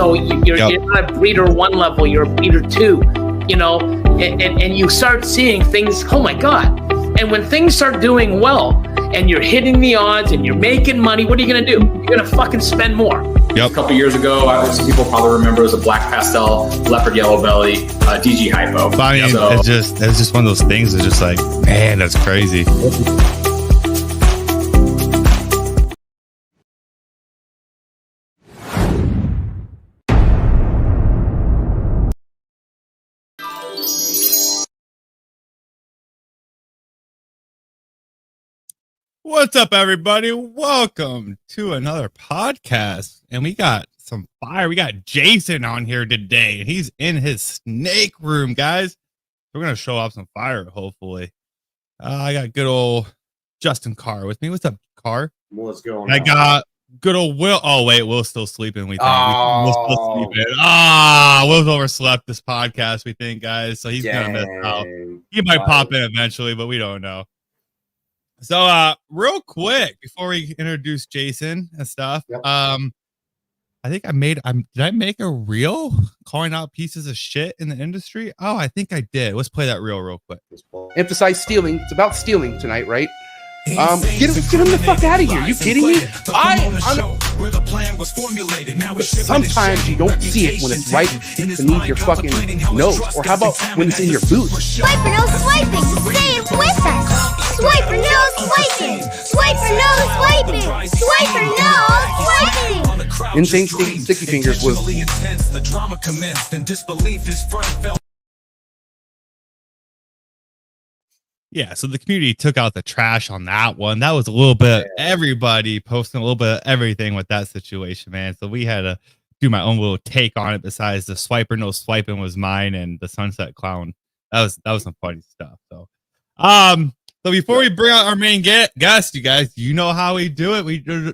So you're not a breeder 1 level, you're a breeder 2, and you start seeing things, oh my God. And when things start doing well and you're hitting the odds and you're making money, what are you going to do? You're going to fucking spend more. Yep. A couple years ago, some people probably remember, it was a black pastel, leopard yellow belly, DG hypo. I mean, it's just one of those things. It's just like, man, that's crazy. What's up, everybody? Welcome to another podcast. And we got some fire. We got Jason on here today, and he's in his snake room, guys. We're going to show off some fire, hopefully. I got good old Justin Carr with me. What's up, Carr? What's going on? I got good old Will. Oh, wait, Will's still sleeping, we think. Will's still sleeping. Will's overslept this podcast, we think, guys. So he's going to miss out. He might pop in eventually, but we don't know. So, real quick, before we introduce Jason and stuff, yep. I think did I make a reel calling out pieces of shit in the industry? Oh, I think I did. Let's play that reel real quick. Emphasize stealing. It's about stealing tonight, right? Get him the fuck out of here. You kidding me? Sometimes you don't see it when it's right beneath your fucking nose. Or how about when it's in your boots? Swiper no swiping. Say it with us. Swiper no swiping. Swiper no swiping. Swiper no swiping. Insane Sticky Fingers was the drama commenced and disbelief is front. Yeah, so the community took out the trash on that one. That was a little bit everybody posting a little bit of everything with that situation, man. So we had to do my own little take on it. Besides the swiper no swiping was mine, and the sunset clown. That was some funny stuff. So before we bring out our main guest, you guys, you know how we do it.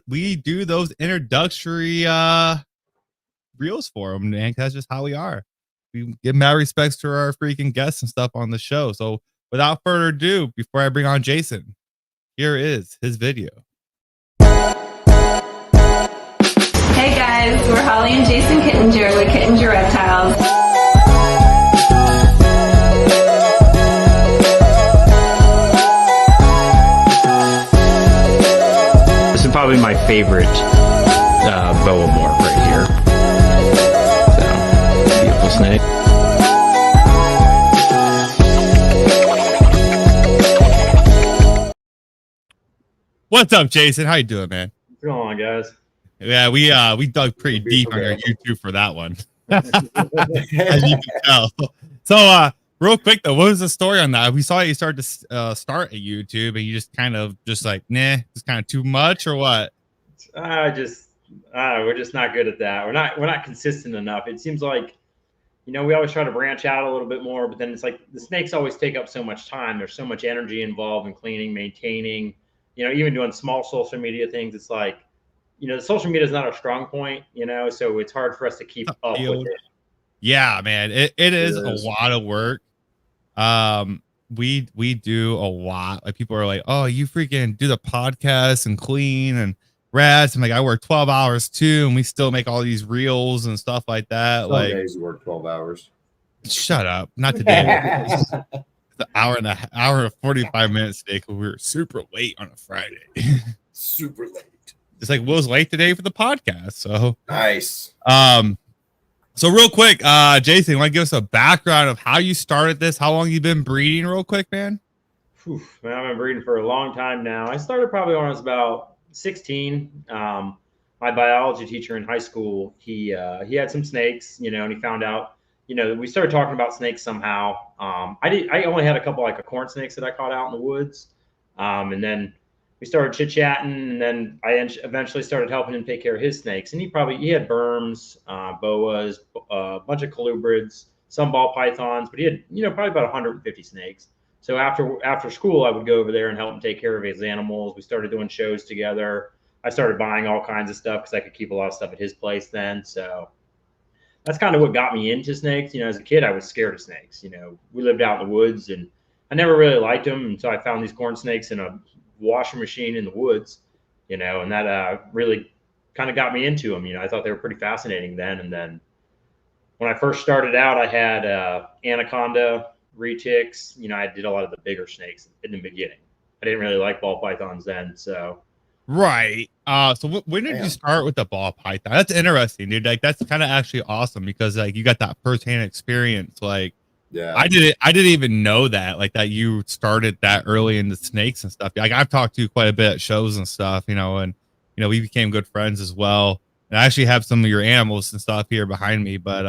We do those introductory reels for them, man. That's just how we are. We give mad respects to our freaking guests and stuff on the show. So without further ado, before I bring on Jason, here is his video. Hey guys, we're Holly and Jason Kittinger with Kittinger Reptiles. This is probably my favorite boa morph right here. So, beautiful snake. What's up, Jason? How you doing, man? What's going on, guys? Yeah, we dug pretty deep on your YouTube for that one. As you can tell. So, real quick though, what was the story on that? We saw you start to start at YouTube, and you just kind of like, nah, it's kind of too much, or what? We're just not good at that. We're not consistent enough. It seems like, we always try to branch out a little bit more, but then it's like the snakes always take up so much time. There's so much energy involved in cleaning, maintaining. Even doing small social media things, it's like, the social media is not our strong point, so it's hard for us to keep up with it. Yeah, man, it is a lot of work. We do a lot. Like, people are like, oh, you freaking do the podcast and clean and rats. I'm like, I work 12 hours too, and we still make all these reels and stuff like that. Some like, days you work 12 hours. Shut up. Not today. The hour and 45 minutes today, because we were super late on a Friday. Super late. It's like Will's late today for the podcast. So nice. So real quick, Jason, you want to give us a background of how you started this? How long you been breeding, real quick, man? Man, I've been breeding for a long time now. I started probably when I was about 16. My biology teacher in high school, he had some snakes, and he found out. We started talking about snakes somehow. I only had a couple like acorn snakes that I caught out in the woods. And then we started chit chatting, and then I eventually started helping him take care of his snakes. And he had berms, boas, a bunch of colubrids, some ball pythons, but he had, probably about 150 snakes. So after school, I would go over there and help him take care of his animals. We started doing shows together. I started buying all kinds of stuff because I could keep a lot of stuff at his place then. So that's kind of what got me into snakes. As a kid, I was scared of snakes. We lived out in the woods, and I never really liked them until I found these corn snakes in a washing machine in the woods, and that really kind of got me into them. I thought they were pretty fascinating then. And then when I first started out, I had anaconda, retics. I did a lot of the bigger snakes in the beginning. I didn't really like ball pythons then, so. Right. So when did you start with the ball python? That's interesting, dude. Like, that's kind of actually awesome because like you got that firsthand experience. Like, yeah, I didn't even know that, like, that you started that early in the snakes and stuff. Like, I've talked to you quite a bit at shows and stuff, and we became good friends as well. And I actually have some of your animals and stuff here behind me. But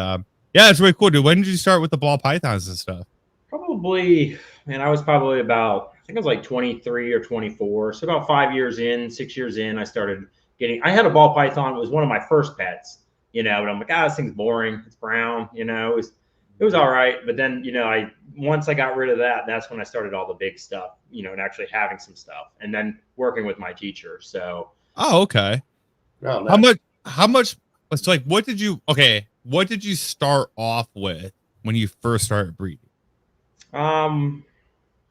yeah, it's really cool, dude. When did you start with the ball pythons and stuff? Probably, man, I was probably about, I think I was like 23 or 24. So about 6 years in, I started I had a ball python. It was one of my first pets, but I'm like, this thing's boring. It's brown, it was all right. But then, once I got rid of that, that's when I started all the big stuff, and actually having some stuff and then working with my teacher. So. Oh, okay. Oh, nice. How much was like, what did you start off with when you first started breeding? I'm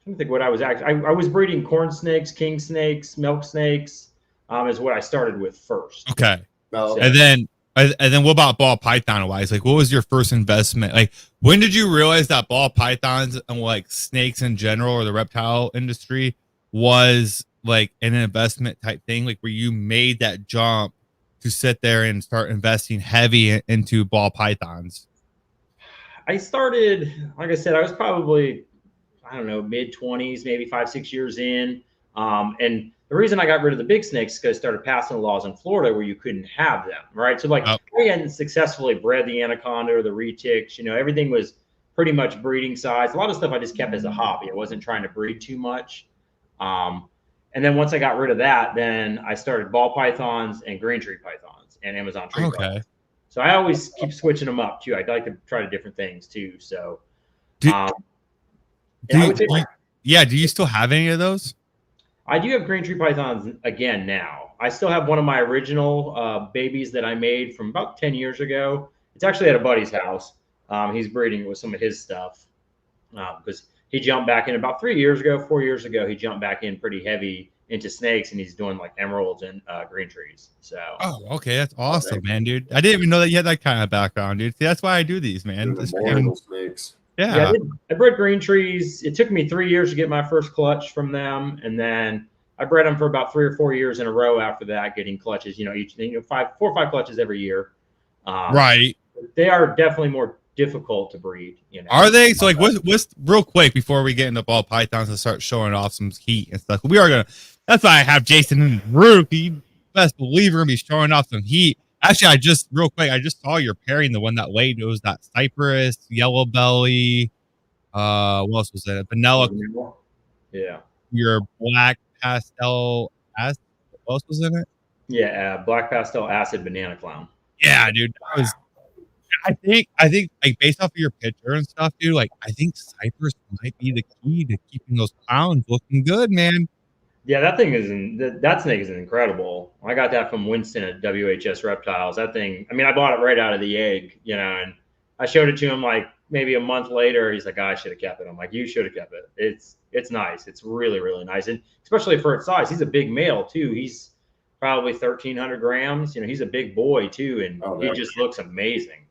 trying to think what I was actually. I was breeding corn snakes, king snakes, milk snakes. Is what I started with first. Okay. Oh, And then what about ball python wise? Like, what was your first investment? Like, when did you realize that ball pythons and like snakes in general or the reptile industry was like an investment type thing? Like, where you made that jump to sit there and start investing heavy into ball pythons? I started, like I said, I was probably, I don't know, mid-20s, maybe 5-6 years in. And the reason I got rid of the big snakes is because I started passing laws in Florida where you couldn't have them, right? So, like, I hadn't successfully bred the anaconda or the retics. Everything was pretty much breeding size. A lot of stuff I just kept as a hobby. I wasn't trying to breed too much. And then once I got rid of that, then I started ball pythons and green tree pythons and Amazon tree pythons. So I always keep switching them up too. I like to try to different things too. So, do you still have any of those? I do have green tree pythons again now. I still have one of my original babies that I made from about 10 years ago. It's actually at a buddy's house. He's breeding it with some of his stuff because he jumped back in about 4 years ago. He jumped back in pretty heavy into snakes, and he's doing like emeralds and green trees. So. Oh, okay, that's awesome, man, dude. I didn't even know that you had that kind of background, dude. See, that's why I do these, man. Snakes. Yeah. I bred green trees. It took me 3 years to get my first clutch from them, and then I bred them for about 3 or 4 years in a row after that, getting clutches. Each 4 or 5 clutches every year. Right. They are definitely more difficult to breed. Are they? So, like, what's real quick before we get into ball pythons and start showing off some heat and stuff? We are gonna. That's why I have Jason in the roof. You best believe we're gonna be showing off some heat. Actually, I just saw you're pairing the one that laid. It was that cypress, yellow belly. What else was it? Vanilla. Yeah. Your black pastel acid. What else was in it? Yeah, black pastel acid banana clown. Yeah, dude. That was. I think like based off of your picture and stuff, dude. Like, I think cypress might be the key to keeping those clowns looking good, man. Yeah, that snake is incredible. I got that from Winston at WHS Reptiles. That thing, I mean, I bought it right out of the egg, and I showed it to him like maybe a month later. He's like, I should have kept it. I'm like, you should have kept it. It's nice. It's really, really nice. And especially for its size, he's a big male too. He's probably 1,300 grams. He's a big boy too. And he just looks amazing.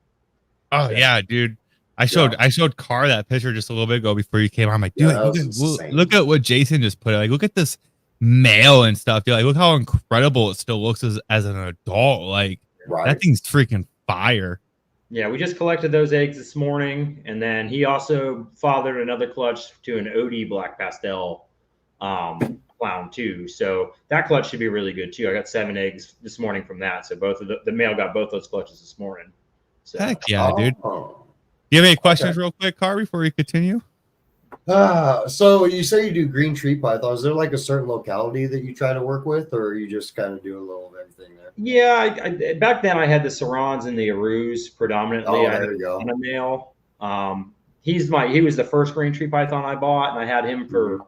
Oh yeah, dude. I showed Carr that picture just a little bit ago before you came on. I'm like, dude, look at what Jason just put. Like, look at this male and stuff, dude. Like, look how incredible it still looks as an adult. Like, that thing's freaking fire. Yeah, we just collected those eggs this morning, and then he also fathered another clutch to an OD black pastel clown too. So that clutch should be really good too. I got 7 eggs this morning from that. So both of the male got both those clutches this morning. So. Heck yeah, dude. Do you have any questions real quick, Carr, before we continue? So you say you do green tree python. Is there like a certain locality that you try to work with, or you just kind of do a little of everything there? Yeah, I back then I had the Sarons and the Arus predominantly. Oh, there you go. A male. He was the first green tree python I bought, and I had him for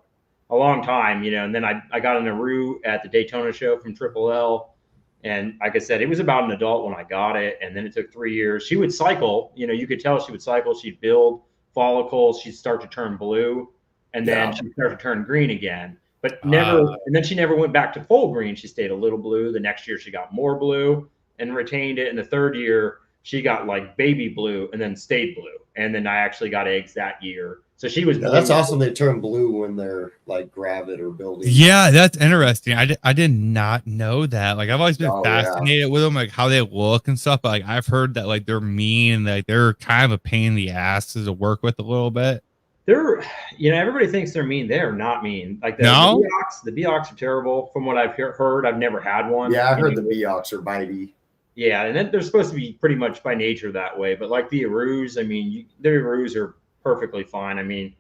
a long time, and then I got an Aru at the Daytona show from Triple L. And like I said, it was about an adult when I got it. And then it took 3 years. She would cycle, you could tell she would cycle. She'd build follicles. She'd start to turn blue. And then she'd start to turn green again. but never. And then she never went back to full green. She stayed a little blue. The next year she got more blue and retained it. And the third year she got like baby blue and then stayed blue. And then I actually got eggs that year. So she was. Yeah, that's awesome. They turn blue when they're like gravid or building. Yeah, that's interesting. I did not know that. Like I've always been fascinated with them, like how they look and stuff. But like I've heard that like they're mean and like they're kind of a pain in the ass to work with a little bit. They're, everybody thinks they're mean. They're not mean. Like the Beox are terrible. From what I've heard, I've never had one. Yeah, I heard the Beox are bitey. Yeah, and then they're supposed to be pretty much by nature that way. But like the Arus, I mean, the Arus are perfectly fine. I mean,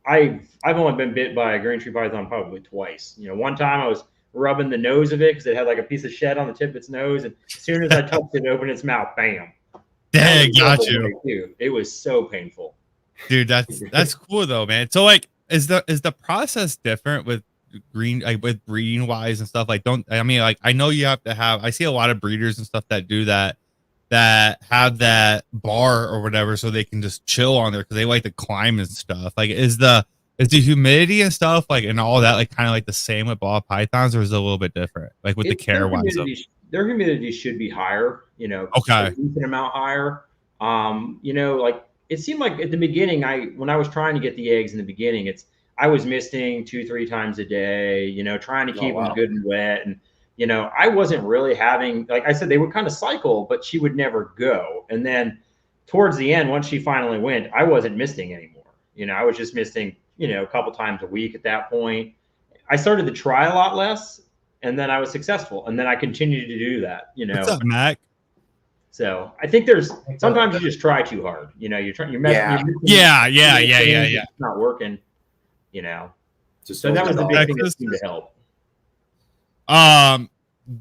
I've only been bit by a green tree python probably twice. One time I was rubbing the nose of it because it had like a piece of shed on the tip of its nose, and as soon as I touched it, opened its mouth, bam! Dang, got you. It was so painful. Dude, that's cool though, man. So like, is the process different with green, like with breeding wise and stuff? Like, I know you have to have. I see a lot of breeders and stuff that do that have that bar or whatever, so they can just chill on there because they like to climb and stuff. Like, is the humidity and stuff like and all that like kind of like the same with ball pythons, or is it a little bit different? Like with the care wise, their humidity should be higher. Okay, a decent amount higher. Like. It seemed like at the beginning, when I was trying to get the eggs in the beginning, I was misting 2-3 times a day, trying to keep them good and wet. And, I wasn't really having, like I said, they would kind of cycle, but she would never go. And then towards the end, once she finally went, I wasn't misting anymore. I was just misting, a couple times a week at that point. I started to try a lot less, and then I was successful. And then I continued to do that, What's up, Mac? So I think sometimes you just try too hard. You're messing. Yeah. It's not working. So that was the big thing that seemed to help.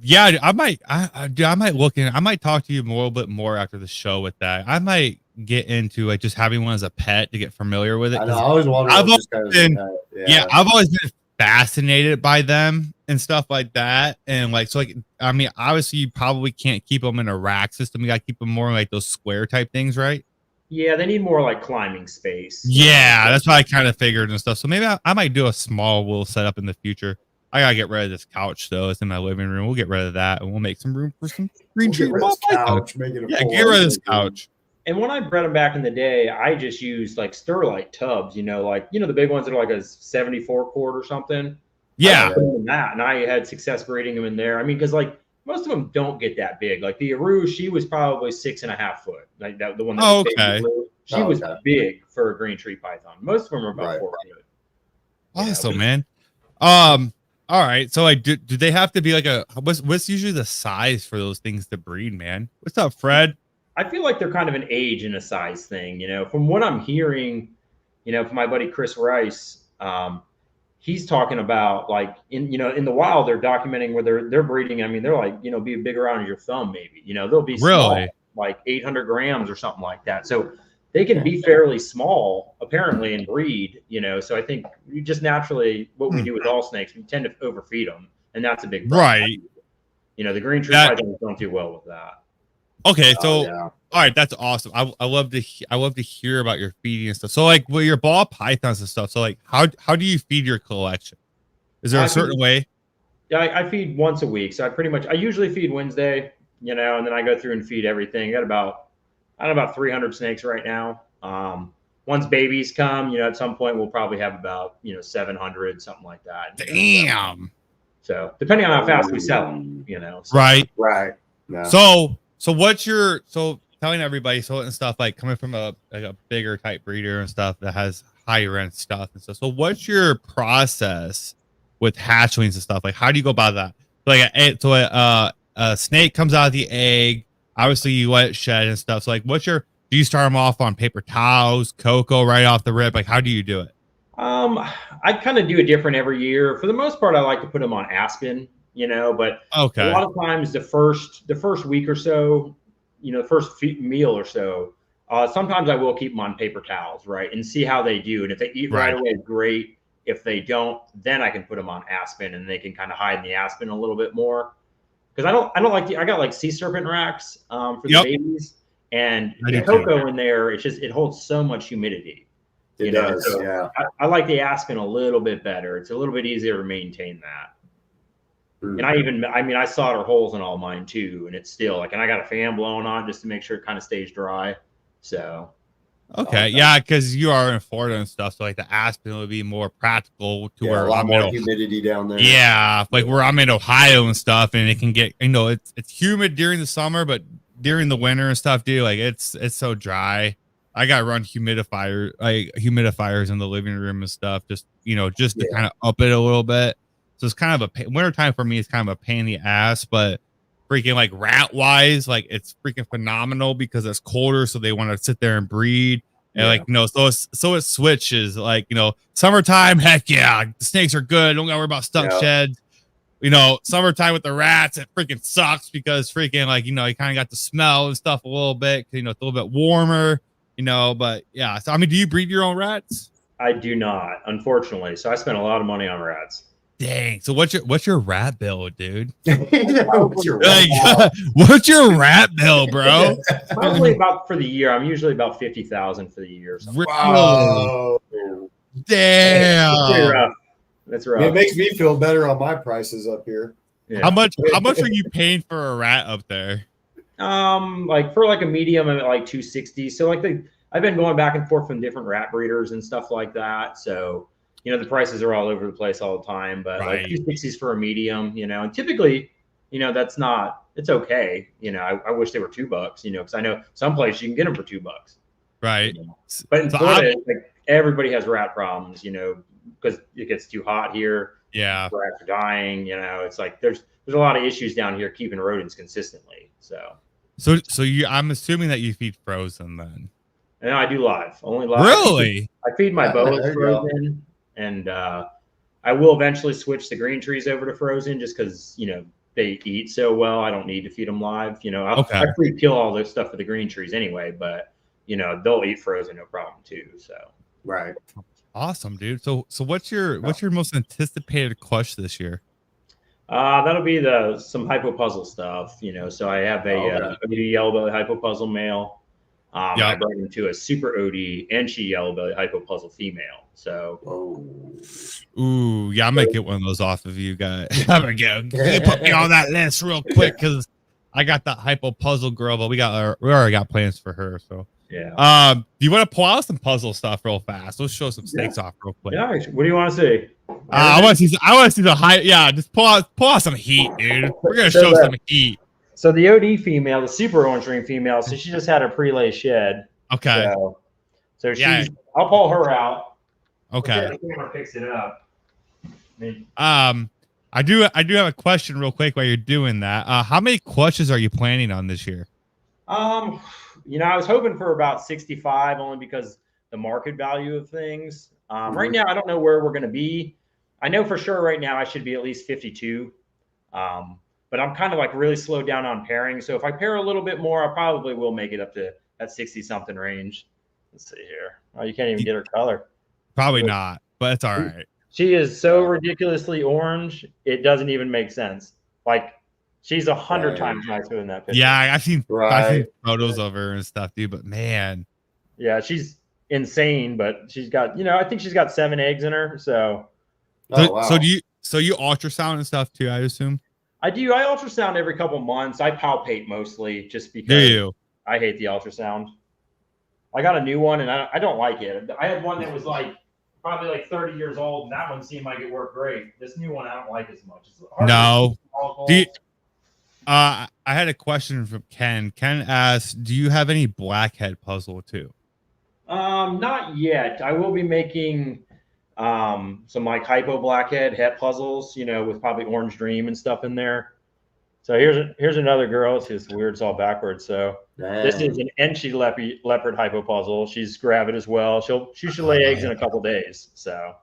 Yeah, I might talk to you a little bit more after the show with that. I might get into like just having one as a pet to get familiar with it. I know. I always wanted. I've always been fascinated by them and stuff like that. And like, so like, I mean, obviously you probably can't keep them in a rack system. You got to keep them more like those square type things, right? Yeah, they need more like climbing space. Yeah, that's what I kind of figured and stuff. So maybe I might do a small little setup in the future. I gotta get rid of this couch though. It's in my living room. We'll get rid of that and we'll make some room for some green tree ball python. Yeah, get rid of this couch. And when I bred them back in the day, I just used like Sterlite tubs, the big ones that are like a 74 quart or something. Yeah. And I had success breeding them in there. I mean, because like most of them don't get that big. Like the Aru, she was probably 6.5 foot. Like that, the one that was okay. She was big for a green tree python. Most of them are about 4 foot. Awesome, man. All right. So like, do they have to be like what's usually the size for those things to breed, man? What's up, Fred? I feel like they're kind of an age and a size thing, from what I'm hearing, from my buddy Chris Rice, he's talking about like in the wild, they're documenting where they're breeding. I mean, they're like, be big around your thumb, maybe, they'll be small, like 800 grams or something like that. So they can be fairly small apparently and breed, so I think we just naturally, what we do with all snakes, we tend to overfeed them. And that's a big problem. Right. The green tree pythons don't do well with that. Okay, so all right, that's awesome. I love to hear about your feeding and stuff. So like with your ball pythons and stuff. So like how do you feed your collection? Is there a certain way? Yeah, I feed once a week. So I usually feed Wednesday, and then I go through and feed everything. I got about 300 snakes right now. Once babies come, at some point we'll probably have about 700, something like that. Damn. So depending on how fast we sell them, So. Right. Yeah. So what's your telling everybody and stuff like coming from a bigger type breeder and stuff that has higher end stuff and stuff. So what's your process with hatchlings and stuff? Like how do you go about that? Like a snake comes out of the egg, obviously you let it shed and stuff. So like do you start them off on paper towels, cocoa right off the rip? Like how do you do it? I kind of do it different every year. For the most part, I like to put them on aspen. But okay. A lot of times the first week or so, the first meal or so, sometimes I will keep them on paper towels, right, and see how they do. And if they eat right away, great. If they don't, then I can put them on aspen, and they can kind of hide in the aspen a little bit more. Because I don't like I got like sea serpent racks for the babies, and the cocoa in there. It holds so much humidity. It does, So yeah. I like the Aspen a little bit better. It's a little bit easier to maintain that. Mm. And I solder holes in all mine too, and it's still like, and I got a fan blowing on just to make sure it kind of stays dry. So Okay, yeah, because you are in Florida and stuff, so like the Aspen would be more practical to where a lot I'm more in. humidity down there. Yeah, like where I'm in Ohio and stuff, and it can get, it's humid during the summer, but during the winter and stuff, dude, like it's so dry. I got to run humidifiers in the living room and stuff, just to kind of up it a little bit. So it's kind of wintertime for me is kind of a pain in the ass, but freaking like rat wise, like it's freaking phenomenal because it's colder, so they want to sit there and breed. And so it switches. Like, summertime, heck yeah, the snakes are good. Don't gotta worry about stunk sheds. Summertime with the rats, it freaking sucks because freaking like, you kind of got the smell and stuff a little bit. It's a little bit warmer, but yeah. So I mean, do you breed your own rats? I do not, unfortunately. So I spent a lot of money on rats. Dang. So what's your rat bill, dude? What's your what's your rat bill, bro? Probably about for the year. I'm usually about 50,000 for the year. So. Wow. Damn. It's pretty rough. That's rough. It makes me feel better on my prices up here. Yeah. How much are you paying for a rat up there? Like for like a medium, I'm at like 260. So like I've been going back and forth from different rat breeders and stuff like that. So the prices are all over the place all the time, but like 260s for a medium, and typically, it's okay. I wish they were $2, because I know some places you can get them for $2. Right. But in Florida, like everybody has rat problems, because it gets too hot here. Yeah. Rats are dying, it's like, there's a lot of issues down here keeping rodents consistently. So I'm assuming that you feed frozen then. And I do live, only live. Really? I feed my boas frozen. And I will eventually switch the green trees over to frozen just because, they eat so well. I don't need to feed them live. I pre-kill all this stuff for the green trees anyway, but, they'll eat frozen, no problem too. So. Right. Awesome, dude. So what's your most anticipated clutch this year? That'll be some hypopuzzle stuff, so I have a yellow belly hypopuzzle male. I brought him to a super OD and she yellow belly hypopuzzle female. So, ooh, yeah, I'm gonna get one of those off of you guys. I'm gonna can you put me on that list real quick because I got that hypopuzzle girl, but we already got plans for her. So yeah. Do you want to pull out some puzzle stuff real fast? Let's show some snakes off real quick. Yeah. What do you want to see? I want to see the high. Yeah, just pull out some heat, dude. We're gonna show some heat. So the OD female, the super orange ring female, so she just had her pre-lay shed. Okay. So she's. I'll pull her out. Okay. The camera picks it up. I do have a question real quick while you're doing that. How many clutches are you planning on this year? I was hoping for about 65 only because the market value of things. Right now, I don't know where we're going to be. I know for sure right now I should be at least 52. But I'm kind of like really slowed down on pairing. So if I pair a little bit more, I probably will make it up to that 60 something range. Let's see here. Oh, you can't even get her color. Probably not, but it's all right. She is so ridiculously orange. It doesn't even make sense. Like she's 100 times nicer than that picture. Yeah. I've seen photos of her and stuff, dude, but man. Yeah. She's insane, but she's got, I think she's got 7 eggs in her. So do you ultrasound and stuff too, I assume? I do. I ultrasound every couple months. I palpate mostly just because I hate the ultrasound. I got a new one and I don't like it. I had one that was probably 30 years old, and that one seemed like it worked great. This new one I don't like as much. No. I had a question from Ken. Ken asked, "Do you have any blackhead puzzle too?" Not yet. I will be making some hypo blackhead het puzzles, with probably orange dream and stuff in there. So here's another girl. It's just weird. It's all backwards. So this is an Enchi leopard hypo puzzle. She's gravid as well. She should lay eggs in a couple days. So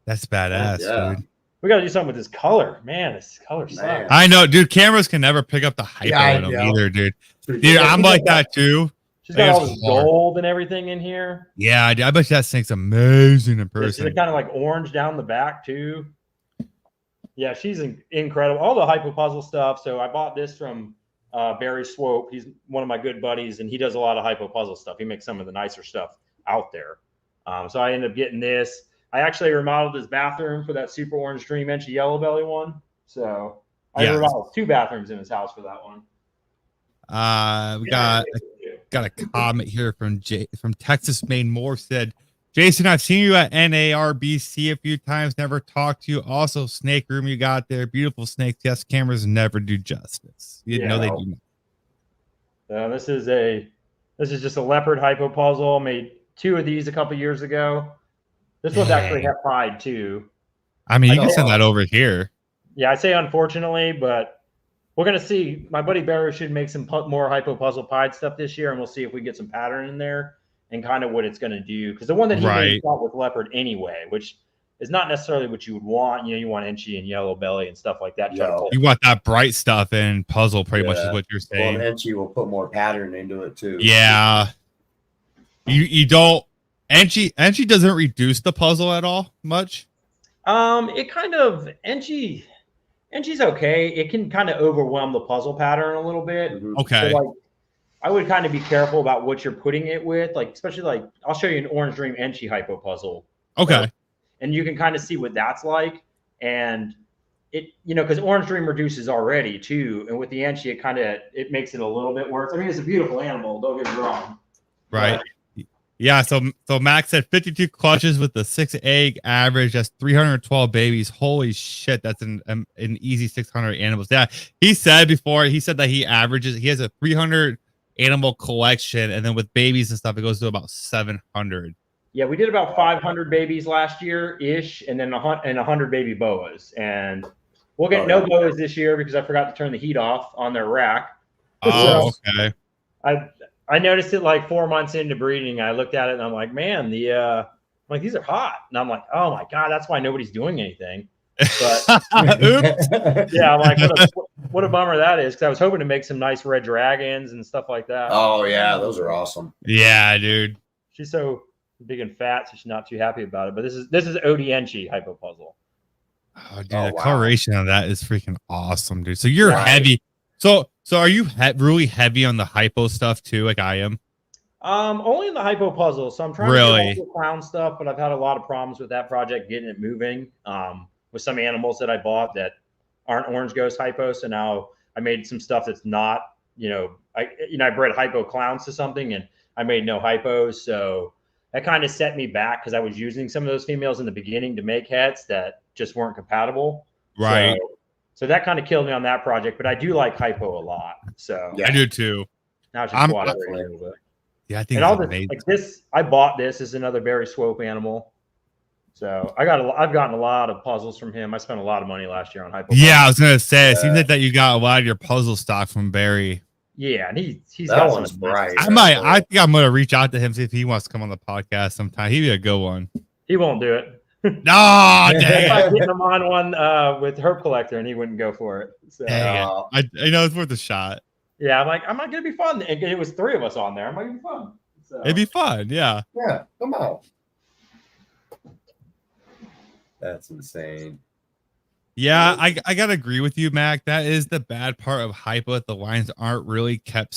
that's badass, dude. We got to do something with this color, man. This color sucks. I know, dude. Cameras can never pick up the hypo in them either, dude. Dude, I'm like that too. She's got all this gold and everything in here. Yeah, I bet that snake's amazing in person. She's kind of like orange down the back too. Yeah, she's incredible. All the hypo puzzle stuff. So I bought this from Barry Swope. He's one of my good buddies, and he does a lot of hypo puzzle stuff. He makes some of the nicer stuff out there. So I ended up getting this. I actually remodeled his bathroom for that Super Orange Dream Enchy Yellow Belly one. So I remodeled 2 bathrooms in his house for that one. We got a comment here from Texas Maine Moore said, Jason, I've seen you at NARBC a few times, never talked to you. Also, snake room you got there, beautiful snakes. Yes, cameras never do justice. You know they do not. This is just a leopard hypopuzzle. Made 2 of these a couple years ago. This one's actually het pied too. I mean, you can send that over here. Yeah, I say unfortunately, but we're gonna see. My buddy Barry should make some more hypopuzzle pied stuff this year, and we'll see if we get some pattern in there and kind of what it's gonna do. Because the one that he made thought with leopard anyway, which is not necessarily what you would want. You know, you want Enchy and yellow belly and stuff like that. You want that bright stuff in puzzle, pretty much is what you're saying. Well, Enchy will put more pattern into it too. Yeah. You don't. Enchy doesn't reduce the puzzle at all much. It kind of Enchy's okay. It can kind of overwhelm the puzzle pattern a little bit. Okay. So, like, I would kind of be careful about what you're putting it with. Like, especially like I'll show you an Orange Dream Enchy hypo puzzle. Okay. And you can kind of see what that's like. And it, you know, because Orange Dream reduces already too. And with the Enchy, it makes it a little bit worse. I mean, it's a beautiful animal, don't get me wrong. Right. Yeah, so Max said 52 clutches with the 6 egg average. That's 312 babies. Holy shit, that's an easy 600 animals. Yeah, he said that he has a 300 animal collection, and then with babies and stuff, it goes to about 700. Yeah, we did about 500 babies last year ish, and then 100 baby boas. And we'll get no boas this year because I forgot to turn the heat off on their rack. Oh, okay. I noticed it like 4 months into breeding. I looked at it and I'm like, man, these are hot. And I'm like, oh my God, that's why nobody's doing anything. But yeah, I'm like, what a bummer that is. Cause I was hoping to make some nice red dragons and stuff like that. Oh yeah, those are awesome. Yeah, dude. She's so big and fat, so she's not too happy about it. But this is Odie Enchy hypo puzzle. Oh, dude, the coloration of that is freaking awesome, dude. So you're heavy. So are you really heavy on the hypo stuff too, like I am? Only in the hypo puzzle. So I'm trying to do clown stuff, but I've had a lot of problems with that project getting it moving. With some animals that I bought that aren't Orange Ghost hypo. So now I made some stuff that's not, I bred hypo clowns to something and I made no hypos. So that kind of set me back because I was using some of those females in the beginning to make hets that just weren't compatible. Right. So that kind of killed me on that project, but I do like hypo a lot. So yeah, I do too. Now it's just water a little bit. Yeah, I think it's amazing. Like this, I bought this as another Barry Swope animal. So I've gotten a lot of puzzles from him. I spent a lot of money last year on hypo. Yeah, I was gonna say it seems like that you got a lot of your puzzle stock from Barry. Yeah, and he's that got one's bright. I think I'm gonna reach out to him, see if he wants to come on the podcast sometime. He'd be a good one. He won't do it. No, dang. I get him on one with Herb Collector, and he wouldn't go for it. So, I know it's worth a shot. Yeah, I'm like, I'm not gonna be fun. And it was 3 of us on there. I'm like, it'd be fun. So. It'd be fun, yeah. Yeah, come on. That's insane. Yeah, I gotta agree with you, Mac. That is the bad part of hypo. The lines aren't really kept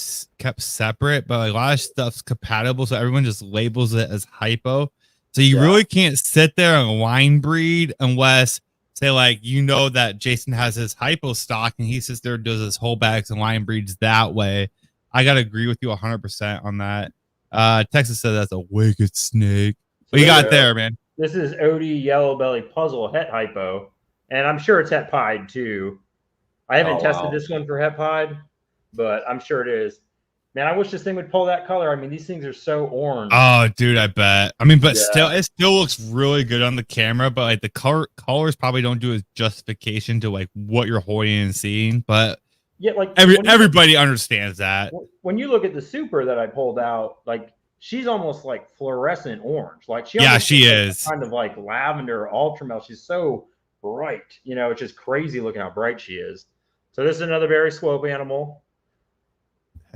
separate, but a lot of stuff's compatible, so everyone just labels it as hypo. So you really can't sit there and line breed unless, say, like, that Jason has his hypo stock and he sits there and does his whole bags and line breeds that way. I gotta agree with you 100% on that. Texas said that's a wicked snake. What you got there, man? This is Odie Yellow Belly Puzzle Het Hypo, and I'm sure it's het pied too. I haven't tested this one for het pied, but I'm sure it is. Man, I wish this thing would pull that color. I mean, these things are so orange. Oh, dude, I bet. I mean, but still, it still looks really good on the camera. But like the colors probably don't do a justification to like what you're holding and seeing. But yeah, like everybody understands that. When you look at the super that I pulled out, like she's almost like fluorescent orange. Like she is kind of like lavender ultramel. She's so bright. It's just crazy looking how bright she is. So this is another Barry Swope animal.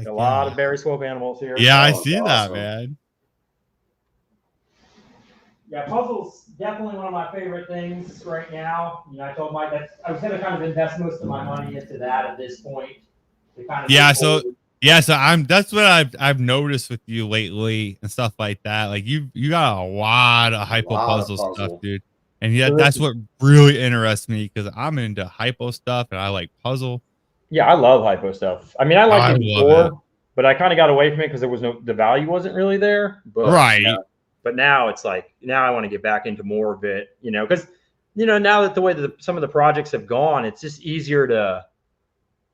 A lot of Barry Swope animals here. Yeah, I see that, man. Yeah, puzzles definitely one of my favorite things right now. I told Mike that I was going to kind of invest most of my money into that at this point. Yeah, so Yeah, so that's what I've noticed with you lately and stuff like that. Like you got a lot of hypo puzzle stuff, dude. And yeah, that's what really interests me because I'm into hypo stuff and I like puzzle. Yeah, I love hypo stuff. I mean, I liked it love before, but I kind of got away from it because there was the value wasn't really there. But Right. but now it's like now I want to get back into more of it, because now that the way that some of the projects have gone, it's just easier to,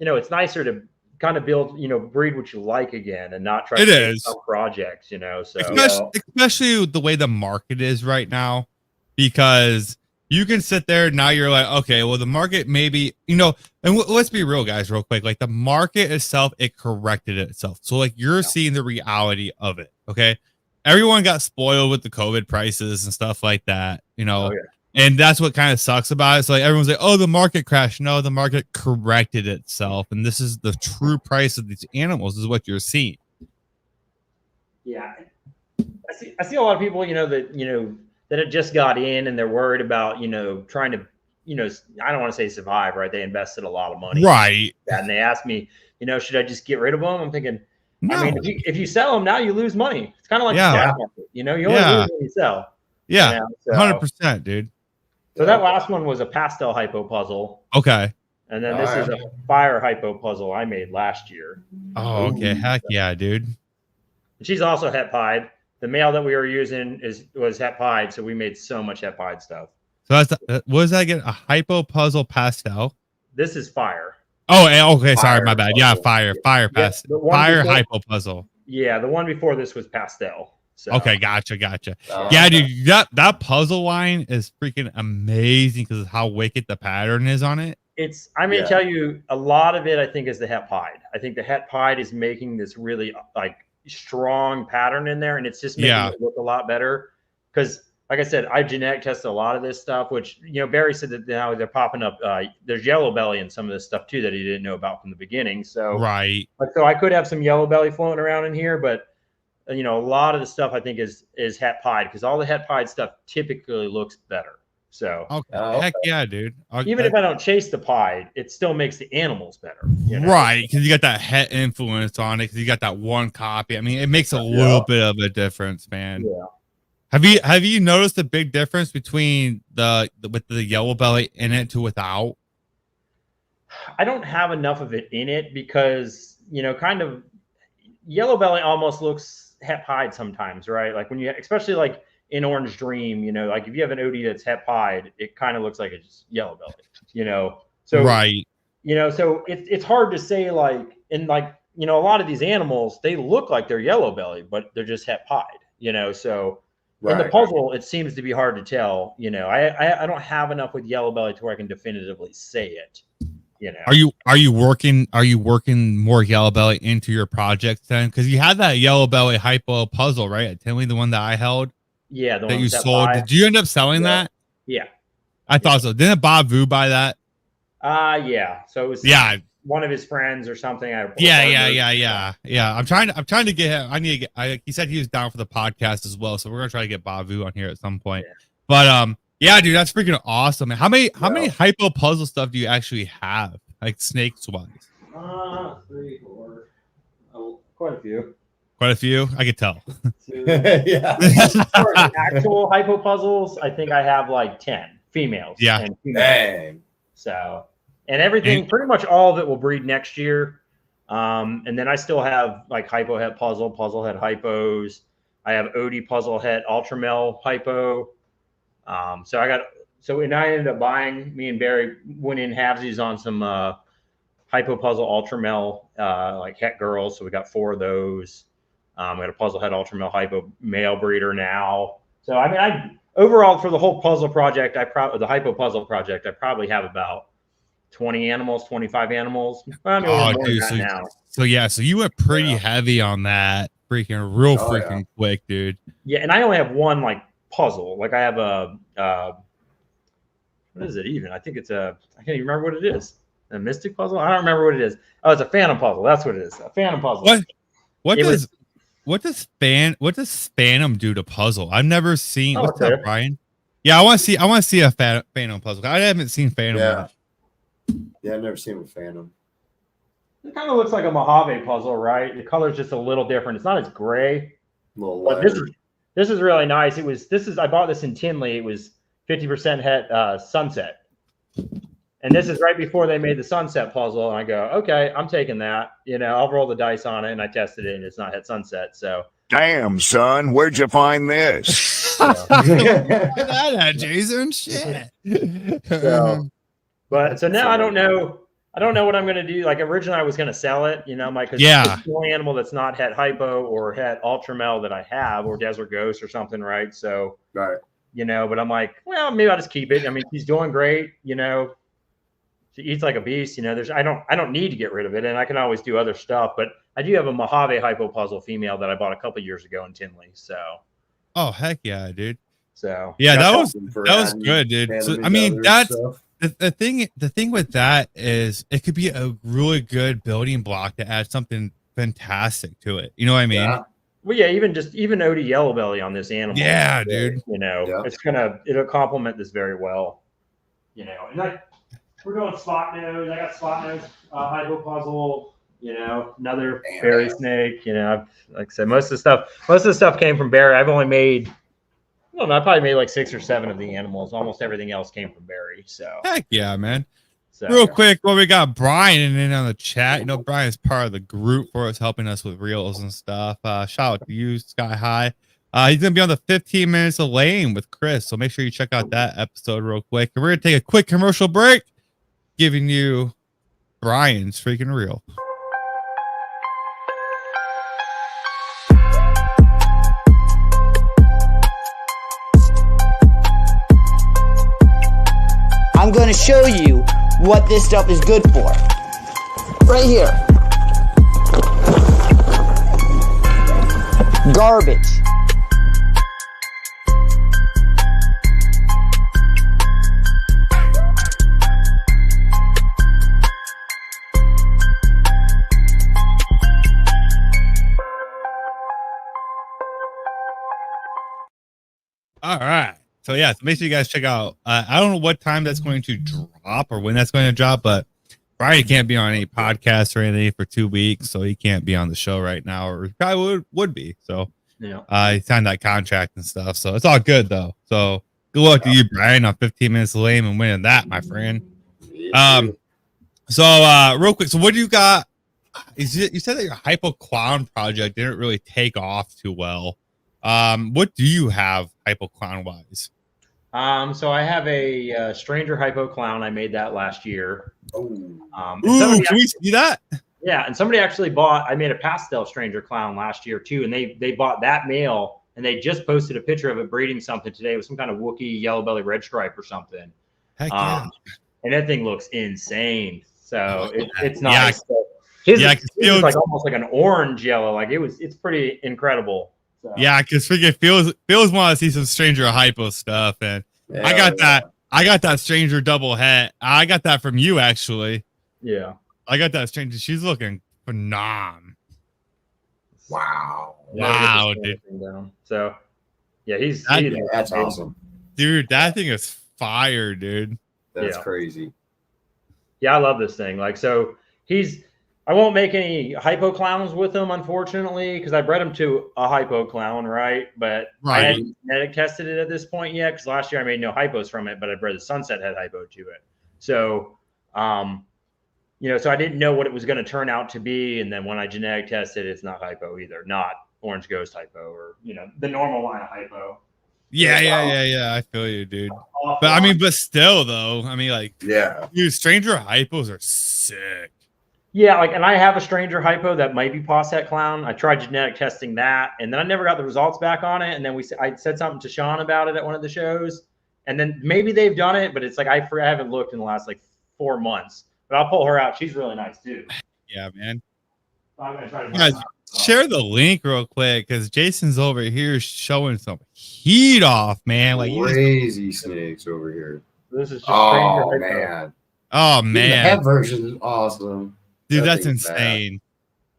it's nicer to kind of build, breed what you like again and not try to take some projects, so especially the way the market is right now, because you can sit there now you're like, okay, well the market maybe, and let's be real guys real quick, like the market itself, it corrected itself. So like you're seeing the reality of it. Okay. Everyone got spoiled with the COVID prices and stuff like that, and that's what kind of sucks about it. So like everyone's like, oh, the market crashed. No, the market corrected itself. And this is the true price of these animals is what you're seeing. Yeah. I see a lot of people, that had just got in and they're worried about, trying to, I don't want to say survive, right? They invested a lot of money. Right. And they asked me, should I just get rid of them? I'm thinking, no. I mean, if you sell them now, you lose money. It's kind of like the stock market, you only lose when you sell. Yeah. 100%, dude. So that last one was a pastel hypo puzzle. Okay. And then this is a fire hypo puzzle I made last year. Oh, okay. Heck yeah, dude. And she's also het pied. The male that we were using was het pied, so we made so much het pied stuff. So that's what does that again? A hypo puzzle pastel. This is fire. Oh, okay. Sorry, my bad. Yeah, fire pastel. Fire hypo puzzle. Yeah, the one before this was pastel. So. Okay, gotcha. Yeah, dude, that puzzle line is freaking amazing because of how wicked the pattern is on it. I'm going to tell you, a lot of it, I think, is the het pied. I think the het pied is making this really like strong pattern in there, and it's just making it look a lot better. Because, like I said, I genetic tested a lot of this stuff, which Barry said that now they're popping up. There's yellow belly in some of this stuff too that he didn't know about from the beginning. So so I could have some yellow belly floating around in here, but. A lot of the stuff I think is het pied because all the het pied stuff typically looks better. So heck yeah, dude. Even if I don't chase the pied, it still makes the animals better. Right, because you got that het influence on it. Because you got that one copy. I mean, it makes a little bit of a difference, man. Yeah. Have you noticed a big difference between with the yellow belly in it to without? I don't have enough of it in it because kind of yellow belly almost looks het pied sometimes, right? Like when especially like in Orange Dream, like if you have an OD that's het pied, it kind of looks like it's yellow belly, So right, so it's hard to say like in like a lot of these animals they look like they're yellow belly, but they're just het pied, So in the puzzle, it seems to be hard to tell. I don't have enough with yellow belly to where I can definitively say it. Are you working more yellow belly into your projects then? Because you had that yellow belly hypo puzzle, right? At Tinley, the one that I held. Yeah, the that one you sold. Did you end up selling that? Yeah, I thought so. Didn't Bob Vu buy that? Yeah. So it was one of his friends or something. Yeah. I'm trying to get him. I need to get. He said he was down for the podcast as well, so we're gonna try to get Bob Vu on here at some point. But yeah, dude, that's freaking awesome. How many hypo puzzle stuff do you actually have, like snakes wise? 3, 4, quite a few. Quite a few, I could tell. Yeah. Actual hypo puzzles, I think I have like 10 females. Yeah. And females. So, and everything, pretty much all of it will breed next year. And then I still have like hypo het puzzle het hypos. I have OD puzzle het ultramel hypo. So when I ended up buying, me and Barry went in halvesies on some hypo puzzle ultramel like het girls. So we got 4 of those. We got a puzzle het ultramel hypo male breeder now. So I mean, overall for the whole puzzle project, the hypo puzzle project, I probably have about 20 animals, 25 animals. I mean, dude, so you went pretty heavy on that, freaking quick, dude. Yeah, and I only have one like puzzle. Like I have a what is it even? I think it's I can't even remember what it is. A mystic puzzle? I don't remember what it is. Oh, it's a phantom puzzle. That's what it is. A phantom puzzle. What does phantom do to puzzle? I've never seen. What's up, Brian? Yeah, I want to see a phantom puzzle. I haven't seen phantom. Yeah, I've never seen a phantom. It kind of looks like a Mojave puzzle, right? The color's just a little different. It's not as gray. Little But lighter. this is really nice. I bought this in Tinley. It was 50% het sunset. And this is right before they made the sunset puzzle. And I go, okay, I'm taking that. I'll roll the dice on it. And I tested it, and it's not het sunset. So damn, son, where'd you find this? that at Jason? Shit. So now I don't know. I don't know what I'm going to do. Like originally I was going to sell it, because Yeah. it's the only animal that's not het hypo or het ultramel that I have, or desert ghost or something. Right. So, Right. But I'm like, well, maybe I'll just keep it. I mean, she's doing great. She eats like a beast. I don't need to get rid of it, and I can always do other stuff. But I do have a Mojave hypo puzzle female that I bought a couple years ago in Tinley. So. Oh heck yeah, dude. So. Yeah, that was good, dude. So, I mean, that's the thing with that is it could be a really good building block to add something fantastic to it. You know what I mean? Yeah. Well, yeah, even OD yellow belly on this animal. Yeah, dude. It'll complement this very well. And we're doing spot nose. I got spot nose hypo puzzle. Another berry snake. Like I said, most of the stuff came from Barry. I've only made. I don't know. I probably made like 6 or 7 of the animals. Almost everything else came from Barry. So heck yeah, man. So, real quick, we got Brian in on the chat. Brian's part of the group for us, helping us with reels and stuff. Shout out to you, Sky High. He's gonna be on the 15 minutes of lane with Chris, so make sure you check out that episode real quick. And we're gonna take a quick commercial break, giving you Brian's freaking reel. I'm going to show you what this stuff is good for. Right here. Garbage. All right. So yeah, so make sure you guys check out. I don't know what time that's going to drop or when that's going to drop, but Brian can't be on any podcasts or anything for 2 weeks, so he can't be on the show right now, or he probably would be. So he signed that contract and stuff, so it's all good though. So good luck to you, Brian, on 15 minutes of lame and winning that, my friend. So real quick, so what do you got? You said that your hypo clown project didn't really take off too well. What do you have hypo clown wise? So I have a stranger hypo clown. I made that last year. Ooh, can we see that? Yeah, and somebody actually bought. I made a pastel stranger clown last year too, and they bought that male, and they just posted a picture of it breeding something today with some kind of Wookiee yellow belly red stripe or something. Heck yeah. And that thing looks insane. So it's nice. Yeah, his like almost like an orange yellow. Like it's pretty incredible. So. Yeah, because freaking feels want to see some stranger hypo stuff, and I got that stranger double het. I got that from you actually. Yeah, I got that stranger. She's looking phenom. Wow, dude. So yeah, that's awesome, dude. That thing is fire, dude. That's crazy. Yeah, I love this thing. Like, so I won't make any hypo clowns with him, unfortunately, because I bred him to a hypo clown, right? But I hadn't genetic tested it at this point yet, because last year I made no hypos from it, but I bred the sunset head hypo to it. So, so I didn't know what it was going to turn out to be. And then when I genetic tested, it's not hypo either, not orange ghost hypo or, the normal line of hypo. Yeah. I feel you, dude. But still, though, dude, stranger hypos are sick. Yeah, and I have a stranger hypo that might be posset clown. I tried genetic testing that, and then I never got the results back on it. And then I said something to Sean about it at one of the shows, and then maybe they've done it, but it's like I haven't looked in the last 4 months. But I'll pull her out. She's really nice too. Yeah, man. I'm gonna try to share the link real quick because Jason's over here showing some heat off, man. Crazy snakes over here. This is just man. Oh man, the head version is awesome. Dude, that's insane.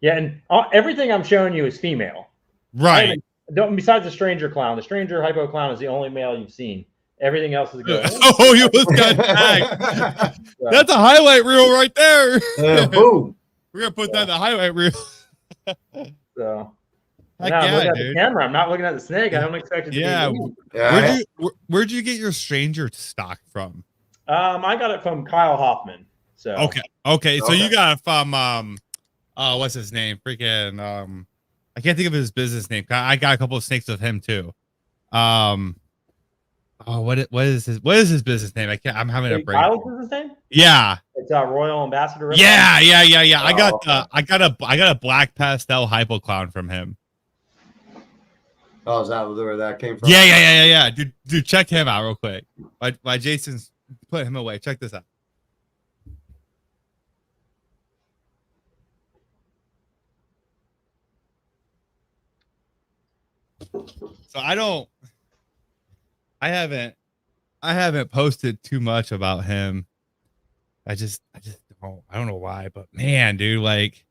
Yeah, and everything I'm showing you is female. Right. Besides the stranger clown. The stranger hypo clown is the only male you've seen. Everything else is good. You almost got tagged. That's a highlight reel right there. Boom. We're gonna put that in the highlight reel. So Heck I'm yeah, looking at dude. the camera. I'm not looking at the snake. I don't expect it to Yeah. be me. Where'd you get your stranger stock from? I got it from Kyle Hoffman. So Okay. So you got it from what's his name? Freaking I can't think of his business name. I got a couple of snakes with him too. What is his business name? I'm having a break. Kyle's business name? Yeah. It's Royal Ambassador. Yeah. I got a black pastel hypo clown from him. Oh, is that where that came from? Yeah. Dude, check him out real quick. Why Jason's put him away. Check this out. So I haven't posted too much about him. I don't know why, but man, dude, like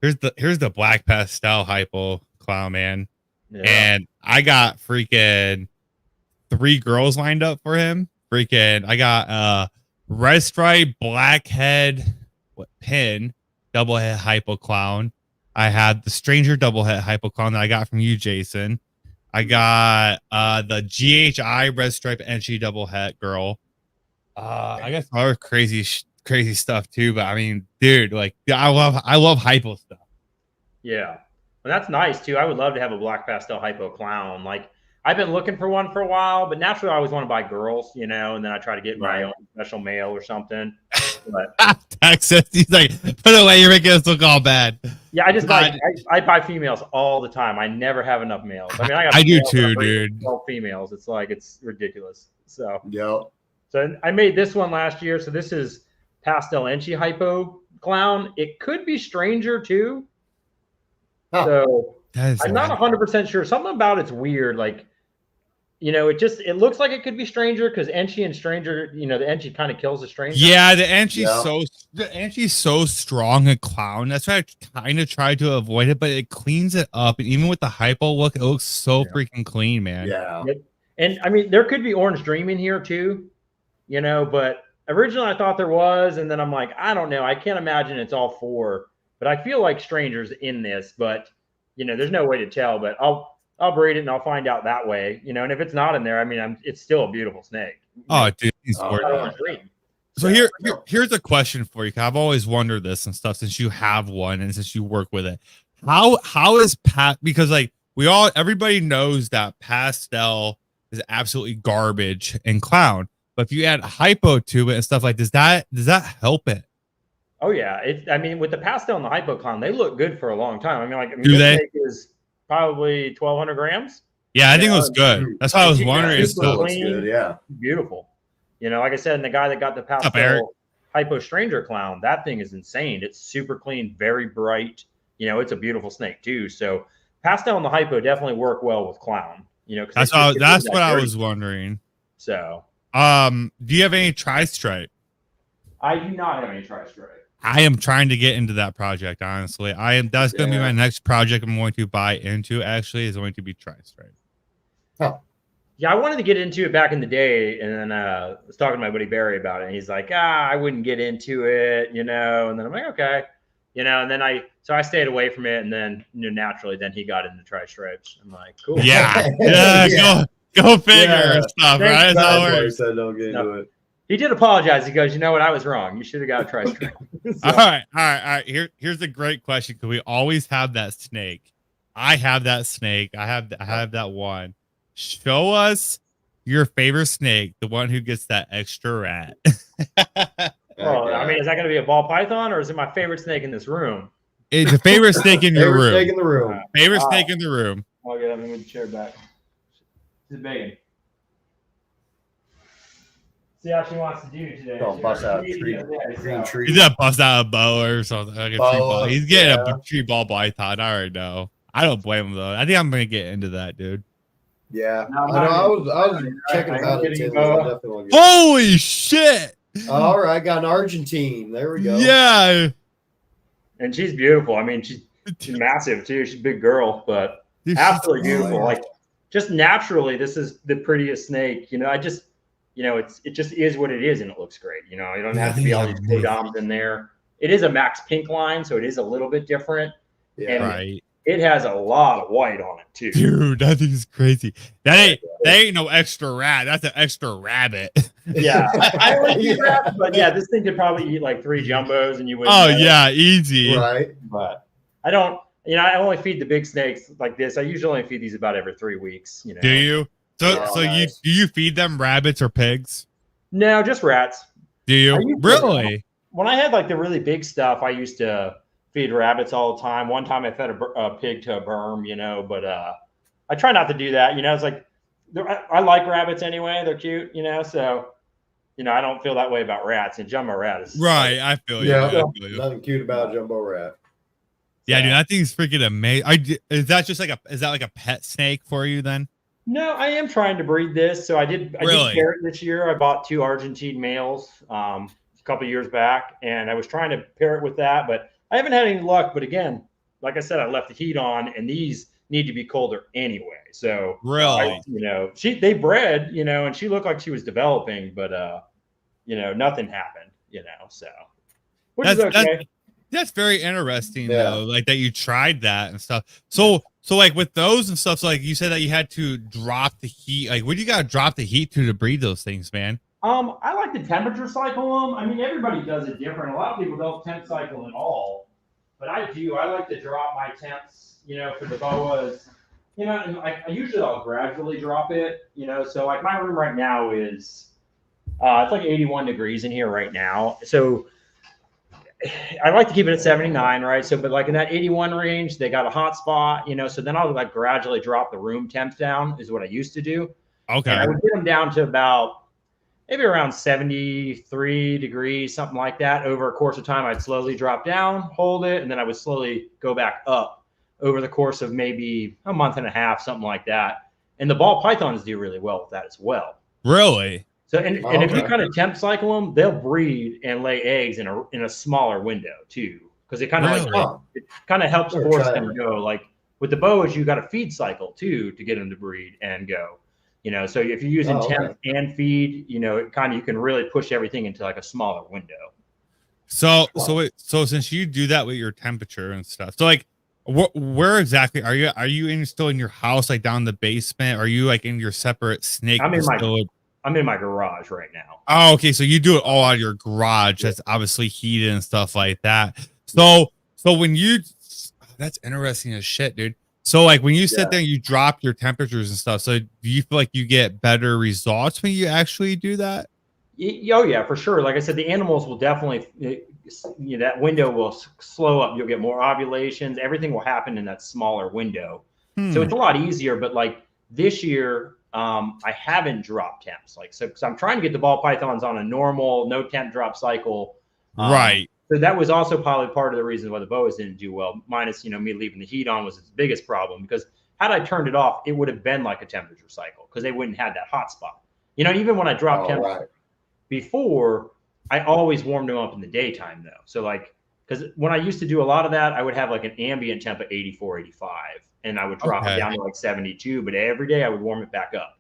here's the black pastel hypo clown, man. Yeah. And I got freaking 3 girls lined up for him. Freaking I got red stripe, blackhead, pin, double head hypo clown. I had the stranger double head hypo clown that I got from you, Jason. I got the GHI red stripe NG double het girl. I got some other crazy stuff too, but I mean, dude, like I love hypo stuff. Yeah. Well, that's nice too. I would love to have a black pastel hypo clown. Like I've been looking for one for a while, but naturally I always want to buy girls, and then I try to get my own special male or something. But Texas, he's like, put away, you're making us look all bad. Yeah, I buy females all the time. I never have enough males. I mean, I do too, dude. 12 females. It's ridiculous. So yeah. So I made this one last year. So this is pastel Enchi hypo clown. It could be stranger too. So I'm not 100% sure. Something about it's weird. Like, it looks like it could be stranger because Enchi and stranger, the Enchi kind of kills the stranger. Yeah, the Enchi's so strong a clown. That's why I kind of tried to avoid it, but it cleans it up. And even with the hypo look, it looks so freaking clean, man. Yeah. And I mean, there could be Orange Dream in here too, but originally I thought there was, and then I'm like, I don't know. I can't imagine it's all 4, but I feel like stranger's in this, but there's no way to tell, but I'll breed it and I'll find out that way, and if it's not in there, I mean, it's still a beautiful snake. Oh, dude, he's gorgeous. So here's a question for you. I've always wondered this and stuff since you have one and since you work with it. How is because like everybody knows that pastel is absolutely garbage and clown, but if you add hypo to it and stuff like does that help it? Oh yeah, I mean, with the pastel and the hypo clown, they look good for a long time. I mean, do this they? snake is probably 1,200 grams. Yeah, I think it was good. That's why I was wondering. It's clean, yeah, beautiful. Like I said, and the guy that got the pastel hypo stranger clown, that thing is insane. It's super clean, very bright. It's a beautiful snake too. So pastel and the hypo definitely work well with clown. That's what I was wondering. So, do you have any tri-stripe? I do not have any tri-stripe. I am trying to get into that project, honestly. That's going to be my next project I'm going to buy into, actually, is going to be tri-stripe. Huh. Yeah, I wanted to get into it back in the day, and then I was talking to my buddy Barry about it, and he's like, I wouldn't get into it, and then I'm like, okay. And then I stayed away from it, and then, naturally, then he got into tri-stripes. I'm like, cool. Yeah. Go figure and stuff, right? That's how it works. Don't get into it. He did apologize. He goes, you know what? I was wrong. You should have got a tri-stripe. All right. Here's a great question because we always have that snake. I have that snake. I have that one. Show us your favorite snake, the one who gets that extra rat. I mean, is that going to be a ball python or is it my favorite snake in this room? It's a favorite snake in your room. Snake in the room. Favorite snake in the room. Okay, let me move the chair back. She's begging. See how she wants to do today. Don't bust out a tree. He's gonna bust out a bow or something. Like a tree ball. He's getting a tree ball python. I already know. I don't blame him though. I think I'm gonna get into that, dude. Yeah, I was checking out it too. Holy shit! All right, got an Argentine. There we go. Yeah, and she's beautiful. I mean, she's massive too. She's a big girl, but absolutely beautiful. Like just naturally, this is the prettiest snake. it just is what it is, and it looks great. You don't have to be all these codoms in there. it is a Max Pink line, so it is a little bit different. Yeah. And Right. it has a lot of white on it too. Dude, that thing's crazy. That ain't no extra rat. That's an extra rabbit. Yeah, I only eat rats, but yeah, this thing could probably eat like 3 jumbos, and you would. Oh yeah, easy. Right. But I don't. I only feed the big snakes like this. I usually only feed these about every 3 weeks. Do you? So Oh, so nice. you feed them rabbits or pigs? No, just rats. Do you really? When I had like the really big stuff, I used to feed rabbits all the time. One time I fed a pig to a berm, but I try not to do that. It's like I like rabbits anyway. They're cute, so I don't feel that way about rats. And jumbo rat is Right. I feel you. Yeah. I feel you. Nothing cute about jumbo rat. Yeah, dude, that thing's freaking amazing. Is that like a pet snake for you then? No, I am trying to breed this. So I did pair it this year. I bought 2 Argentine males a couple years back, and I was trying to pair it with that, but I haven't had any luck. But again, like I said, I left the heat on, and these need to be colder anyway. So really, they bred, and she looked like she was developing, but nothing happened, so which is okay. That's very interesting though, like that you tried that and stuff. So like with those and stuff, so like you said that you had to drop the heat. Like, what do you got to drop the heat to breed those things, man? I like to temperature cycle them. I mean, everybody does it different. A lot of people don't temp cycle at all, but I do. I like to drop my temps, for the boas. And I usually I'll gradually drop it, So like my room right now is, it's like 81 degrees in here right now. So I like to keep it at 79, right? So, but like in that 81 range, they got a hot spot, so then I'll like gradually drop the room temps down is what I used to do. Okay. And I would get them down to about maybe around 73 degrees, something like that. Over a course of time, I'd slowly drop down, hold it, and then I would slowly go back up over the course of maybe a month and a half, something like that. And the ball pythons do really well with that as well. Really? So, and if you kind of temp cycle them, they'll breed and lay eggs in a smaller window too, because it kind of it kind of helps force them to go. Like with the boas, you got a feed cycle too to get them to breed and go. So if you're using temp and feed, it kind of you can really push everything into like a smaller window. So since you do that with your temperature and stuff, so like where exactly are you? Are you still in your house, like down in the basement? Are you like in your separate snake? I'm in my garage right now. Oh, okay. So you do it all out of your garage. That's obviously heated and stuff like that. So when that's interesting as shit, dude. So like when you sit there and you drop your temperatures and stuff, so do you feel like you get better results when you actually do that? Oh yeah, for sure. Like I said, the animals will definitely, that window will slow up. You'll get more ovulations. Everything will happen in that smaller window. So it's a lot easier. But like this year, I haven't dropped temps, because I'm trying to get the ball pythons on a normal no temp drop cycle. Right. So that was also probably part of the reason why the boas didn't do well. Minus, me leaving the heat on was its biggest problem, because had I turned it off, it would have been like a temperature cycle because they wouldn't have that hot spot. Even when I dropped temps before, I always warmed them up in the daytime though. So like, because when I used to do a lot of that, I would have like an ambient temp of 84, 85. And I would drop it down to like 72, but every day I would warm it back up.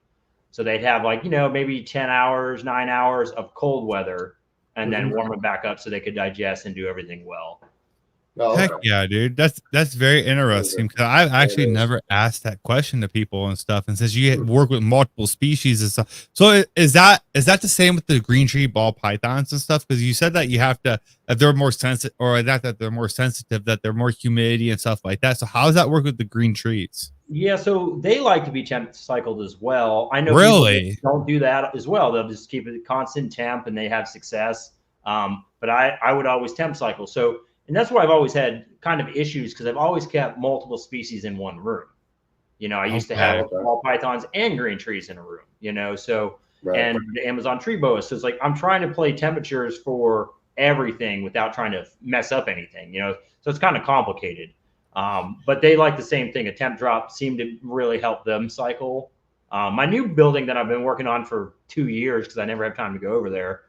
So they'd have like, maybe 10 hours, 9 hours of cold weather and then warm it back up so they could digest and do everything well. Heck yeah, dude. That's very interesting, because I've actually never asked that question to people and stuff. And since you work with multiple species and stuff, so is that the same with the green tree ball pythons and stuff? Because you said that you have to, if they're more sensitive, or that they're more sensitive, that they're more humidity and stuff like that. So how does that work with the green trees? Yeah, so they like to be temp cycled as well. I know really people don't do that as well. They'll just keep it constant temp and they have success. But I would always temp cycle. So. And that's why I've always had kind of issues, because I've always kept multiple species in one room. I used to have ball pythons and green trees in a room, so, and the Amazon tree boas. So it's like, I'm trying to play temperatures for everything without trying to mess up anything, so it's kind of complicated. But they like the same thing. A temp drop seemed to really help them cycle. My new building that I've been working on for 2 years, because I never have time to go over there,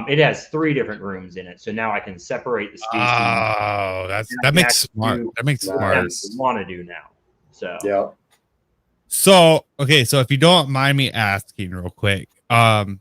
it has 3 different rooms in it, so now I can separate the species. Oh, that makes smart. That makes smart. Want to do now? So yeah. So okay, so if you don't mind me asking real quick,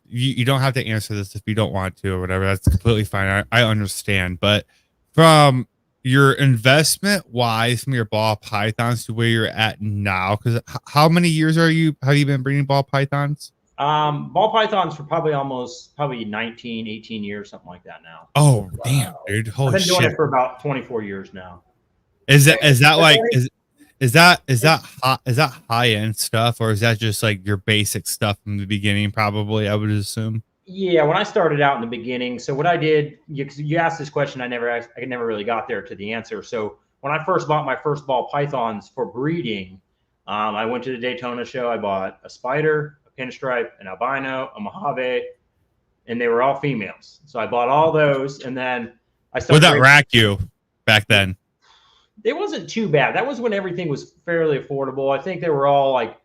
you don't have to answer this if you don't want to or whatever. That's completely fine. I understand. But from your investment wise from your ball pythons to where you're at now, because how many years have you been breeding ball pythons? Ball pythons for probably 19, 18 years, something like that now. Oh, damn, dude. I've Holy been doing shit. it for about 24 years now. Is that like is that high end stuff, or is that just like your basic stuff from the beginning? Probably, I would assume. Yeah, when I started out in the beginning, so what I did, you asked this question, I never really got there to the answer. So when I first bought my first ball pythons for breeding, I went to the Daytona show. I bought a spider, a pinstripe, an albino, a Mojave, and they were all females. So I bought all those, and then I started. Would that rack you back then? It wasn't too bad. That was when everything was fairly affordable. I think they were all like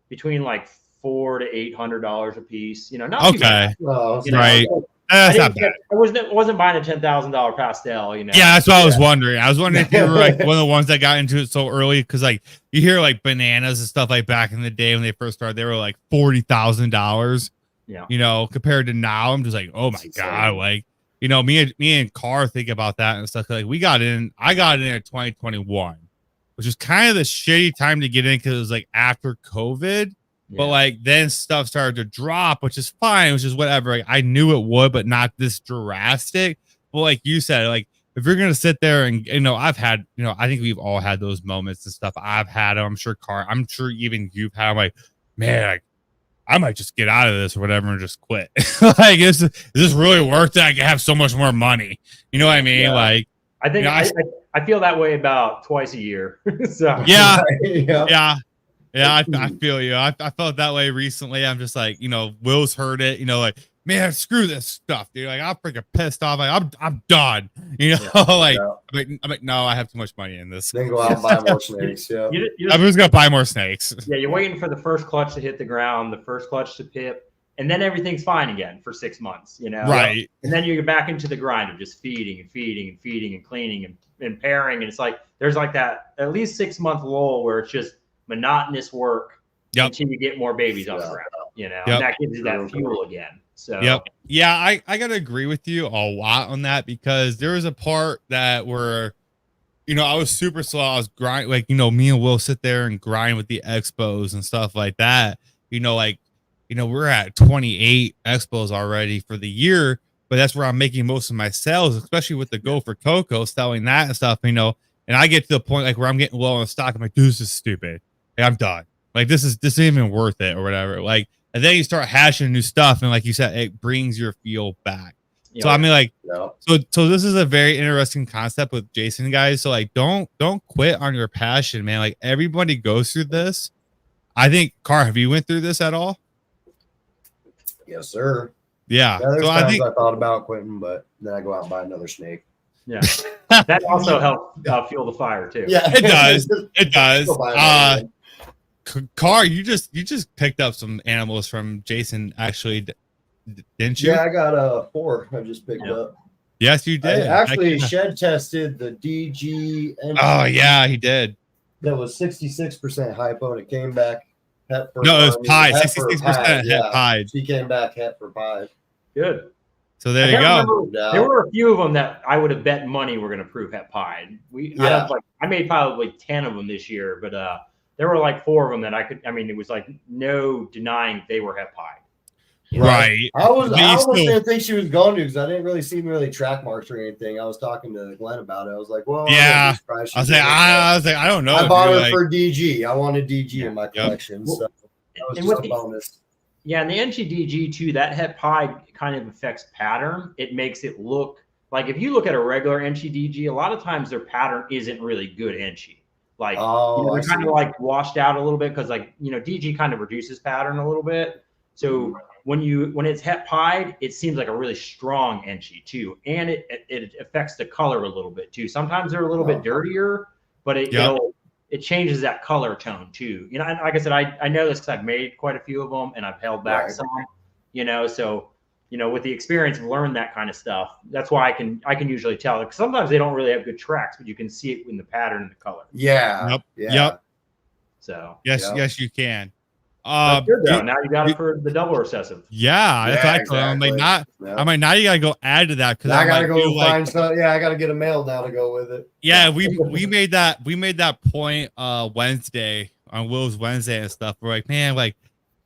between like $400 to $800 a piece. You know, not too bad. Well, You know, right. That's not bad. I wasn't buying a $10,000 pastel. You know. Yeah, that's what I was wondering. I was wondering if you were like one of the ones that got into it so early, because like you hear like bananas and stuff like back in the day when they first started, they were like $40,000. Yeah. You know, compared to now, I'm just like, oh my god, like, you know, me and Carr think about that and stuff. Like I got in at 2021, which was kind of the shitty time to get in because it was like after COVID. Yeah. But like then stuff started to drop, which is fine, which is whatever. Like I knew it would, but not this drastic. But like you said, like if you're gonna sit there and I've had, I think we've all had those moments and stuff. I've had them. I'm sure Carr, I'm sure even you've had them, like, man, like I might just get out of this or whatever and just quit. Like, is this really worth it? I can have so much more money. You know what I mean? Yeah. Like, I think I feel that way about twice a year. So yeah. I feel you. I felt that way recently. I'm just like, Will's heard it. Like, man, screw this stuff, dude. Like, I'm freaking pissed off. Like, I'm done. I'm like, no, I have too much money in this. Then go out and buy more snakes. Yeah, I'm just gonna buy more snakes. Yeah, you're waiting for the first clutch to hit the ground, the first clutch to pip, and then everything's fine again for 6 months. Right? And then you get back into the grind of just feeding and feeding and feeding and cleaning and pairing, and it's like there's like that at least 6 month lull where it's just monotonous work until you get more babies on the ground. And that gives you that fuel again. So yeah, I gotta agree with you a lot on that, because there was a part that where I was super slow. I was grinding, like, me and Will sit there and grind with the expos and stuff like that. We're at 28 expos already for the year, but that's where I'm making most of my sales, especially with the Go for Cocoa, selling that and stuff, and I get to the point like where I'm getting low on stock. I'm like, dude, this is stupid. Like, I'm done. Like, this isn't even worth it or whatever. Like, and then you start hashing new stuff, and like you said, it brings your feel back. So I mean, like, so this is a very interesting concept with Jason, guys. So like, don't quit on your passion, man. Like, everybody goes through this. I think, Carr, have you went through this at all? Yes, sir. Yeah. There's so times I thought about quitting, but then I go out and buy another snake. Yeah, that also helps fuel the fire too. Yeah, it does. It does. Carr, you just picked up some animals from Jason, actually, didn't you? Yeah, I got 4. I just picked up. Yes, you did. I actually shed tested the DG. Oh yeah, he did. That was 66% hypo, and it came back. No, it was pied. 66% het pied. She came back het for pied. Good. So there you go. There were a few of them that I would have bet money were going to prove het pied. I made probably 10 of them this year, but there were like 4 of them that I could. I mean, it was like no denying they were het pied. Right. I almost didn't think she was going to, because I didn't really see track marks or anything. I was talking to Glenn about it. I was like, well, yeah. I was like, I don't know. I bought her for DG. I wanted DG in my collection. So that was just a bonus. Yeah, and the NCDG too, that het pied kind of affects pattern. It makes it look like, if you look at a regular NCDG, a lot of times their pattern isn't really good NC. Like, they're kind of like washed out a little bit because, like, DG kind of reduces pattern a little bit. So when it's het pied, it seems like a really strong NC too, and it affects the color a little bit too. Sometimes they're a little bit dirtier, but it changes that color tone too. And like I said, I know this because I've made quite a few of them and I've held back some. So with the experience, I've learned that kind of stuff. That's why I can usually tell. Like, sometimes they don't really have good tracks, but you can see it in the pattern and the color. Yeah. Yep. So yes, you can. That's good though. it- Now you got it for the double recessive. yeah, that's Yeah, what I told him. I'm like, exactly. I'm like, now you gotta go add to that because Now I I'm gotta like, go dude, find some. Yeah, I gotta get a mail now to go with it. yeah, we made that point Wednesday on Will's Wednesday and stuff. We're like, man, like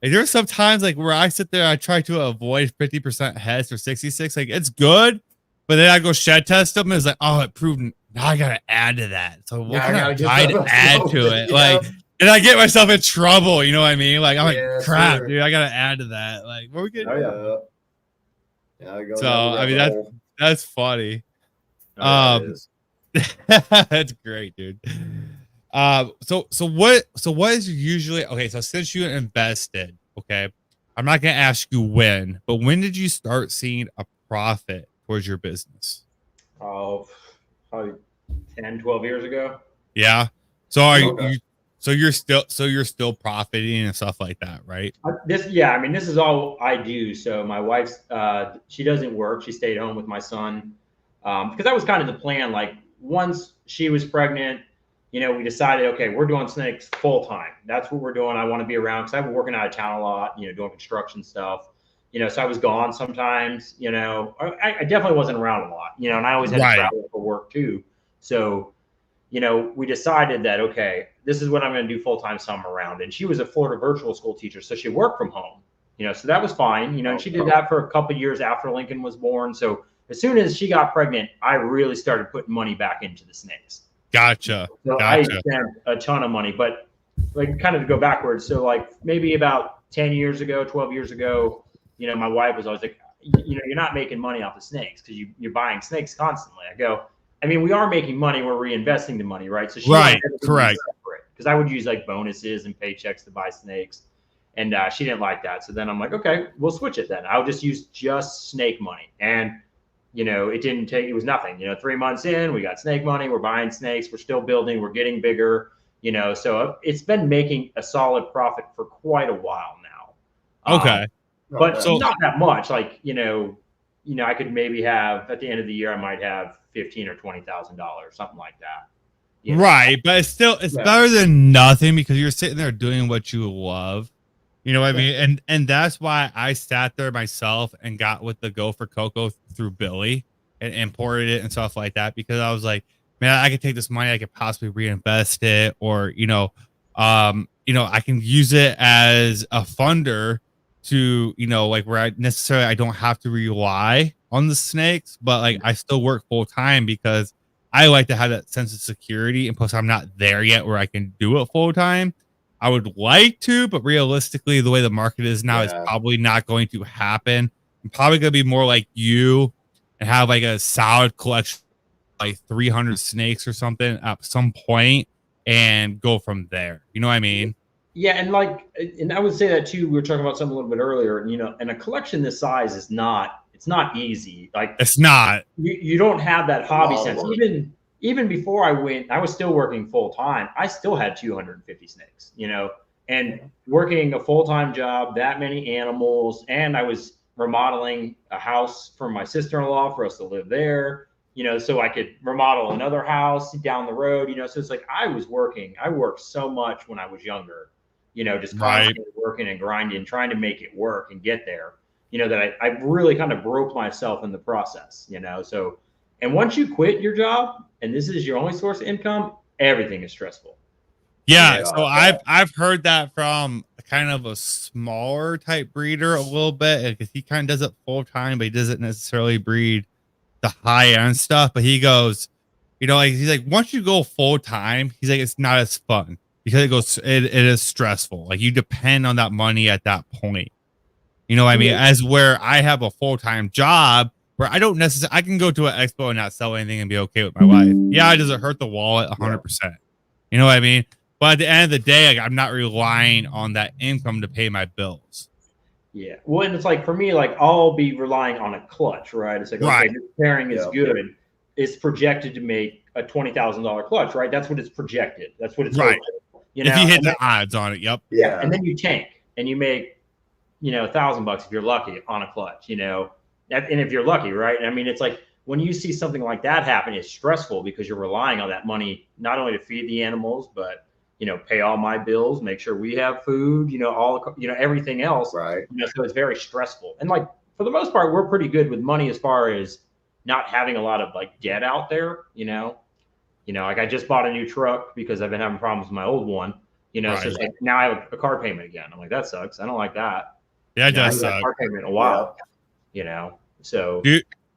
there's some times like where I sit there, I try to avoid 50% heads for 66. Like it's good, but then I go shed test them and it's like, oh, it proved now I gotta add to that. So what can I try to add to it? Yeah. Like, and I get myself in trouble, you know what I mean? Like I'm like, crap, sure. dude, I gotta add to that. Like, what we gonna do? Oh, yeah. I go So down the I mean rabbit hole. that's funny. Oh, yeah, it is. That's great, dude. So what is usually okay? So since you invested, okay, I'm not gonna ask you when, but when did you start seeing a profit towards your business? Oh, probably 10, 12 years ago. Yeah. So are Okay. you're still profiting and stuff like that, right? This is all I do. So my wife's, she doesn't work. She stayed home with my son. Because that was kind of the plan. Like once she was pregnant, we decided, okay, we're doing snakes full time. That's what we're doing. I want to be around because I've been working out of town a lot, doing construction stuff. So I was gone sometimes, I definitely wasn't around a lot, and I always had to travel for work too. So, we decided that, okay, this is what I'm going to do full time. So I'm around. And she was a Florida virtual school teacher. So she worked from home, so that was fine. And she did that for a couple of years after Lincoln was born. So as soon as she got pregnant, I really started putting money back into the snakes. Gotcha. So I spent a ton of money, but like kind of to go backwards. So like maybe about 10 years ago, 12 years ago, my wife was always like, you're not making money off the snakes because you're buying snakes constantly. I go, I mean, we are making money. We're reinvesting the money, right? So she correct. Because I would use like bonuses and paychecks to buy snakes. And she didn't like that. So then I'm like, okay, we'll switch it then. I'll just use just snake money. And it was nothing. 3 months in, we got snake money. We're buying snakes. We're still building. We're getting bigger. So it's been making a solid profit for quite a while now. Okay. But not that much. Like, I could maybe have at the end of the year, I might have $15,000 or $20,000, something like that. Right. But it's better than nothing because you're sitting there doing what you love. You know what I mean? And that's why I sat there myself and got with the Go for Cocoa through Billy and imported it and stuff like that because I was like, man, I could take this money, I could possibly reinvest it, or I can use it as a funder to like where I don't have to rely on the snakes, but like I still work full time because I like to have that sense of security, and plus I'm not there yet where I can do it full time. I would like to, but realistically, the way the market is now, it's probably not going to happen. I'm probably going to be more like you and have like a solid collection, like 300 snakes or something at some point and go from there. You know what I mean? Yeah. And I would say that too. We were talking about something a little bit earlier, and a collection this size it's not easy. Like it's not, you don't have that hobby sense. Even before I went, I was still working full time. I still had 250 snakes, and working a full time job, that many animals. And I was remodeling a house for my sister-in-law for us to live there, so I could remodel another house down the road, so it's like I worked so much when I was younger, just constantly working and grinding, trying to make it work and get there, that I really kind of broke myself in the process, so. And once you quit your job and this is your only source of income, everything is stressful. Yeah. So I've heard that from kind of a smaller type breeder a little bit because he kind of does it full time, but he doesn't necessarily breed the high end stuff. But he goes, he's like, once you go full time, he's like, it's not as fun because it is stressful. Like you depend on that money at that point. You know what I mean? As where I have a full time job. Where I don't necessarily, I can go to an expo and not sell anything and be okay with my life. Yeah, does it hurt the wallet? 100%. You know what I mean? But at the end of the day, like, I'm not relying on that income to pay my bills. Yeah. Well, and it's like for me, like I'll be relying on a clutch, right? It's like, okay, this pairing is good. It's projected to make a $20,000 clutch, right? That's what it's projected. That's what it's right. If you hit the odds on it, yep. Yeah. And then you tank and you make, $1,000 if you're lucky on a clutch, and if you're lucky, right? I mean, it's like when you see something like that happen, it's stressful because you're relying on that money not only to feed the animals, but pay all my bills, make sure we have food, everything else. Right. So it's very stressful. And like, for the most part, we're pretty good with money as far as not having a lot of like debt out there, like I just bought a new truck because I've been having problems with my old one, so it's like now I have a car payment again. I'm like, that sucks. I don't like that. Yeah, it does I haven't had suck. a car payment in a while, so.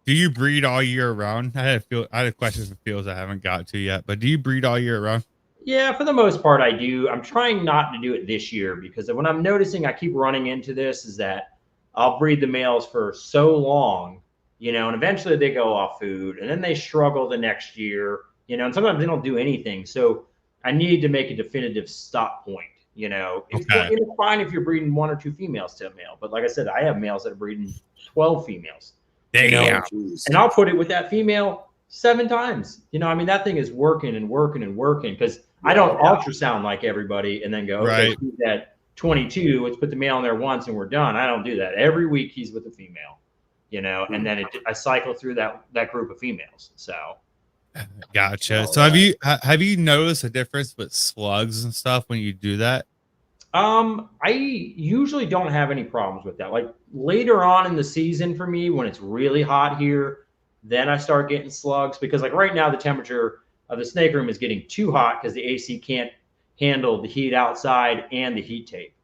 Do you breed all year round? I had questions for fields I haven't got to yet, but do you breed all year round? Yeah, for the most part, I do. I'm trying not to do it this year because when I'm noticing I keep running into this is that I'll breed the males for so long, and eventually they go off food and then they struggle the next year, and sometimes they don't do anything. So I need to make a definitive stop point, It's fine if you're breeding 1 or 2 females to a male. But like I said, I have males that are breeding 12 females. Damn. And I'll put it with that female 7 times. That thing is working and working and working because I don't ultrasound like everybody and then go, okay, he's at 22. Let's put the male in there once and we're done. I don't do that. Every week he's with a female, and then I cycle through that group of females. So. Gotcha. So have you noticed a difference with slugs and stuff when you do that? I usually don't have any problems with that. Like later on in the season for me, when it's really hot here, then I start getting slugs because like right now the temperature of the snake room is getting too hot because the AC can't handle the heat outside and the heat tape.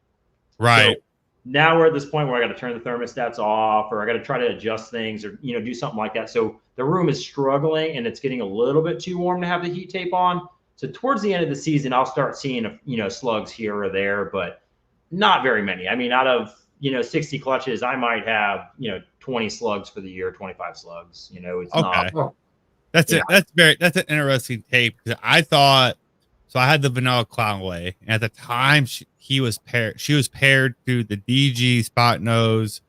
Right. So now we're at this point where I got to turn the thermostats off or I got to try to adjust things or, do something like that. So the room is struggling and it's getting a little bit too warm to have the heat tape on. So towards the end of the season, I'll start seeing, slugs here or there, but not very many. I mean, out of, 60 clutches, I might have, 20 slugs for the year, 25 slugs, it's not. That's it. That's an interesting tape. I thought, so I had the vanilla clownway. And at the time she was paired to the DG spot nose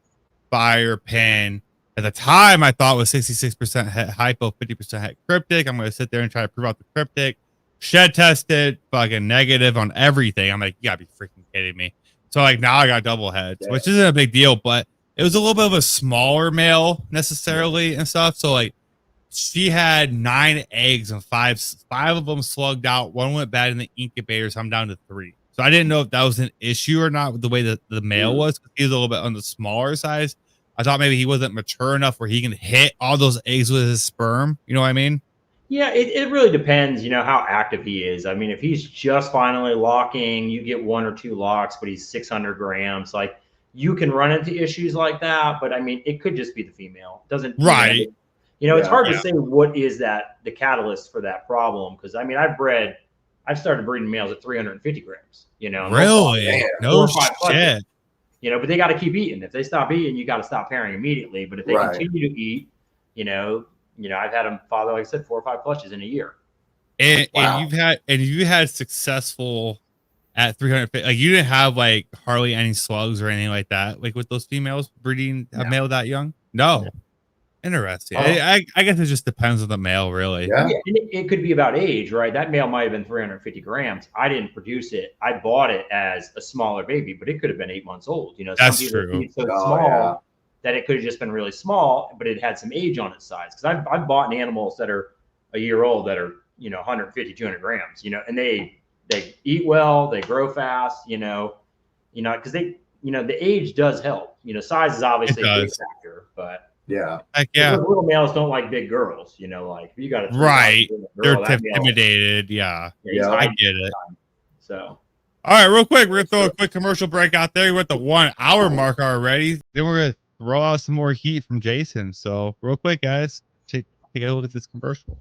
fire pin. At the time I thought was 66% het hypo, 50% het cryptic. I'm going to sit there and try to prove out the cryptic. Shed tested, fucking negative on everything. I'm like, you gotta be freaking kidding me. So like now I got double heads, which isn't a big deal, but it was a little bit of a smaller male necessarily and stuff. So like she had 9 eggs and five of them slugged out. 1 went bad in the incubator, so I'm down to 3. So I didn't know if that was an issue or not with the way that the male was. He was a little bit on the smaller size. I thought maybe he wasn't mature enough where he can hit all those eggs with his sperm. You know what I mean? Yeah, it really depends, how active he is. I mean, if he's just finally locking, you get 1 or 2 locks, but he's 600 grams. Like you can run into issues like that, but I mean, it could just be the female. It doesn't right. It's hard to say what is the catalyst for that problem. Cause I mean, I've started breeding males at 350 grams, Really? No shit. But they got to keep eating. If they stop eating, you got to stop pairing immediately. But if they continue to eat, I've had them father, like I said, 4 or 5 clutches in a year. And you had successful at 350. Like you didn't have like hardly any slugs or anything like that. Like with those females breeding a male that young. No. Interesting. I guess it just depends on the male, really. Yeah. And it could be about age, right? That male might have been 350 grams. I didn't produce it. I bought it as a smaller baby, but it could have been 8 months old. That's true. So small that it could have just been really small, but it had some age on its size. Because I've bought animals that are a year old that are 150, 200 grams. And they eat well, they grow fast. Because they the age does help. Size is obviously a big factor, but. Yeah. Little males don't like big girls, like you got to They're intimidated. Yeah. I get it. So, all right, real quick, we're gonna throw a quick commercial break out there. We're at the 1 hour mark already. Then we're gonna throw out some more heat from Jason. So, real quick, guys, take a look at this commercial.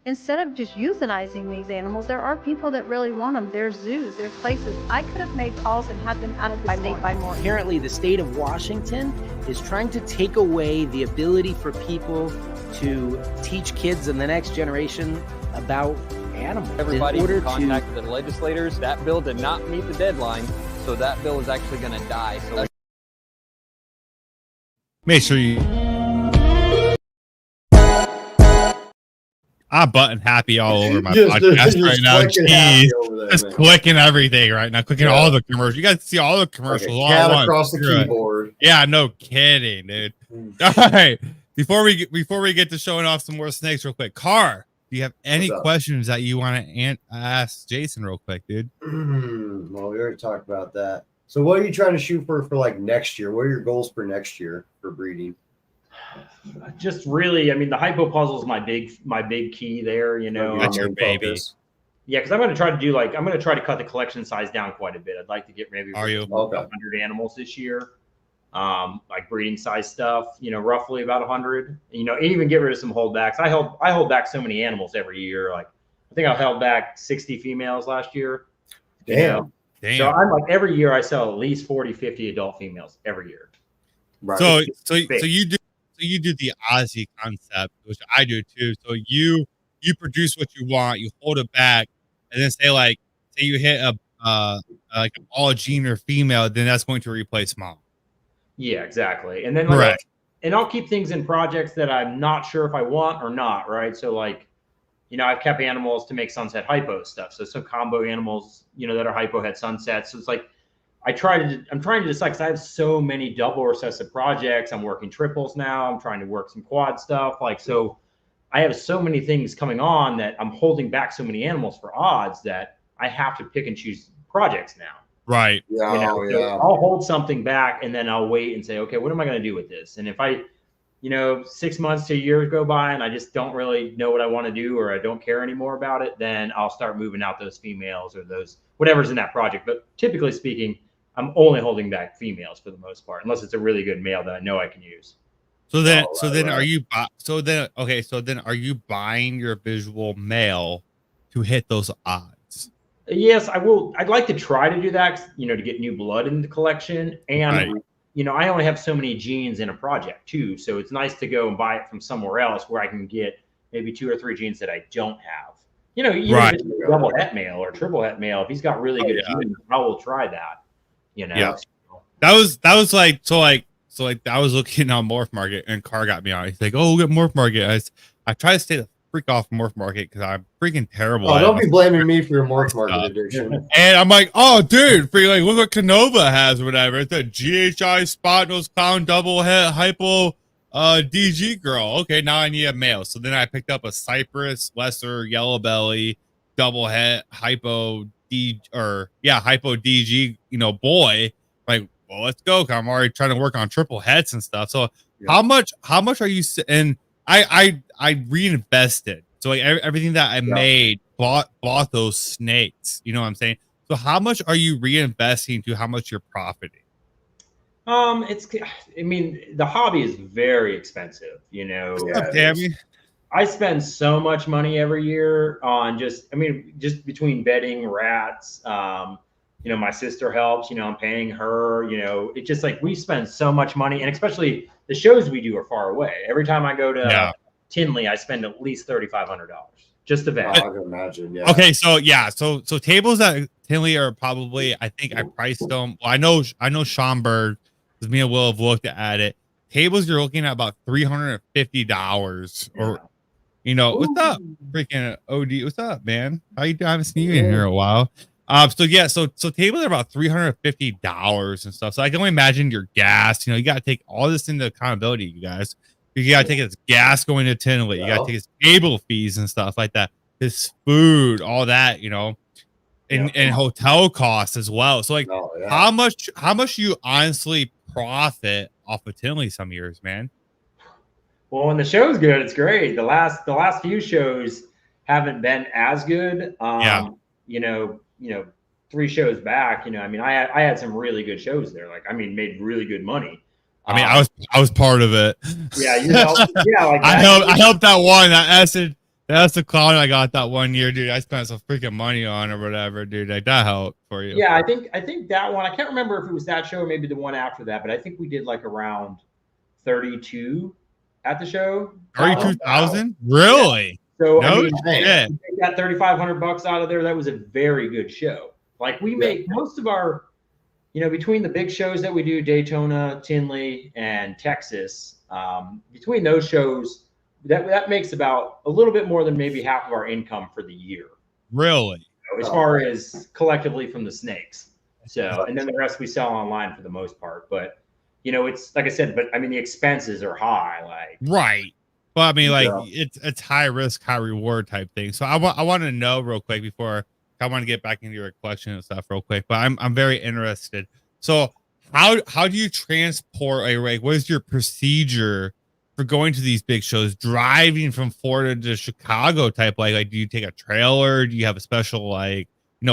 Instead of just euthanizing these animals, there are people that really want them. There's zoos, there's places. I could have made calls and had them out of the state by more. Apparently, the state of Washington is trying to take away the ability for people to teach kids in the next generation about animals. Everybody contacted the legislators. That bill did not meet the deadline, so that bill is actually going to die. So make sure you. I'm button happy all over my Just podcast right now. clicking happy Jeez. over there, Just man. clicking everything right now. Clicking all the commercials. You guys see all the commercials all Cat at once. across the Screw it. keyboard. Yeah, no kidding, dude. All right. Before we get to showing off some more snakes real quick, Car, do you have any questions that you want to ask Jason real quick, dude? Well, we already talked about that. So what are you trying to shoot for like next year? What are your goals for next year for breeding? Just really, I mean, the hypo puzzle is my big key there. You know, that's your baby. Focus. Yeah, because I'm going to try to do I'm going to try to cut the collection size down quite a bit. I'd like to get maybe 100 animals this year, like breeding size stuff. You know, roughly about 100. You know, and even get rid of some holdbacks. I hold back so many animals every year. Like I think I held back 60 females last year. Damn. You know? Damn. So I'm like every year I sell at least 40, 50 adult females every year. Right. So you do the Aussie concept, which I do too. So you produce what you want, you hold it back, and then say you hit like an all gene or female, then that's going to replace mom. Yeah, exactly. And then correct. And I'll keep things in projects that I'm not sure if I want or not, right? So like, you know, I've kept animals to make sunset hypo stuff. So some combo animals, you know, that are hypo head sunsets. So it's like I'm trying to decide because I have so many double recessive projects. I'm working triples now. I'm trying to work some quad stuff. Like, so I have so many things coming on that I'm holding back so many animals for odds that I have to pick and choose projects now. Right. Yeah. You know, so I'll hold something back and then I'll wait and say, okay, what am I going to do with this? And if I, you know, 6 months to a year go by and I just don't really know what I want to do or I don't care anymore about it, then I'll start moving out those females or those whatever's in that project. But typically speaking, I'm only holding back females for the most part, unless it's a really good male that I know I can use. So then, are you buying your visual male to hit those odds? Yes, I will. I'd like to try to do that, you know, to get new blood in the collection. And, you know, I only have so many genes in a project too. So it's nice to go and buy it from somewhere else where I can get maybe 2 or 3 genes that I don't have. You know, even if it's a double het male or triple het male, if he's got really good genes, I will try that. You know, that was like I was looking on Morph Market and Car got me on. He's like, "Oh, look at Morph Market." I try to stay the freak off Morph Market because I'm freaking terrible. Oh, don't be blaming me for your Morph Market addiction. And I'm like, "Oh, dude, look what Canova has or whatever. It's a GHI spot nose clown double head hypo DG girl. Okay, now I need a male. So then I picked up a Cypress lesser yellow belly double head hypo hypo DG, you know, boy. Like, well, let's go. I'm already trying to work on triple heads and stuff. So how much are you? And I reinvested. So like everything that I made bought those snakes. You know what I'm saying? So how much are you reinvesting to how much you're profiting? I mean, the hobby is very expensive, you know. I spend so much money every year on just between bedding, rats, you know, my sister helps, you know, I'm paying her, you know, it's just like we spend so much money, and especially the shows we do are far away. Every time I go to Tinley, I spend at least $3,500 just to vet. I can imagine. Yeah. Okay. So tables at Tinley are probably, I think I priced them. Well, I know Schomburg, because me and Will have looked at it. Tables, you're looking at about $350 or, you know, what's up, freaking OD? What's up, man? How you doing? I haven't seen you in here in a while. So tables are about $350 and stuff. So I can only imagine your gas. You know, you got to take all this into accountability, you guys. You got to take his gas going to Tinley. You got to take his table fees and stuff like that. His food, all that, you know, and hotel costs as well. So like, how much you honestly profit off of Tinley some years, man? Well, when the show's good, it's great. The last few shows haven't been as good. You know, 3 shows back, you know, I mean, I had some really good shows there. Like, I mean, made really good money. I mean, I was part of it. Yeah, you know, like I helped that one. That's the clown I got that one year, dude. I spent some freaking money on or whatever, dude. Like that helped for you. Yeah, I think that one. I can't remember if it was that show or maybe the one after that, but I think we did like around 32 at the show. 32,000? Really? Yeah. So no I mean, shit. You got $3,500 out of there. That was a very good show. Like we make most of our, you know, between the big shows that we do, Daytona, Tinley, and Texas, between those shows, that makes about a little bit more than maybe half of our income for the year. Really? As far as collectively from the snakes. So, and then the rest we sell online for the most part. But, it's like I said, but I mean, the expenses are high. Like, right. Well, I mean, like Yeah. it's high risk, high reward type thing. So I want to know real quick before I want to get back into your collection and stuff real quick. But I'm very interested. So how do you transport what is your procedure for going to these big shows, driving from Florida to Chicago type? Like do you take a trailer? Do you have a special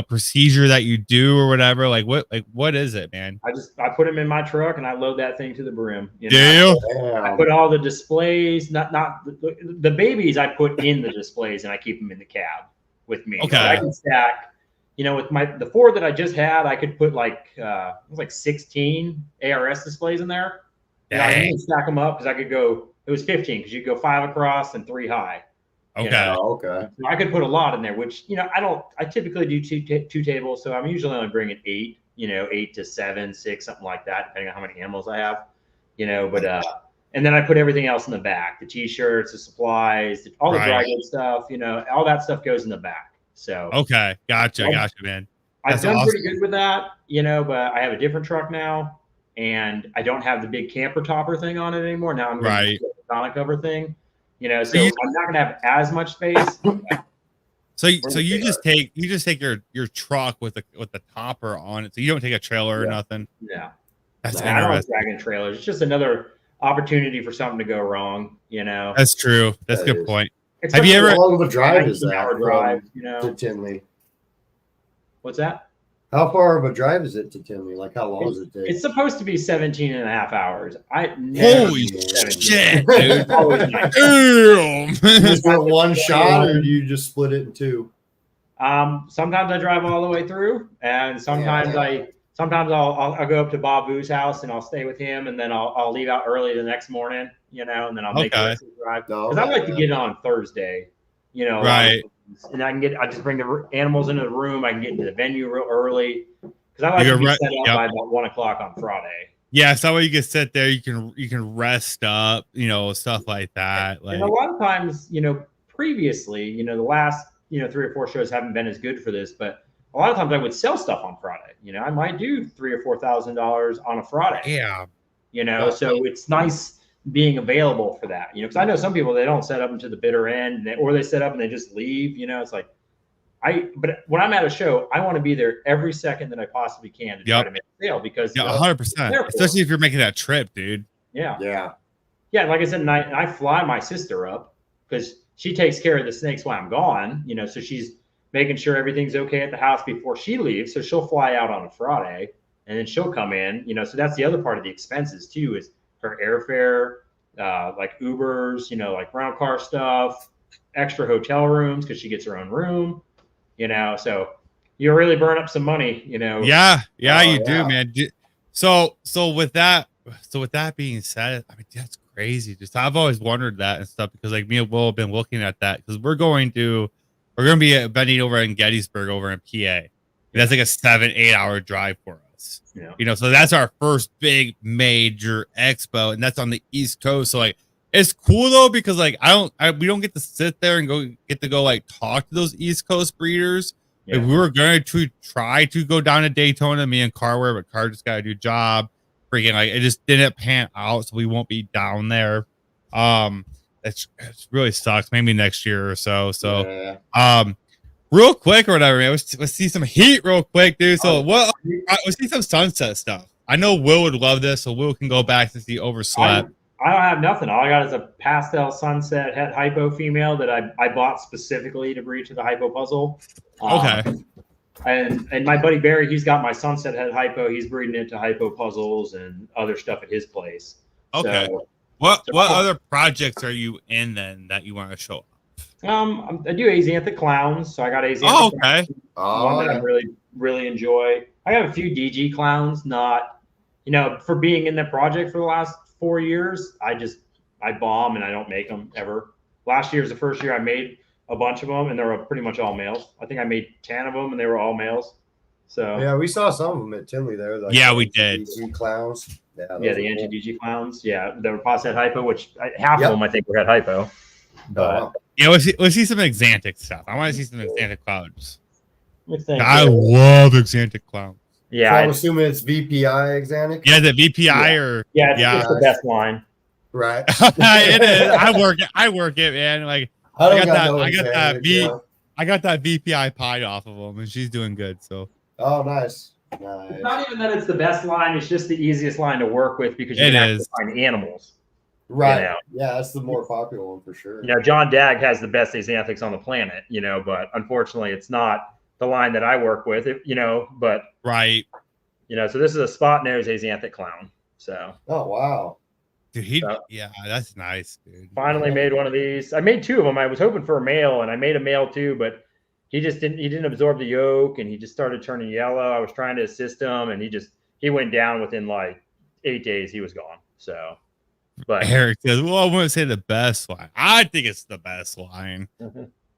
procedure that you do or whatever? Like what is it, man? I put them in my truck and I load that thing to the brim. Yeah. I put all the displays, not the babies. I put in the displays and I keep them in the cab with me. Okay. I can stack. With the 4 that I just had, I could put it was like 16 ARS displays in there. I can stack them up because I could go. It was 15 because you could go 5 across and 3 high. Okay. Okay. So I could put a lot in there, which I typically do two tables, so I'm usually only bringing 8. 8 to 7, 6, something like that, depending on how many animals I have. But and then I put everything else in the back: the t-shirts, the supplies, all the dry goods stuff. All that stuff goes in the back. So okay, gotcha, man. I've done pretty good with that, but I have a different truck now, and I don't have the big camper topper thing on it anymore. Now I'm going to do the tonneau cover thing. So I'm not going to have as much space. So you just take your truck with the topper on it. So you don't take a trailer or nothing. Yeah, that's I don't like interesting. dragging trailers. It's just another opportunity for something to go wrong. That's true. That's a good point. Have you ever? How long of a drive is that? Drive, to Tinley. What's that? How far of a drive is it to Tinley? Like how long does it take? It's supposed to be 17 and a half hours. Holy shit, dude. Damn. Just for one shot, or do you just split it in 2? Sometimes I drive all the way through, and sometimes I'll go up to Bob Boo's house and I'll stay with him, and then I'll leave out early the next morning, and then I'll make the drive because I like to get it on Thursday, right. And I just bring the animals into the room. I can get into the venue real early because I like to be set up by about 1 o'clock on Friday. Yeah, so that way you can sit there, you can rest up, stuff like that. And a lot of times, previously, the last 3 or 4 shows haven't been as good for this, but a lot of times I would sell stuff on Friday. I might do $3,000 or $4,000 on a Friday. Yeah. So it's nice being available for that. Because I know some people, they don't set up until the bitter end, or they set up and they just leave. It's like but when I'm at a show, I want to be there every second that I possibly can to try to make a sale because 100%, especially if you're making that trip, dude. Yeah. Yeah. Like I said, and I fly my sister up because she takes care of the snakes while I'm gone. So she's making sure everything's okay at the house before she leaves. So she'll fly out on a Friday and then she'll come in, so that's the other part of the expenses too, is her airfare, like Ubers, like rental car stuff, extra hotel rooms because she gets her own room, so you really burn up some money, Yeah, you do, man. So with that being said, I mean, that's crazy. Just I've always wondered that and stuff because like me and Will have been looking at that because we're going to be vending over in Gettysburg over in PA. That's like a 7-8 hour drive for us. So that's our first big major expo, and that's on the East Coast. So like, it's cool though because like we don't get to sit there and go like talk to those East Coast breeders. Yeah. Like, we were going to try to go down to Daytona, me and Carware, but Car just got to do job. Freaking like it just didn't pan out, so we won't be down there. It's really sucks. Maybe next year or so. So real quick or whatever, man. Let's see some heat real quick, dude. So let's see some sunset stuff. I know Will would love this, so Will can go back since he overslept. I don't have nothing. All I got is a pastel sunset het hypo female that I bought specifically to breed to the hypo puzzle. Okay. And my buddy Barry, he's got my sunset het hypo. He's breeding it to hypo puzzles and other stuff at his place. Okay. So, what other projects are you in then that you want to show? I do Azanthic clowns, so I got Azanthic. Oh, okay. One that I really enjoy. I have a few DG clowns. Not, for being in the project for the last 4 years, I bomb and I don't make them ever. Last year was the first year I made a bunch of them, and they were pretty much all males. I think I made 10 of them, and they were all males. So yeah, we saw some of them at Tinley there. Like we did. DG clowns. Yeah, the anti-DG clowns. Yeah, they were pos het hypo, which half of them I think were het hypo. But yeah, let's see some Exantic stuff. I want to see some Exantic clouds. I here. love Exantic clouds. Yeah, So I'm assuming it's VPI Exanic. Yeah, the VPI or it's the best line. Right. It is. I work it, man. Like I got that VPI pie off of them, and she's doing good. So. Oh, nice. It's not even that it's the best line; it's just the easiest line to work with because you It can is. actually find animals. Right. You know? Yeah, that's the more popular one for sure. You know, John Dagg has the best Axanthics on the planet. You know, but unfortunately, it's not the line that I work with. You know, but right. You know, so this is a spot nose Axanthic clown. So. Oh wow. Dude, yeah, that's nice, dude. Finally made one of these. I made two of them. I was hoping for a male, and I made a male too, but he just didn't. He didn't absorb the yolk, and he just started turning yellow. I was trying to assist him, and he went down within like 8 days. He was gone. So, but Eric says, "Well, I wouldn't say the best line. I think it's the best line.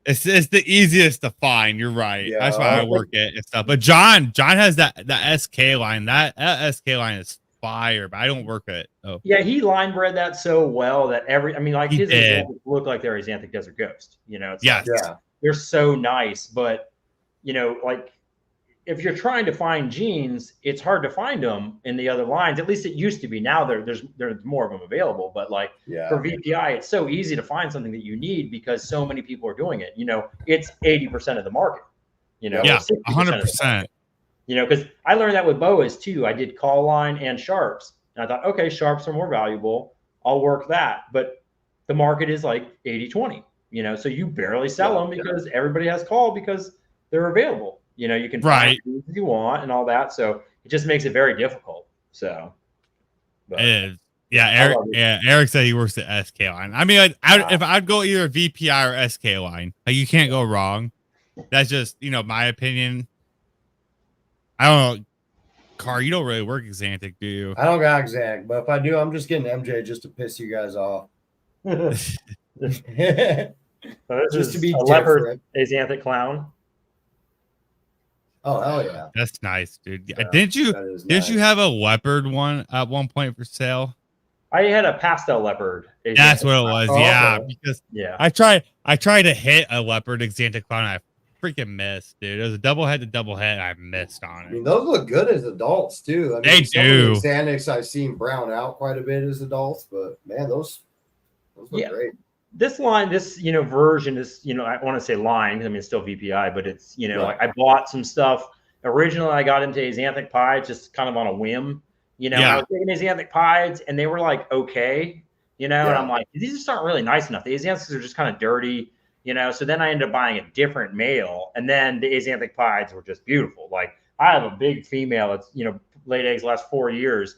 It's the easiest to find. You're right. Yeah, that's why I work it and stuff. But John has that SK line. That SK line is fire, but I don't work it. Oh yeah, he line bred that so well that his Axanthics look like they're Axanthic Desert Ghost. You know, it's they're so nice, but you know, like if you're trying to find genes, it's hard to find them in the other lines. At least it used to be. Now there's more of them available. But like for VPI, it's so easy to find something that you need because so many people are doing it. You know, it's 80% of the market. You know, 100%. You know, because I learned that with boas too. I did call line and sharps, and I thought, okay, sharps are more valuable. I'll work that, but the market is like 80-20. You know, so you barely sell them because everybody has call because they're available. You know, you can find who you want and all that. So it just makes it very difficult. So, but, it is. Yeah, Eric said he works the SK line. I mean, if I'd go either VPI or SK line, like, you can't go wrong. That's just, you know, my opinion. I don't know. Car, you don't really work Axanthic, do you? I don't got Axanthic, but if I do, I'm just getting MJ just to piss you guys off. Just to be a leopard Axanthic clown. Oh hell yeah, that's nice, dude. Yeah, didn't you have a leopard one at one point for sale? I had a pastel leopard. That's what it was. Okay. Because I tried to hit a leopard Axanthic clown. And I freaking missed, dude. It was a double head to double head. I missed on it. I mean, those look good as adults too. I mean, they do. Some of the Axanthics I've seen brown out quite a bit as adults, but man, those look great. This line, version is, I want to say line. I mean, it's still VPI, but it's, like I bought some stuff. Originally, I got into Axanthic pies just kind of on a whim. I was taking Axanthic pies, and they were like okay, and I'm like, these just aren't really nice enough. The Axanthics are just kind of dirty, So then I ended up buying a different male, and then the Axanthic pies were just beautiful. Like I have a big female. It's laid eggs the last 4 years.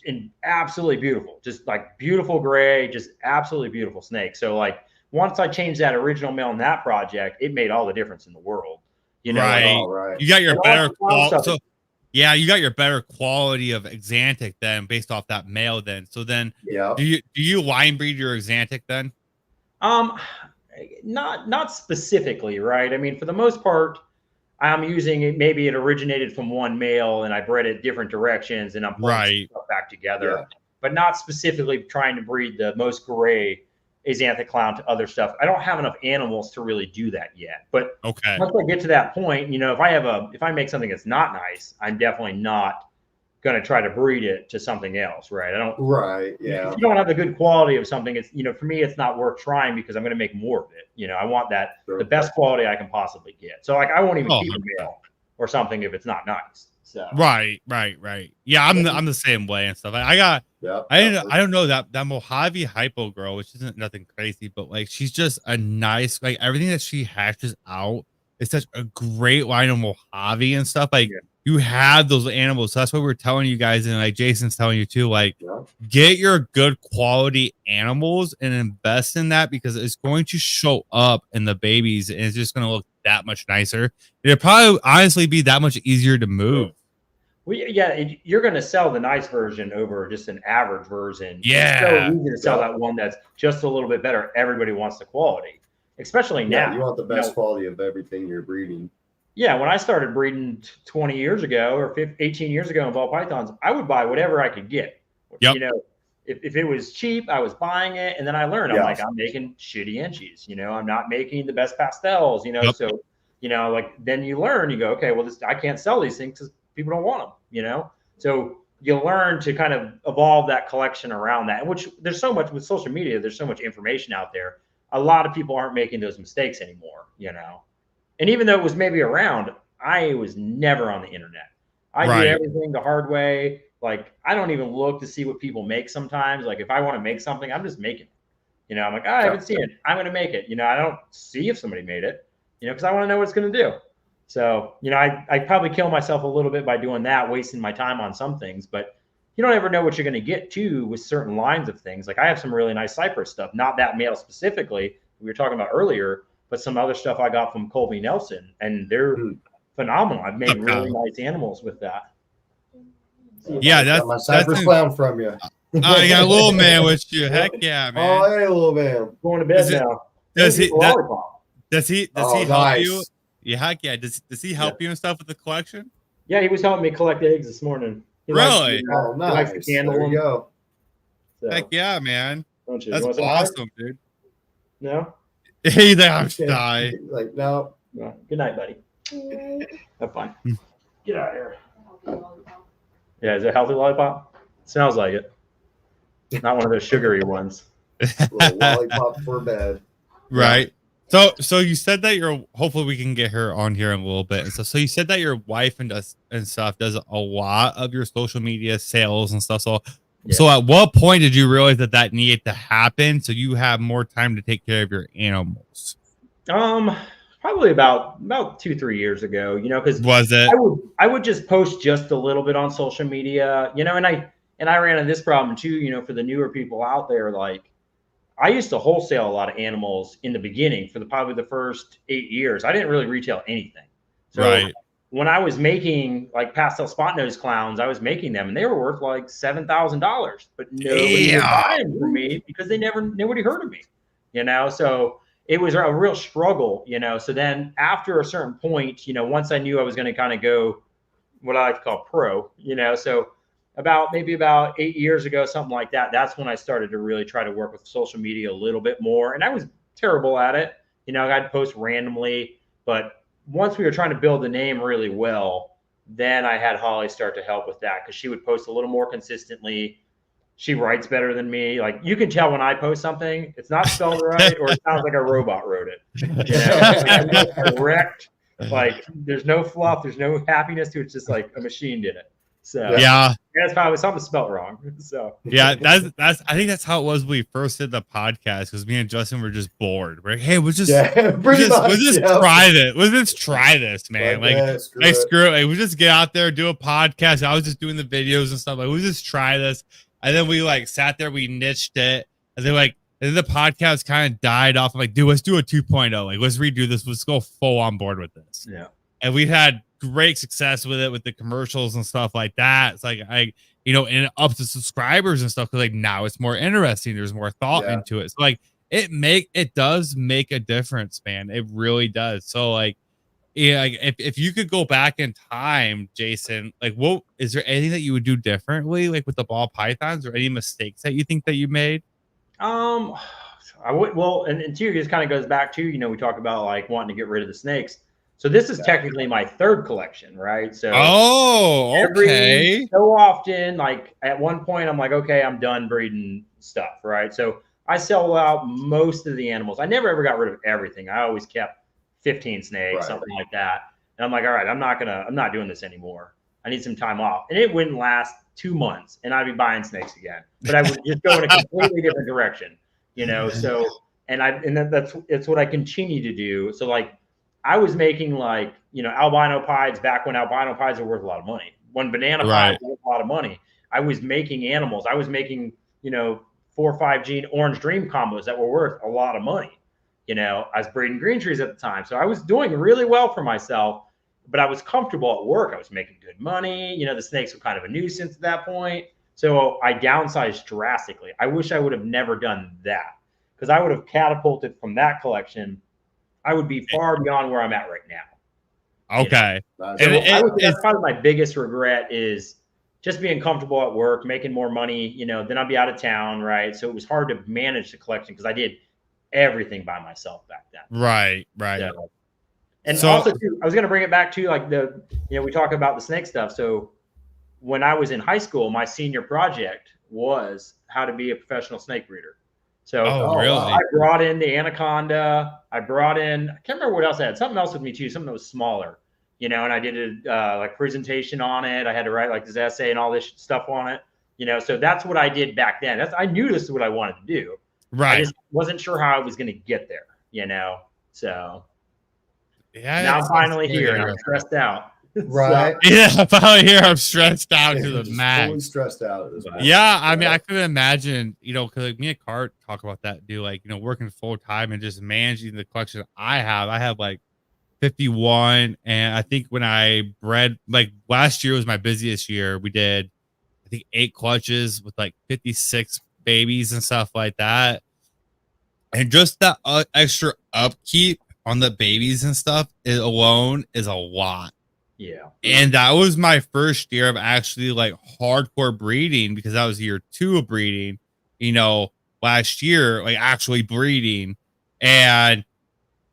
And absolutely beautiful, just like beautiful gray, just absolutely beautiful snake. So like once I changed that original male in that project, it made all the difference in the world. Right. You got your better quality. So you got your better quality of Axanthic then based off that male then. So then do you line breed your Axanthic then? Not specifically, right? I mean, for the most part, I'm using it. Maybe it originated from one male and I bred it different directions and I'm putting stuff back together, but not specifically trying to breed the most gray Axanthic clown to other stuff. I don't have enough animals to really do that yet. But once I get to that point, if I make something that's not nice, I'm definitely not going to try to breed it to something else, right? I don't. Right. Yeah. If you don't have the good quality of something, it's for me, it's not worth trying because I'm going to make more of it. I want the best quality I can possibly get. So like, I won't even keep a male or something if it's not nice. So right. Yeah, I'm the same way and stuff. I don't know that Mojave Hypo girl, which isn't nothing crazy, but like she's just a nice, like everything that she hatches out is such a great line of Mojave and stuff. Like you have those animals. So that's what we're telling you guys, and like Jason's telling you too. Like, get your good quality animals and invest in that because it's going to show up in the babies, and it's just going to look that much nicer. It'll probably honestly be that much easier to move. Well, you're going to sell the nice version over just an average version. Yeah, it's so easy to sell that one that's just a little bit better. Everybody wants the quality, especially now. You want the best quality of everything you're breeding. Yeah, when I started breeding 20 years ago or 18 years ago in ball pythons, I would buy whatever I could get. if it was cheap, I was buying it. And then I learned, Yeah. I'm like, I'm making shitty inchies, I'm not making the best pastels, Yep. so, like then you learn, you go, okay, well, I can't sell these things because people don't want them, so you learn to kind of evolve that collection around that, which there's so much with social media, there's so much information out there. A lot of people aren't making those mistakes anymore, and even though it was maybe around, I was never on the internet. I did everything the hard way. Like, I don't even look to see what people make sometimes. Like, if I want to make something, I'm just making it. I'm like, I haven't seen it. I'm going to make it. I don't see if somebody made it, because I want to know what it's going to do. So, I probably kill myself a little bit by doing that, wasting my time on some things. But you don't ever know what you're going to get to with certain lines of things. Like, I have some really nice cypress stuff, not that male specifically we were talking about earlier, but some other stuff I got from Colby Nelson, and they're phenomenal. I've made really nice animals with that. Yeah, that's my cypress clown from you. I got a little man with you. Heck yeah, man. Oh, hey, little man. Going to bed now. Does he Oh, help nice. you? Yeah, heck yeah. Does he help you and stuff with the collection? Yeah, he was helping me collect eggs this morning. He Really? Oh, He nice. likes to candle There them. you go. So, Heck yeah, man. don't you? That's You want some water? awesome, dude. No? Hey, I'm shy. Like, no. No. Good night, buddy. Have fun. Get out of here. Yeah, is it a healthy lollipop? Sounds like it. Not one of those sugary ones. Little lollipop for bed. Right. So you said that hopefully we can get her on here in a little bit. And so you said that your wife and stuff does a lot of your social media sales and stuff. So at what point did you realize that needed to happen so you have more time to take care of your animals? Probably about 2-3 years ago, because was it? I would just post just a little bit on social media, and I ran into this problem too, for the newer people out there. Like, I used to wholesale a lot of animals in the beginning for probably the first 8 years. I didn't really retail anything. So when I was making like pastel spot nose clowns, I was making them and they were worth like $7,000, but nobody would buy them from me because nobody heard of me, so it was a real struggle, so then after a certain point, once I knew I was going to kind of go what I like to call pro, so about 8 years ago, something like that, that's when I started to really try to work with social media a little bit more. And I was terrible at it. I'd post randomly, but once we were trying to build the name really well, then I had Holly start to help with that because she would post a little more consistently. She writes better than me. Like, you can tell when I post something, it's not spelled right or it sounds like a robot wrote it. Correct. Like, there's no fluff, there's no happiness to it. It's just like a machine did it. So yeah, that's probably something spelled wrong. So yeah, that's I think that's how it was when we first did the podcast because me and Justin were just bored. We're like, hey, we'll just try this. Let's just try this, man. Screw it. We just get out there, do a podcast. I was just doing the videos and stuff. Like, we'll just try this. And then we sat there, we niched it, and then the podcast kind of died off. I'm like, dude, let's do a 2.0. Like, let's redo this. Let's go full on board with this. Yeah. And we've had great success with it with the commercials and stuff like that. It's like and up to subscribers and stuff because now it's more interesting. There's more thought into it. So it does make a difference, man. It really does. So if you could go back in time, Jason, what is there anything that you would do differently, with the ball pythons, or any mistakes that you think that you made? I would and two just kind of goes back to we talk about wanting to get rid of the snakes. So this is technically my third collection, right? So okay. So often, at one point, I'm like, okay, I'm done breeding stuff, right? So I sell out most of the animals. I never ever got rid of everything. I always kept 15 snakes, something like that. And I'm like, all right, I'm not doing this anymore. I need some time off. And it wouldn't last 2 months, and I'd be buying snakes again. But I would just go in a completely different direction, So it's what I continue to do. So I was making albino pieds back when albino pieds were worth a lot of money. When banana pieds were worth a lot of money. I was making animals. I was making 4 or 5 gene orange dream combos that were worth a lot of money. I was breeding green trees at the time. So I was doing really well for myself, but I was comfortable at work. I was making good money. The snakes were kind of a nuisance at that point. So I downsized drastically. I wish I would have never done that because I would have catapulted from that collection. I would be far beyond where I'm at right now. Okay. So that's probably my biggest regret is just being comfortable at work, making more money, then I'd be out of town, right? So it was hard to manage the collection because I did everything by myself back then. Right. So, and So- also, too, I was going to bring it back to like we talk about the snake stuff. So when I was in high school, my senior project was how to be a professional snake breeder. So really? I brought in the anaconda. I brought in, I can't remember what else I had. Something else with me too, something that was smaller, and I did a like presentation on it. I had to write like this essay and all this stuff on it, so that's what I did back then. I knew this is what I wanted to do. Right. I just wasn't sure how I was going to get there, so yeah, now I'm it's finally very here and I'm interesting. stressed out. Right. Yeah, finally here I'm stressed out to the Just max. fully stressed out at this point. Yeah, I mean, I could imagine, because like me and Cart talk about that, like, working full time and just managing the collection I have like 51. And I think when I bred, like last year was my busiest year. We did, I think 8 clutches with like 56 babies and stuff like that. And just that extra upkeep on the babies and stuff alone is a lot. Yeah. And that was my first year of actually like hardcore breeding, because that was year 2 of breeding, last year, like actually breeding. And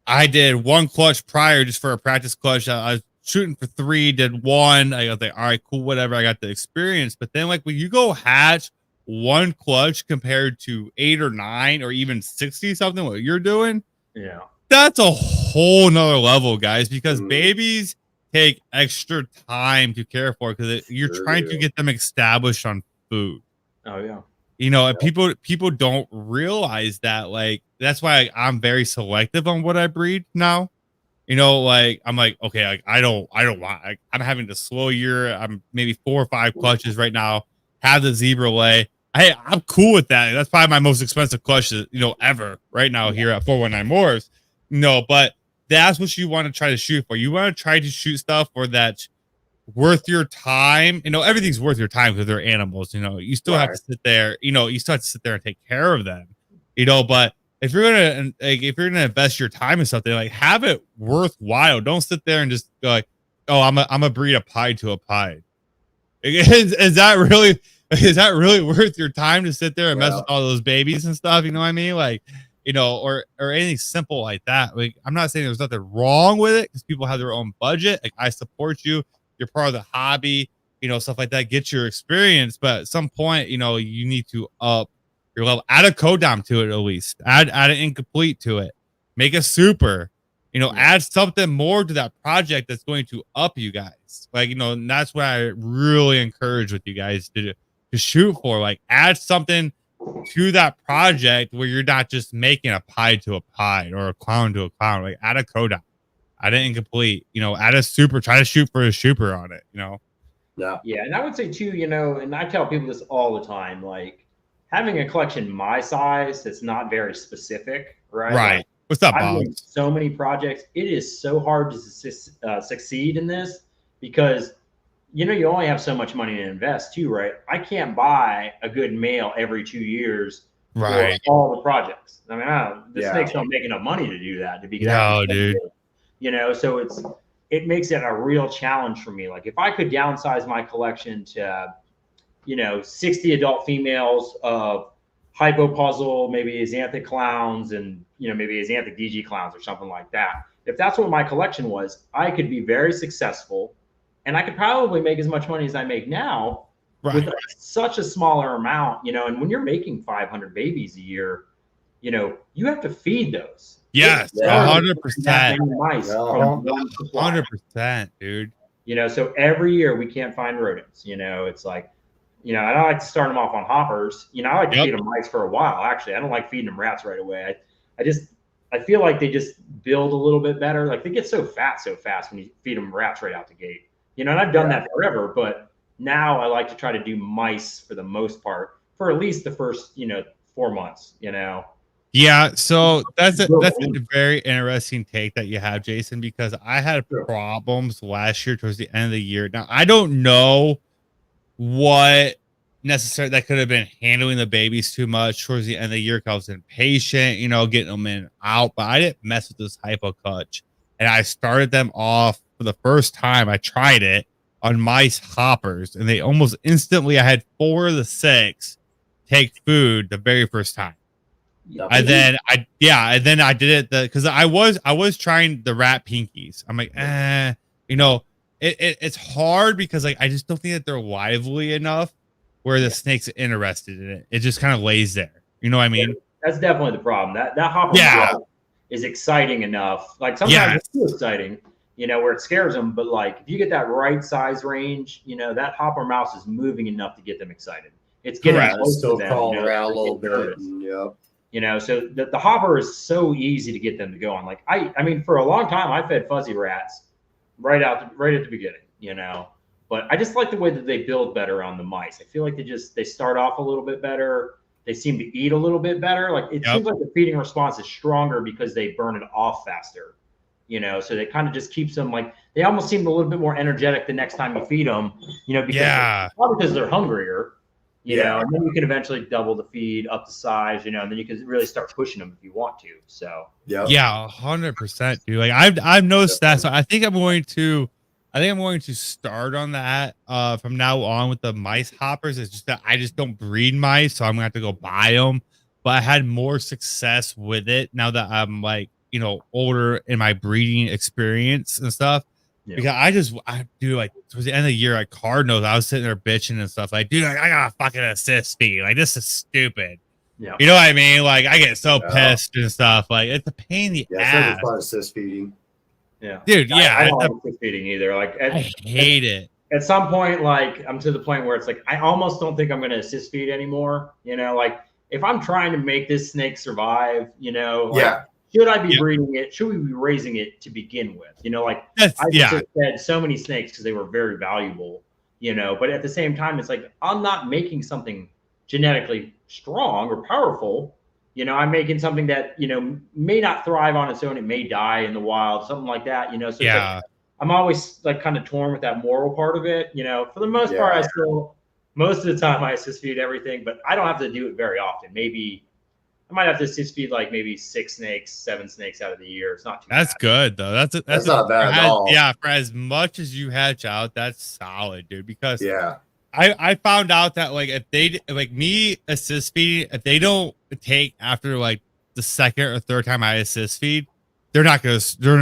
I did 1 clutch prior just for a practice clutch. I was shooting for 3, did 1. I was like, all right, cool, whatever. I got the experience. But then like when you go hatch 1 clutch compared to 8 or 9 or even 60 something, what you're doing, yeah, that's a whole nother level, guys, because babies take extra time to care for because you're trying to get them established on food. Oh yeah. And people don't realize that. Like, that's why I'm very selective on what I breed now. Like I'm like, okay, like I don't want, like, I'm having a slow year. I'm maybe 4 or 5 clutches right now. Have the zebra lay. I'm cool with that. That's probably my most expensive clutch, ever right now here at 419 Morphs. But that's what you want to try to shoot for. You want to try to shoot stuff for that's worth your time. Everything's worth your time because they're animals. You still have to sit there. You still have to sit there and take care of them. But if you're gonna invest your time in something, like, have it worthwhile. Don't sit there and just go like, oh, I'm a breed a pied to a pied. Is that really worth your time to sit there and mess with all those babies and stuff? You know what I mean? Like, or anything simple like that. Like, I'm not saying there's nothing wrong with it because people have their own budget. Like, I support you. You're part of the hobby, stuff like that. Get your experience, but at some point, you need to up your level. Add a codom to it at least. Add an incomplete to it. Make a super. Add something more to that project that's going to up you guys. Like, and that's what I really encourage with you guys to shoot for. Like, add something to that project where you're not just making a pied to a pied or a clown to a clown. Like, add a codom, add an incomplete, add a super, try to shoot for a super on it, Yeah. And I would say too, and I tell people this all the time, like, having a collection my size that's not very specific, right? Right. Like, What's up, I've Bob? done so many projects. It is so hard to succeed in this because you only have so much money to invest too, right? I can't buy a good male every 2 years for all the projects. I mean, the snakes don't make enough money to do that. To be dude. So it makes it a real challenge for me. Like, if I could downsize my collection to 60 adult females of hypopuzzle, maybe xanthic clowns, and maybe xanthic DG clowns or something like that. If that's what my collection was, I could be very successful, and I could probably make as much money as I make now with such a smaller amount. And when you're making 500 babies a year, you have to feed those. Yes, 100%. 100%, dude. So every year we can't find rodents. It's like, and I like to start them off on hoppers. I like to feed them mice for a while. Actually, I don't like feeding them rats right away. I feel like they just build a little bit better. Like, they get so fast when you feed them rats right out the gate. And I've done that forever, but now I like to try to do mice for the most part for at least the first 4 months. Yeah, so that's a very interesting take that you have, Jason, because I had problems last year towards the end of the year. Now, I don't know what necessarily that could have been handling the babies too much towards the end of the year because I was impatient, getting them in and out, but I didn't mess with this hypo clutch. And I started them off for the first time. I tried it on mice hoppers, and they almost instantly, I had 4 of the 6 take food the very first time. And then I did it because I was trying the rat pinkies. I'm like, it's hard because like I just don't think that they're lively enough where the snake's interested in it. It just kind of lays there. You know what I mean? That's definitely the problem. That hopper mouse is exciting enough. Like sometimes it's too exciting, where it scares them. But like if you get that right size range, that hopper mouse is moving enough to get them excited. It's getting close to them, crawling around a little bit. So the hopper is so easy to get them to go on. Like I mean, for a long time, I fed fuzzy rats right at the beginning, but I just like the way that they build better on the mice. I feel like they start off a little bit better. They seem to eat a little bit better. Like it seems like the feeding response is stronger because they burn it off faster, so that kind of just keeps them like, they almost seem a little bit more energetic the next time you feed them, probably because they're hungrier. And then you can eventually double the feed up the size, and then you can really start pushing them if you want to. So 100%, dude. Like I've noticed that. So I think I'm going to start on that from now on with the mice hoppers. It's just that I just don't breed mice, so I'm gonna have to go buy them. But I had more success with it now that I'm like, older in my breeding experience and stuff. Because I do like towards the end of the year at Cardinals, I was sitting there bitching and stuff like, dude, I gotta fucking assist feed. Like this is stupid. Yeah. You know what I mean? Like I get so pissed and stuff. Like it's a pain in the ass. It's fun assist feeding. Yeah. Dude, I don't like assist feeding either. Like I hate it. At some point, like I'm to the point where it's like I almost don't think I'm gonna assist feed anymore. Like if I'm trying to make this snake survive, should I be breeding it? Should we be raising it to begin with? I just fed so many snakes because they were very valuable, but at the same time, it's like, I'm not making something genetically strong or powerful. I'm making something that, may not thrive on its own. It may die in the wild, something like that, so it's like, I'm always like kind of torn with that moral part of it. For the most part, most of the time I assist feed everything, but I don't have to do it very often. Maybe I might have to assist feed like maybe 6 snakes, 7 snakes out of the year. It's not too bad. Good though. That's not bad at all. Yeah, for as much as you hatch out, that's solid, dude. Because I found out that like if they like me assist feed, if they don't take after like the second or third time I assist feed, they're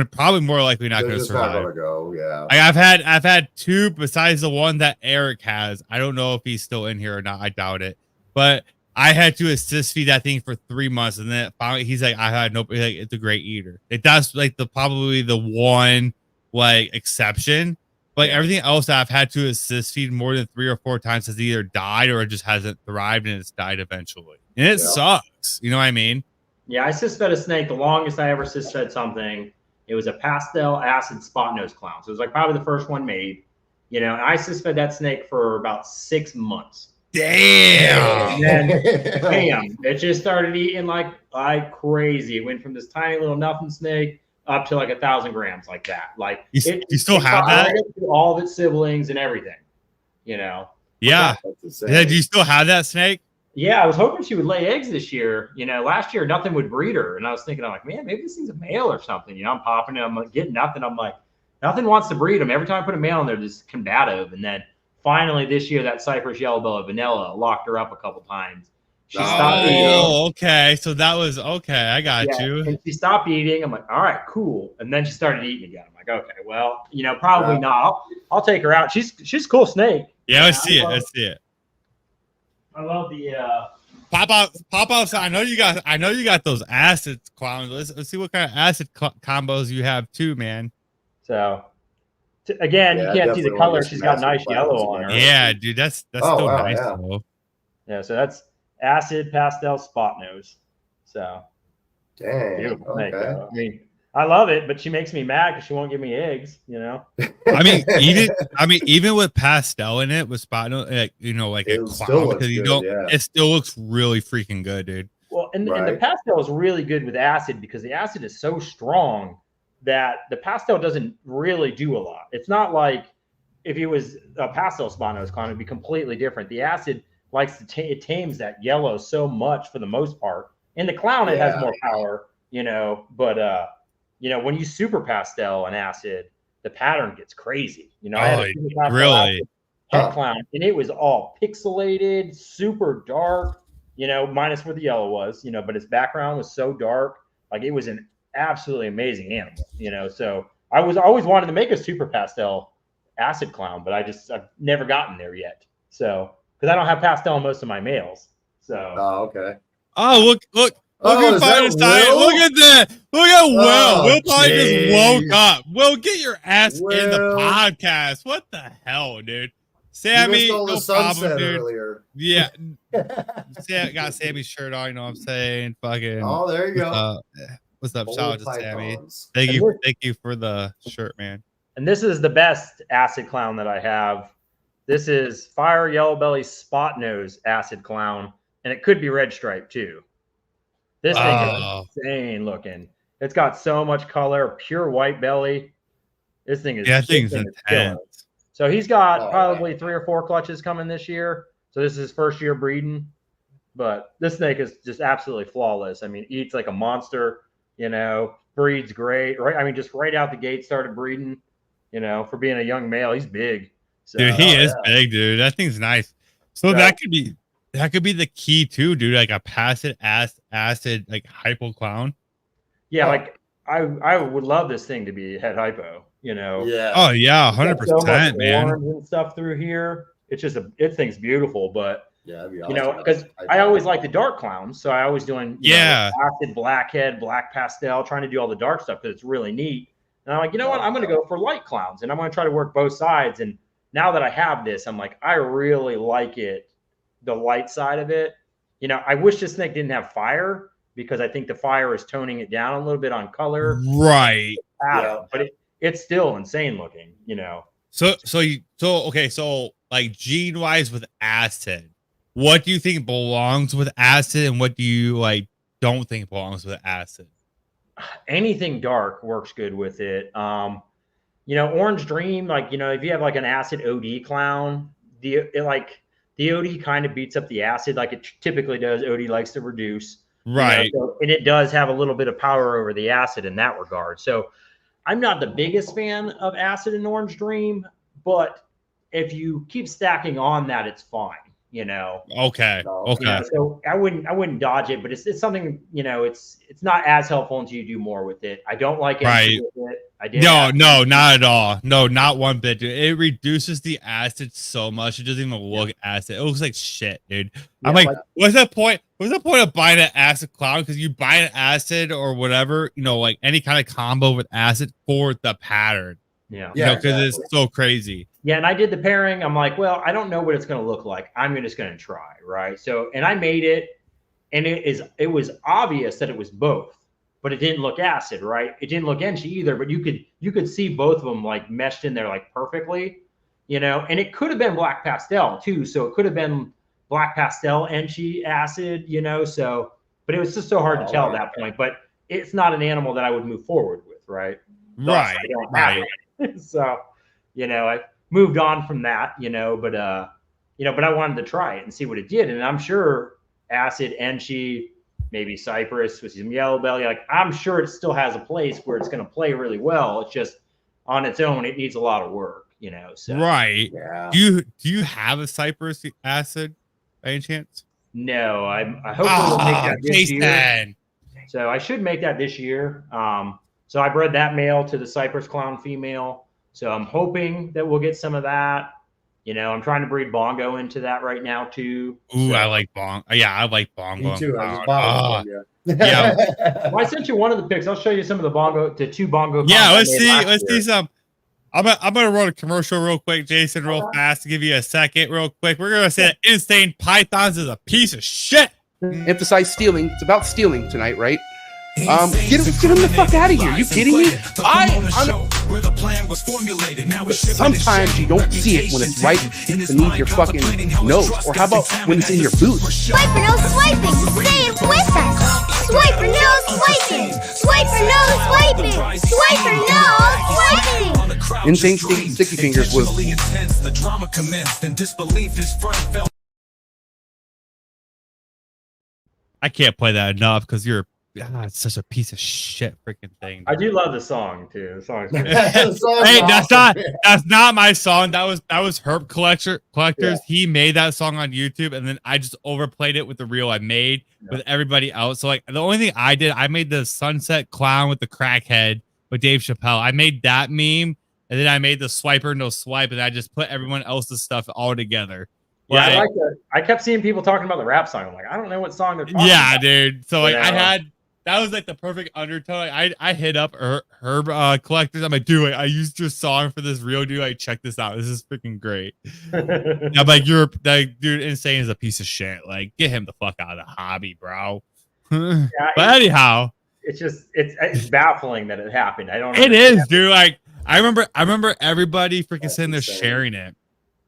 probably more likely not going to survive. Not gonna go, I've had 2 besides the one that Eric has. I don't know if he's still in here or not. I doubt it, but I had to assist feed that thing for 3 months, and then finally he's like, I had no, like, it's a great eater. That's like probably the one like exception, but everything else that I've had to assist feed more than 3 or 4 times has either died or it just hasn't thrived and it's died eventually, and it sucks. You know what I mean? Yeah, I assist fed a snake. The longest I ever assist fed something, it was a pastel acid spot nose clown. So it was like probably the first one made. And I assist fed that snake for about 6 months. Damn. And then, bam, it just started eating like crazy. It went from this tiny little nothing snake up to like 1,000 grams, like that. Like you still have that? All of its siblings and everything. Yeah. Do you still have that snake? Yeah, I was hoping she would lay eggs this year. Last year nothing would breed her, and I was thinking, I'm like, man, maybe this thing's a male or something. I'm popping it, I'm like, getting nothing. I'm like, nothing wants to breed them. Every time I put a male in there, this is combative, and then. Finally, this year, that Cypress Yellow Belly Vanilla locked her up a couple times. She stopped eating. Oh, okay. So that was okay. I got you. And she stopped eating. I'm like, all right, cool. And then she started eating again. I'm like, okay, well, probably not. I'll take her out. She's a cool snake. Yeah, I see it. I love the pop out. So I know you got those acid clowns. Let's see what kind of acid combos you have too, man. So. Again, you can't see the color. She's got nice yellow on her. Yeah, dude, that's still nice. Yeah, so that's acid pastel spot nose. So, dang, snake, I mean, I love it, but she makes me mad because she won't give me eggs. I mean, even with pastel in it, with spot nose, like a clown, because it still looks really freaking good, dude. Well, and the pastel is really good with acid because the acid is so strong that the pastel doesn't really do a lot. It's not like if it was a pastel spot nose clown, it'd be completely different. The acid likes to it tames that yellow so much for the most part. In the clown, it has more power, but when you super pastel an acid, the pattern gets crazy. You know, I had a super pastel really? head clown, and it was all pixelated, super dark. You know, minus where the yellow was. You know, but its background was so dark, like it was an absolutely amazing animal. You know, so I always wanted to make a super pastel acid clown, but I've never gotten there yet. So because I don't have pastel in most of my males. So okay. Oh, look Oh, at Fighter's side. Will? Look at that. Look at Will. Oh, Will probably just jeez. woke up. Will, get your ass in the Will. podcast. What the hell, dude? You Sammy, missed all the no sunset problem, dude. earlier. Yeah. Got Sammy's shirt on, you know what I'm saying? Fucking. Oh, there you go. What's up? Bold Shout out to Sammy. pythons. Thank you for the shirt, man. And this is the best acid clown that I have. This is Fire Yellow Belly Spot Nose Acid Clown, and it could be Red Stripe too. This thing is insane looking. It's got so much color, pure white belly. This thing is thing's killer. intense. So he's got probably 3 or 4 clutches coming this year. So this is his first year breeding. But this snake is just absolutely flawless. I mean, eats like a monster, you know, breeds great. Right? I mean, just right out the gate started breeding, you know, for being a young male. He's big. So, Dude, he is big, dude. That thing's nice. So that could be the key too, dude. Like a passive acid like hypo clown. Yeah, like I would love this thing to be head hypo, you know. Yeah. Oh yeah, 100%, man. Orange and stuff through here. It's just it thing's beautiful, but yeah, you know, because I always like the dark clowns, so I always doing you know, acid blackhead, black pastel, trying to do all the dark stuff because it's really neat. And I'm like, you know what? I'm going to go for light clowns, and I'm going to try to work both sides. And now that I have this, I'm like, I really like it, the light side of it. You know, I wish this snake didn't have fire because I think the fire is toning it down a little bit on color. Right. Yeah. But it's still insane looking, you know. So like gene wise with acid, what do you think belongs with acid and what do you like don't think belongs with acid? Anything dark works good with it. You know, Orange Dream, like, you know, if you have like an acid OD clown, the OD kind of beats up the acid like it typically does. OD likes to reduce. Right. You know, so, and it does have a little bit of power over the acid in that regard. So I'm not the biggest fan of acid in Orange Dream, but if you keep stacking on that, it's fine. You know. Okay. You know, so I wouldn't dodge it, but it's something, you know, it's not as helpful until you do more with it. I don't like it. With it. I did. No, not at all. No, not one bit, dude. It reduces the acid so much. It doesn't even look acid. It looks like shit, dude. I'm like, what's the point? What's the point of buying an acid cloud? Because you buy an acid or whatever, you know, like any kind of combo with acid for the pattern. Yeah. You know, because it's so crazy. Yeah, and I did the pairing. I'm like, well, I don't know what it's going to look like. I'm just going to try, right? So, and I made it, and it was obvious that it was both, but it didn't look acid, right? It didn't look enchy either, but you could see both of them like meshed in there like perfectly, you know. And it could have been black pastel too, so it could have been black pastel enchy acid, you know. So, but it was just so hard to tell at that point. But it's not an animal that I would move forward with, right? Right. I don't have it. So, you know, I moved on from that, you know, but you know, but I wanted to try it and see what it did. And I'm sure acid, enchy, maybe cypress with some yellow belly, like I'm sure it still has a place where it's going to play really well. It's just on its own, it needs a lot of work, you know. So right. Yeah. Do you have a cypress acid by any chance? No, I hope we'll make that this year. Jason. So I should make that this year. So I bred that male to the cypress clown female. So I'm hoping that we'll get some of that. You know, I'm trying to breed bongo into that right now too. Ooh, so. I like bongo. Yeah, I like bongo. Me too. I just bought one. Yeah. Well, I sent you one of the pics. I'll show you some of the two bongo. Yeah, let's see some. I'm gonna run a commercial real quick, Jason, real fast to give you a second, real quick. We're gonna say that Insane Pythons is a piece of shit. Emphasize stealing. It's about stealing tonight, right? Get him the fuck out of here. You kidding me? Sometimes you don't see it when it's right beneath your fucking nose. Or how about when it's in your boots? Swiper no swiping. Stay with us. Swiper no swiping. Swiper no swiping. Swiper no swiping. Insane Sticky Fingers was. The drama commenced and disbelief is front. I can't play that enough because you're it's such a piece of shit freaking thing. I do love the song too. The song's good. Hey, that's not my song. That was Herb Collectors. Yeah. He made that song on YouTube, and then I just overplayed it with the reel I made with everybody else. So like the only thing I did, I made the sunset clown with the crackhead with Dave Chappelle. I made that meme, and then I made the swiper no swipe, and I just put everyone else's stuff all together. Yeah, I like that. I kept seeing people talking about the rap song. I'm like, I don't know what song they're talking about. Dude. So like You I know? had. That was like the perfect undertone. I hit up Herb Collectors. I'm like, dude, I used your song for this reel, dude. Like, check this out. This is freaking great. I'm like, you're like, dude, Insane is a piece of shit. Like, get him the fuck out of the hobby, bro. But anyhow, it's baffling that it happened. I don't. It is, dude. Like, I remember everybody freaking sitting there sharing it.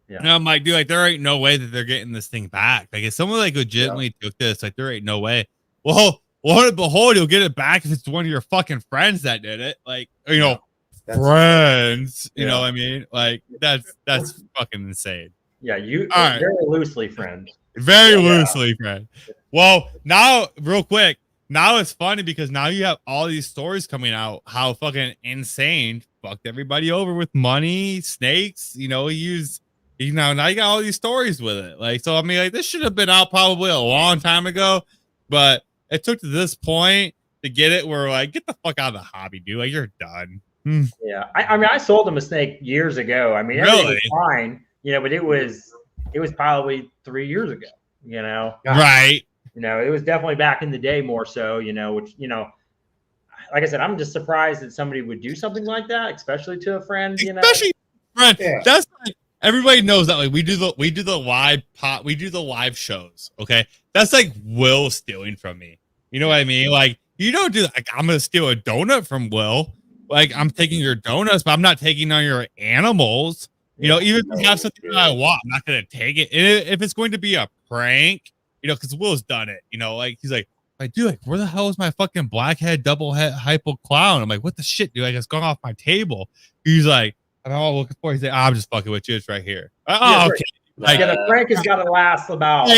Yeah. And I'm like, dude, like, there ain't no way that they're getting this thing back. Like, if someone like legitimately took this, like, there ain't no way. Well, and behold, you'll get it back if it's one of your fucking friends that did it. Like, you know, friends. You know what I mean? Like, that's fucking insane. Yeah, you All right. very loosely friend. Very loosely, friend. Well, now, real quick, now it's funny because now you have all these stories coming out how fucking Insane fucked everybody over with money, snakes. You know, now you got all these stories with it. Like, so I mean, like, this should have been out probably a long time ago, but it took to this point to get it where like, get the fuck out of the hobby, dude. Like, you're done. Yeah, I mean, I sold him a snake years ago. I mean, everything was fine, you know, but it was probably 3 years ago, you know. Right. You know, it was definitely back in the day more so, you know, which, you know, like I said, I'm just surprised that somebody would do something like that, especially to a friend, you know. Especially friend. Yeah. That's like, everybody knows that like we do the live shows. Okay. That's like Will stealing from me. You know what I mean? Like, you don't do that. Like, I'm gonna steal a donut from Will. Like, I'm taking your donuts, but I'm not taking on your animals. You know, even if you have something that I want, I'm not gonna take it. And if it's going to be a prank, you know, because Will's done it. You know, like he's like, dude, like, where the hell is my fucking blackhead double head hypo clown? I'm like, what the shit, dude? Like, it's gone off my table. He's like, I'm all looking for it. He's like, I'm just fucking with you. It's right here. Oh, okay. Like, yeah, the prank has got to last about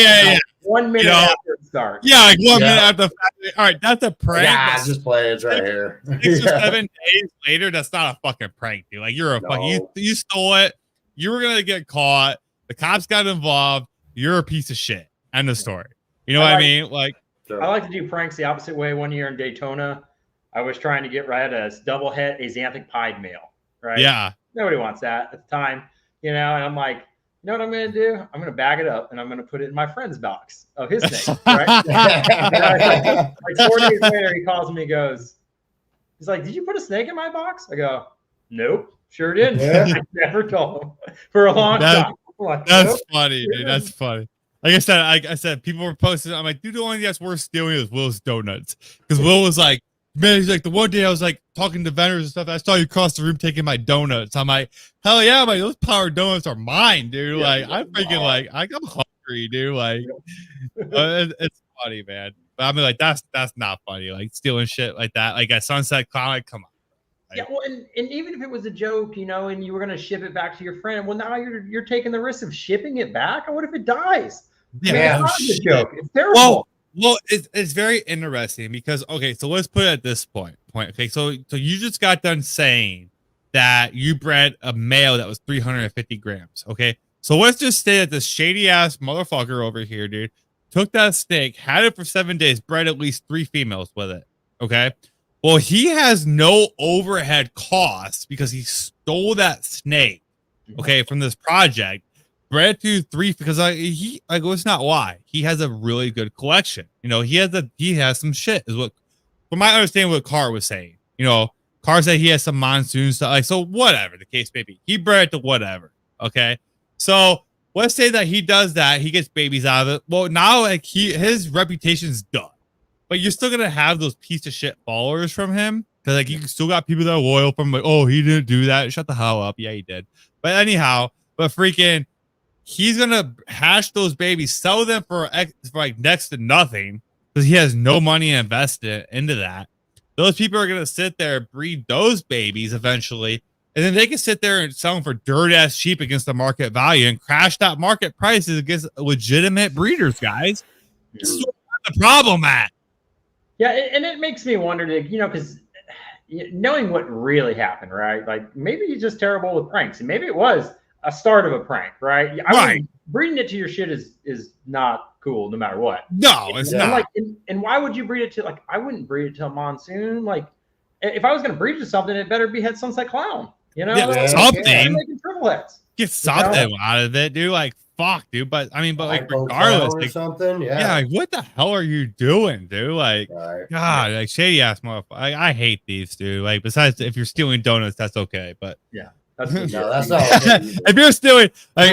1 minute after it starts. Yeah, like 1 minute after. All right, that's a prank. Yeah, just play. It's right here. 6 or 7 days later, that's not a fucking prank, dude. Like, you're a fucking, you stole it. You were gonna get caught. The cops got involved. You're a piece of shit. End of story. You know what I mean? Like, I like to do pranks the opposite way. One year in Daytona, I was trying to get rid of a double head axanthic pied male. Right? Yeah. Nobody wants that at the time, you know. And I'm like, you know what I'm going to do? I'm going to bag it up and I'm going to put it in my friend's box of his snake. Right? like 4 days later, he calls me and goes, he's like, did you put a snake in my box? I go, nope, sure didn't. I never told him for a long time. Like, that's funny, dude. That's funny. Like I said, people were posting. I'm like, dude, the only thing that's worth stealing is Will's donuts. Because Will was like, man, he's like, the one day I was like talking to vendors and stuff, I saw you across the room taking my donuts. I'm like, hell yeah, I'm like, those power donuts are mine, dude. Like, I'm freaking like, I'm hungry, dude. Like, it's funny, man. But I mean, like, that's not funny. Like, stealing shit like that. Like, a sunset clown, like, come on. Like, yeah, well, and even if it was a joke, you know, and you were going to ship it back to your friend, well, now you're taking the risk of shipping it back. What if it dies? Yeah, it's a joke. It's terrible. Well, it's very interesting because, okay, so let's put it at this point. Okay, so you just got done saying that you bred a male that was 350 grams. Okay, so let's just say that this shady ass motherfucker over here, dude, took that snake, had it for 7 days, bred at least 3 females with it. Okay, well, he has no overhead costs because he stole that snake, okay, from this project. Bred to 3 because it's not why he has a really good collection. You know, he has some shit is what, from my understanding, what Carr was saying. You know, Carr said he has some monsoon stuff. Like, so whatever the case may be, he bred to whatever. Okay, so let's say that he does that, he gets babies out of it. Well, now like his reputation's done, but you're still gonna have those piece of shit followers from him because like you still got people that are loyal from like, oh, he didn't do that. Shut the hell up. Yeah, he did. But anyhow, freaking. He's gonna hash those babies, sell them for like next to nothing because he has no money invested into that. Those people are gonna sit there, breed those babies eventually, and then they can sit there and sell them for dirt ass cheap against the market value and crash that market prices against legitimate breeders, guys. This is where the problem at. Yeah, and it makes me wonder, because knowing what really happened, right? Like maybe he's just terrible with pranks, and maybe it was a start of a prank, right? Breeding it to your shit is not cool, no matter what. No, it's and not. Like, and why would you breed it to? Like, I wouldn't breed it to a monsoon. Like, if I was going to breed it to something, it better be had Sunset Clown. Something. Making triplets. Get something out of it, dude. Like, fuck, dude. But I mean, but like, regardless, or like, something. like, what the hell are you doing, dude? Like, God, like shady ass motherfucker. I hate thieves, dude. Like, besides, if you're stealing donuts, that's okay. But yeah, that's no, that's not. Okay if you're stealing, like,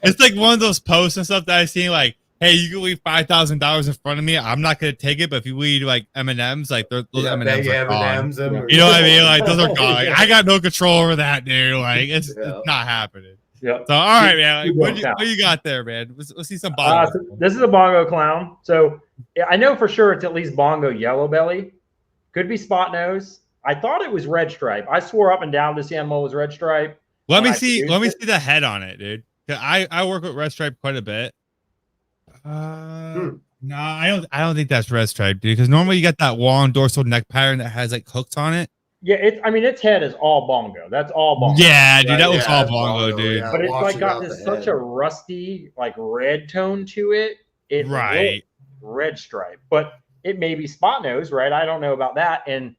it's like one of those posts and stuff that I seen, like, hey, you can leave $5,000 in front of me. I'm not gonna take it, but if you leave like M&Ms, like those M&Ms are gone. You know what I mean? Like those are gone. Like, I got no control over that, dude. Like it's not happening. Yeah. So all right, man. Like, what you got there, man? Let's see some bongo. So this is a bongo clown. So I know for sure it's at least bongo yellow belly. Could be spot nose. I thought it was red stripe. I swore up and down this animal was red stripe. Let me see the head on it, dude. I work with red stripe quite a bit. No, I don't think that's red stripe, dude. Because normally you got that long dorsal neck pattern that has like hooks on it. Yeah, its head is all bongo. That's all bongo. Yeah, dude, that was all bongo, dude. But it's like got this such a rusty, like red tone to it. It right, red stripe, but it may be spot nose, right? I don't know about that. And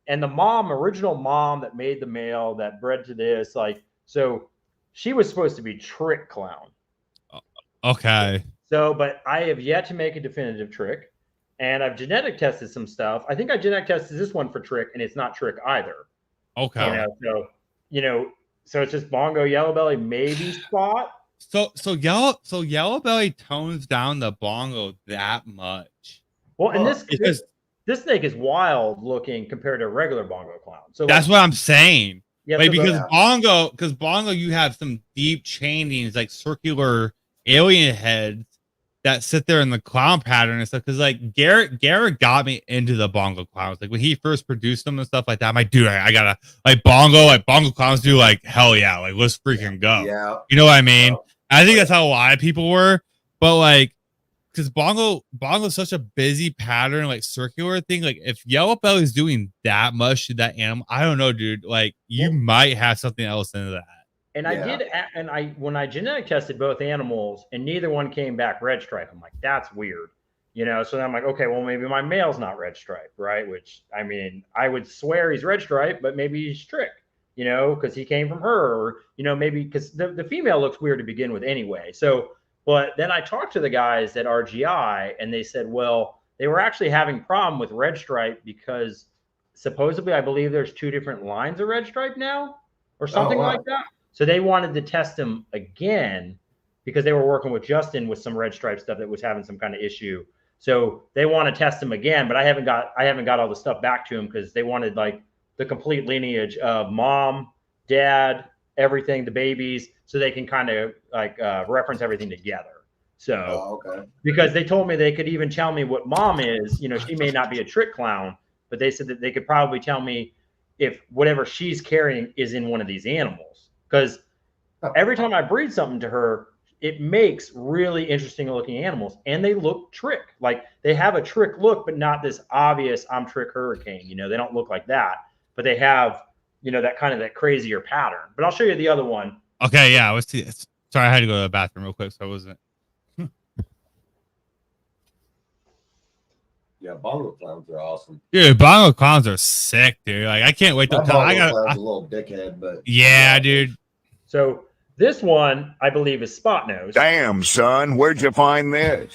the original mom that made the male that bred to this, like, so she was supposed to be trick clown. Okay. So, but I have yet to make a definitive trick, and I've genetic tested some stuff. I think I genetic tested this one for trick, and it's not trick either. Okay. So it's just bongo yellow belly, maybe spot. So yellow belly tones down the bongo that much. Well, and this snake is wild looking compared to a regular bongo clown. So that's what I'm saying. Yeah, like because bongo, you have some deep chainings, like circular alien heads that sit there in the clown pattern and stuff. Because like Garrett got me into the bongo clowns. Like when he first produced them and stuff like that, I'm like, dude, I gotta like bongo clowns do like hell yeah, like let's freaking go. Yeah, you know what I mean? I think that's how a lot of people were, but like because bongo is such a busy pattern, like circular thing. Like if yellow belly is doing that much to that animal, I don't know, dude. Like you might have something else into that. And when I genetic tested both animals and neither one came back red stripe, I'm like, that's weird, So then I'm like, okay, well maybe my male's not red stripe, right? Which I mean, I would swear he's red stripe, but maybe he's trick, because he came from her, or maybe because the female looks weird to begin with anyway. So, but then I talked to the guys at RGI and they said, well, they were actually having problem with red stripe because supposedly I believe there's 2 different lines of red stripe now or something like that. So they wanted to test him again because they were working with Justin with some red stripe stuff that was having some kind of issue. So they want to test him again, but I haven't got all the stuff back to him because they wanted like the complete lineage of mom, dad, everything, the babies, so they can kind of like reference everything together. So because they told me they could even tell me what mom is, she may not be a trick clown, but they said that they could probably tell me if whatever she's carrying is in one of these animals. Because every time I breed something to her, it makes really interesting looking animals, and they look trick. Like they have a trick look, but not this obvious I'm trick hurricane. They don't look like that, but they have that kind of that crazier pattern. But I'll show you the other one. Okay, yeah. Sorry, I had to go to the bathroom real quick, so I wasn't. Yeah, bongo clowns are awesome. Dude, bongo clowns are sick, dude. Like I can't wait to tell. I got a little dickhead, but yeah, dude. So this one, I believe, is spot nose. Damn, son, where'd you find this?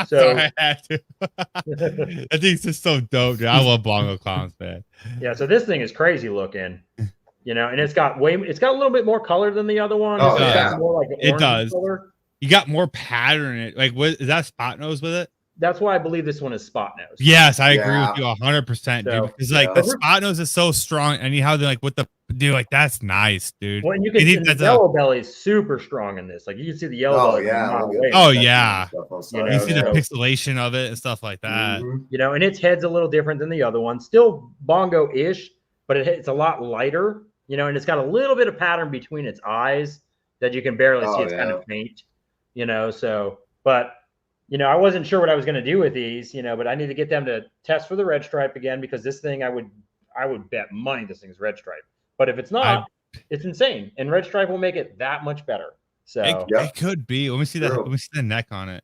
So I had to. I think it's just so dope, dude. I love bongo clowns, man. Yeah, so this thing is crazy looking, and it's got a little bit more color than the other one. Oh, it's yeah. got more like It does. Color. You got more pattern in it. Like, what is that spot nose with it? That's why I believe this one is spot nose. Yes, I agree with you 100%, dude. Because like the spot nose is so strong, and how they're like with the dude, like that's nice, dude. Well, and you can see the yellow belly is super strong in this. Like you can see the yellow belly. Oh yeah. You see the pixelation of it and stuff like that. And its head's a little different than the other one. Still bongo-ish, but it's a lot lighter. And it's got a little bit of pattern between its eyes that you can barely see. It's kind of faint. So, but I wasn't sure what I was going to do with these, but I need to get them to test for the red stripe again, because this thing I would bet money this thing's red stripe. But if it's not, it's insane, and red stripe will make it that much better. So it could be. Let me see that. Let me see the neck on it.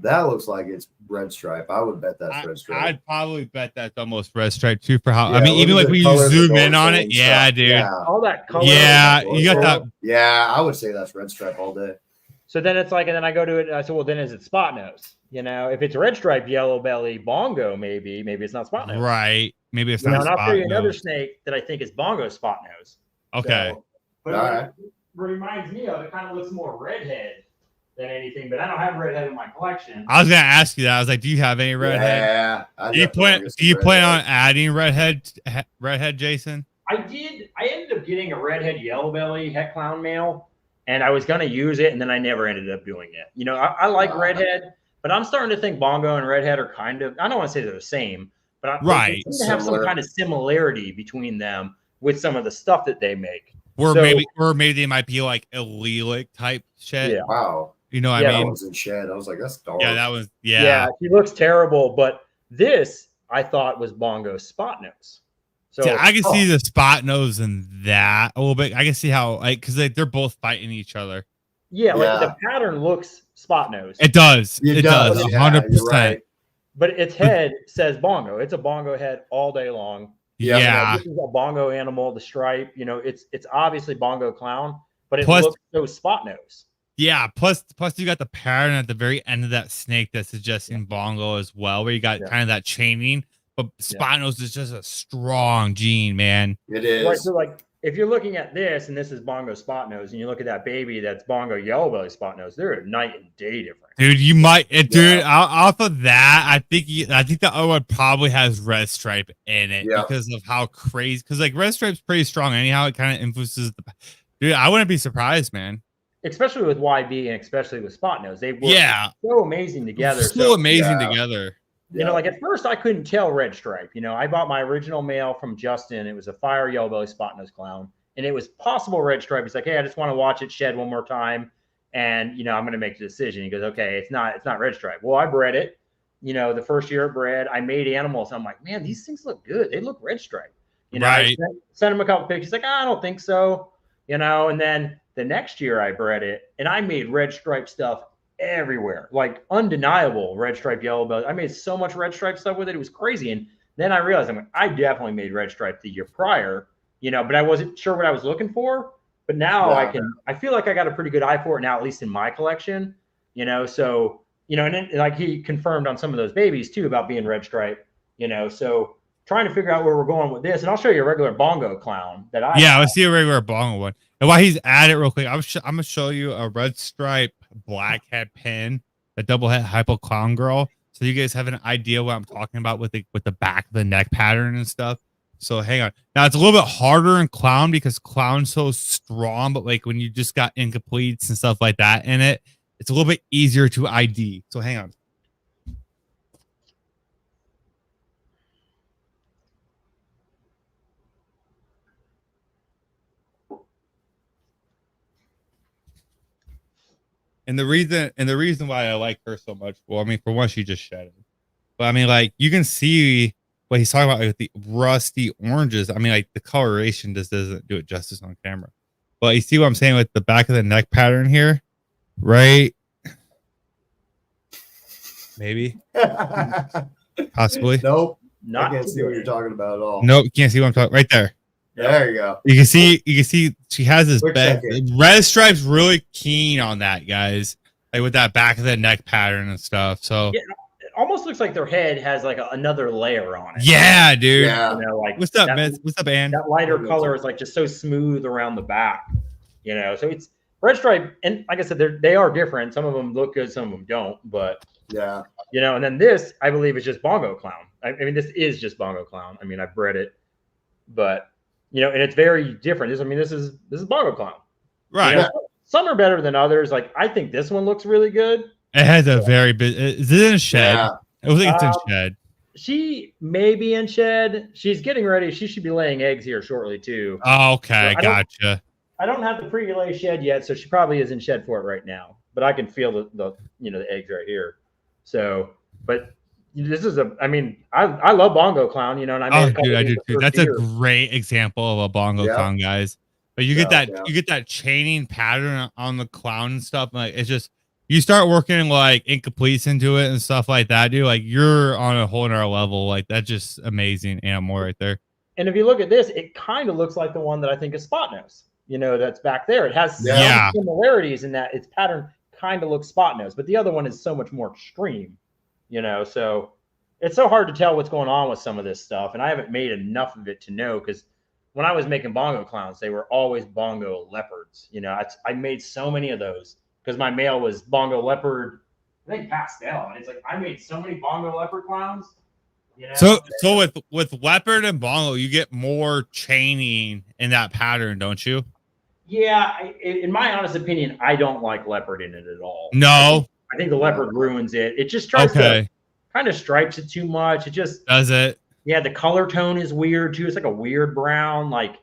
That looks like it's red stripe. I would bet that's red stripe. I'd probably bet that's almost red stripe too. For how I mean, even like when you zoom in on it, yeah, dude. Yeah. All that color. Yeah, you got that. Yeah, I would say that's red stripe all day. So then it's like, and then I go to it, and I said, well, then is it spot nose? If it's red stripe, yellow belly, bongo, maybe it's not spot nose. Right. Maybe it's not and spot I'll show you nose. another snake that I think is bongo spot nose. Okay. So, but what it reminds me of, it kind of looks more redhead than anything, but I don't have redhead in my collection. I was gonna ask you that. I was like, do you have any redhead? Yeah. Do you plan on adding redhead, Jason? I did. I ended up getting a redhead yellow belly het clown male, and I was gonna use it, and then I never ended up doing it. I like redhead, but I'm starting to think bongo and redhead are kind of, I don't want to say they're the same, but they seem to have some kind of similarity between them with some of the stuff that they make. Or maybe they might be like allelic type shit. Yeah. Wow. You know what I mean? That was in shed. I was like, that's dark. Yeah, that was Yeah, he looks terrible, but this I thought was bongo spot nose. So see, I can see the spot nose in that a little bit. I can see how, because they're both fighting each other. Yeah, like the pattern looks spot nose. It does. It does. 100%. Right. But its head says bongo. It's a bongo head all day long. Yeah. This is a bongo animal. The stripe, it's obviously bongo clown, but it looks so spot nose. Yeah. Plus you got the pattern at the very end of that snake that's suggesting bongo as well, where you got kind of that chaining. But spot nose is just a strong gene, man. It is. Right, so like, if you're looking at this, and this is bongo spot nose, and you look at that baby that's bongo yellow belly spot nose, they're night and day different. Dude, you might, off of that, I think the other one probably has red stripe in it because of how crazy. Because like red stripe's pretty strong anyhow. It kind of influences the. Dude, I wouldn't be surprised, man. Especially with YB and especially with spot nose, they work so amazing together. So amazing together. Like at first I couldn't tell red stripe. I bought my original male from Justin. It was a fire yellow belly spot nose clown, and it was possible red stripe. He's like, hey, I just want to watch it shed one more time, and I'm going to make the decision. He goes, okay, it's not red stripe. Well, I bred it. The first year it bred, I made animals. I'm like, man, these things look good. They look red stripe. I sent him a couple pictures. He's like, I don't think so. And then the next year I bred it, and I made red stripe stuff everywhere, like undeniable red stripe yellow belly. I made so much red stripe stuff with it. It was crazy. And then I realized, I definitely made red stripe the year prior, but I wasn't sure what I was looking for. But now I feel like I got a pretty good eye for it now, at least in my collection, so, and then like he confirmed on some of those babies too about being red stripe, so trying to figure out where we're going with this. And I'll show you a regular bongo clown that I have. Let's see a regular bongo one. And while he's at it real quick, I'm going to show you a red stripe blackhead pin, a double head hypo clown girl. So you guys have an idea what I'm talking about with the back of the neck pattern and stuff. So hang on. Now it's a little bit harder in clown because clown's so strong, but like when you just got incompletes and stuff like that in it, it's a little bit easier to ID. So hang on. And the reason why I like her so much, well, I mean, for one, she just shedded. But I mean, like, you can see what he's talking about with the rusty oranges. I mean, like, the coloration just doesn't do it justice on camera. But you see what I'm saying with the back of the neck pattern here, right? Maybe. Possibly. Nope. I can't see what you're talking about at all. Nope, you can't see what I'm talking right there. There you go. You can see she has this back. Red Stripe's really keen on that, guys. Like with that back of the neck pattern and stuff. So it almost looks like their head has like another layer on it. Yeah, dude. Yeah. Like what's up, man? What's up, Ann? That lighter color is like just so smooth around the back. So it's Red Stripe, and like I said, they are different. Some of them look good, some of them don't. But yeah, and then this, I believe, is just Bongo Clown. I mean, this is just Bongo Clown. I mean, I bred it, but and it's very different. This is Bongo Clown. Right. Some are better than others. Like I think this one looks really good. It has a very big. Is it in shed? Yeah. I think it's in shed. She may be in shed. She's getting ready. She should be laying eggs here shortly too. Oh, okay, so gotcha. I don't have the pre-lay shed yet, so she probably is in shed for it right now. But I can feel the eggs right here. So, but this is I mean, I love Bongo Clown, you know, and I made a couple dude, I of these do the too. first That's a year. great example of a bongo Yeah. clown, guys. But you get Yeah, that yeah. you get that chaining pattern on the clown and stuff. Like it's just you start working like incompletes into it and stuff like that, dude. Like you're on a whole nother level. Like that's just amazing animal right there. And if you look at this, it kind of looks like the one that I think is Spot Nose. You know, that's back there. It has Yeah. some similarities in that its pattern kind of looks Spot Nose, but the other one is so much more extreme. You know, so it's so hard to tell what's going on with some of this stuff, and I haven't made enough of it to know because when I was making bongo clowns, they were always bongo leopards. You know, I made so many of those because my male was bongo leopard, I think pastel, and it's like I made so many bongo leopard clowns. You know? So with leopard and bongo, you get more chaining in that pattern, don't you? Yeah, in my honest opinion, I don't like leopard in it at all. No. I think the leopard ruins it. It just tries to kind of stripes it too much. It just does it. Yeah, the color tone is weird too. It's like a weird brown. Like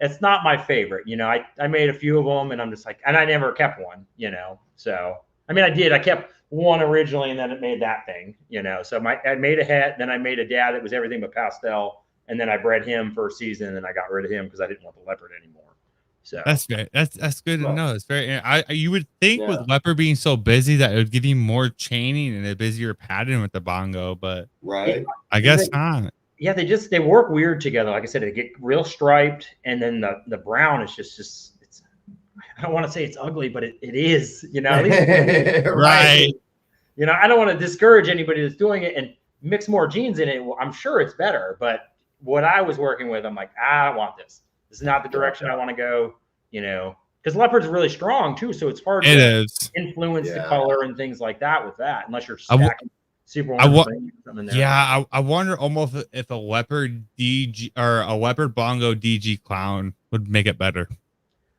it's not my favorite. You know, I made a few of them, and I'm just like, and I never kept one. You know, so I mean, I did. I kept one originally, and then it made that thing. You know, so I made a hat, then I made a dad that was everything but pastel, and then I bred him for a season, and then I got rid of him because I didn't want the leopard anymore. So that's good. That's good to know. It's very. You would think with leopard being so busy that it would give you more chaining and a busier pattern with the bongo, but I guess not. Yeah, they work weird together. Like I said, they get real striped, and then the brown is just it's. I don't want to say it's ugly, but it is. You know, at least right. You know, I don't want to discourage anybody that's doing it and mix more genes in it. Well, I'm sure it's better, but what I was working with, I'm like, I don't want this. This is not the direction I want to go, you know, because leopard's really strong too. So it's hard to influence the color and things like that with that, unless you're stacking super something in there. Yeah, I wonder almost if a leopard DG or a leopard bongo DG clown would make it better.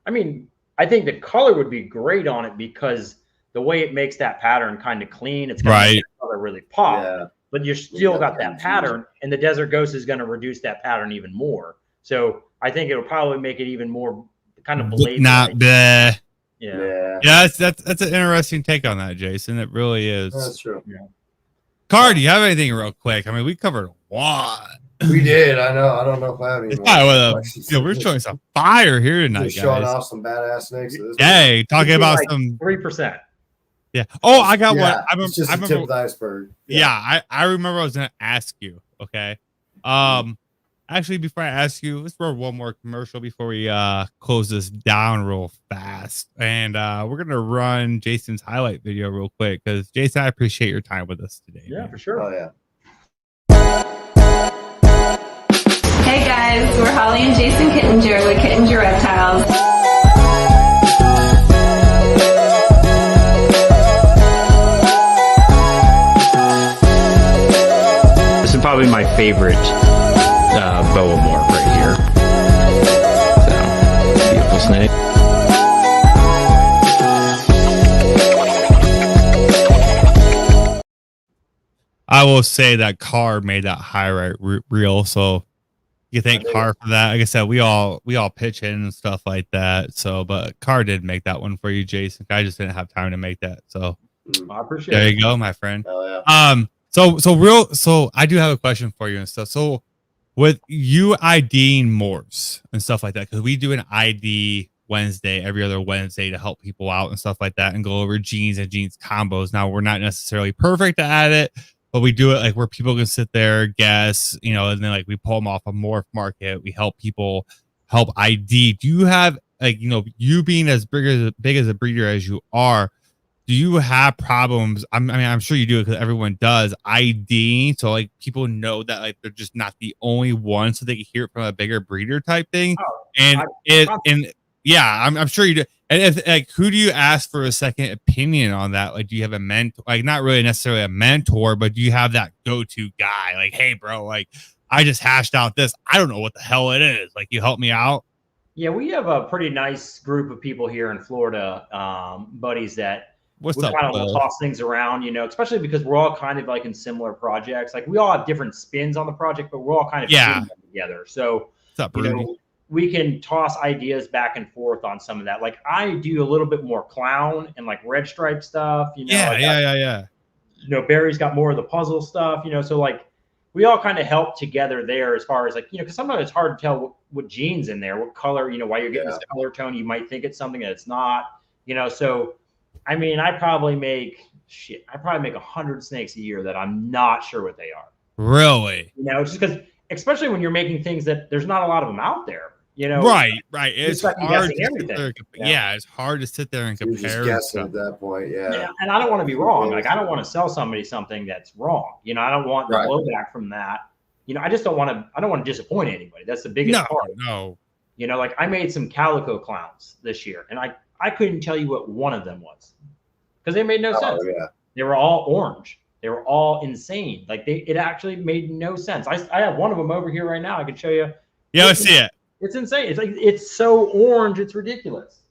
I mean, I think the color would be great on it because the way it makes that pattern kind of clean, it's going to make the color really pop. Yeah. But you're still got that pattern, and the Desert Ghost is going to reduce that pattern even more. So I think it'll probably make it even more kind of blade. Yeah. That's an interesting take on that, Jason. It really is. That's true. Yeah. Car, do you have anything real quick? I mean, we covered a lot. We did. I know. I don't know if I have any. We're showing some fire here tonight, guys. Showing off some badass snakes. Hey, talking about some 3%. Yeah. Oh, I got one. It's just the tip of the iceberg. Yeah, I remember I was gonna ask you. Okay. Actually, before I ask you, let's run one more commercial before we close this down real fast. And we're gonna run Jason's highlight video real quick because Jason, I appreciate your time with us today. Yeah, man. for sure. Oh yeah. Hey guys, we're Holly and Jason Kittinger with Kittinger Reptiles. This is probably my favorite boa morph right here. So, beautiful snake. I will say that Carr made that highlight reel, so you thank Carr for that. Like I said, we all pitch in and stuff like that. So, but Carr did make that one for you, Jason. I just didn't have time to make that. So, I appreciate it. there you go, my friend. Oh, yeah. So I do have a question for you and stuff. So, with you IDing morphs and stuff like that, because we do an ID Wednesday every other Wednesday to help people out and stuff like that, and go over genes and genes combos. Now, we're not necessarily perfect at it, but we do it like where people can sit there, guess, you know, and then like we pull them off a morph market. We help people help ID. Do you have like, you know, you being as big as a breeder as you are, do you have problems? I mean, I'm sure you do it because everyone does ID. So like people know that like they're just not the only one, so they can hear it from a bigger breeder type thing. Yeah, I'm sure you do. And if like, who do you ask for a second opinion on that? Like, do you have a mentor? Like, not really necessarily a mentor, but do you have that go-to guy? Like, hey, bro, like I just hashed out this. I don't know what the hell it is. Like, you help me out. Yeah, we have a pretty nice group of people here in Florida, buddies that we kind of toss things around, you know, especially because we're all kind of like in similar projects. Like we all have different spins on the project, but we're all kind of together. So what's up, you know, we can toss ideas back and forth on some of that. Like I do a little bit more clown and like red stripe stuff, you know. Yeah. Barry's got more of the puzzle stuff, so like we all kind of help together there as far as like, because sometimes it's hard to tell what gene's in there, what color, why you're getting this color tone. You might think it's something that it's not, so I mean, I probably make 100 snakes a year that I'm not sure what they are. Really? Just because, especially when you're making things that there's not a lot of them out there. Right. It's hard to everything. it's hard to sit there and compare. You're just guessing at that point, yeah. And I don't want to be wrong. Like, I don't want to sell somebody something that's wrong. I don't want the blowback from that. I just don't want to. I don't want to disappoint anybody. That's the biggest part. No. Like I made some calico clowns this year, and I couldn't tell you what one of them was because they made no sense. Yeah. They were all orange. They were all insane. Like it actually made no sense. I have one of them over here right now. I can show you. Yeah, let's see it. It's insane. It's like it's so orange. It's ridiculous.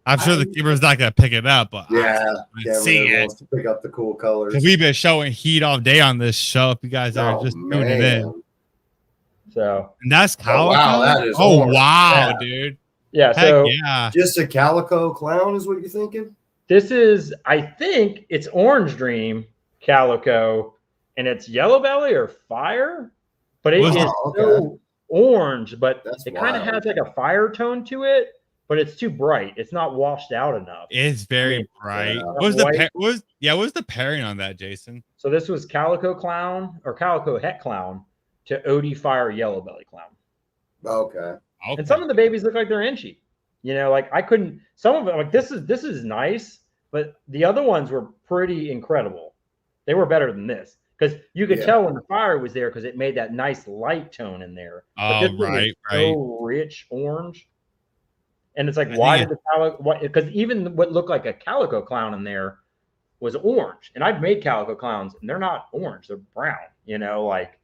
I'm sure the camera's not gonna pick it up, but yeah, see it. Wants to pick up the cool colors. Because we've been showing heat all day on this show. If you guys are just tuning in, so and that's calico. Wow, that is. Wow, dude. Yeah. So just a calico clown is what you're thinking. This is, I think, it's Orange Dream calico, and it's Yellow Belly or Fire, but it is so orange, but it kind of has like a fire tone to it, but it's too bright. It's not washed out enough. It's very bright. What was the pairing on that, Jason? So this was Calico Clown or Calico Het Clown to Odie Fire Yellow Belly Clown. Okay. And some of the babies look like they're inchy. Like I couldn't. Some of them, like this is nice, but the other ones were pretty incredible. They were better than this because you could tell when the fire was there because it made that nice light tone in there. But right. So rich orange, and it's like, why did the calico? Because even what looked like a calico clown in there was orange, and I've made calico clowns, and they're not orange; they're brown. Like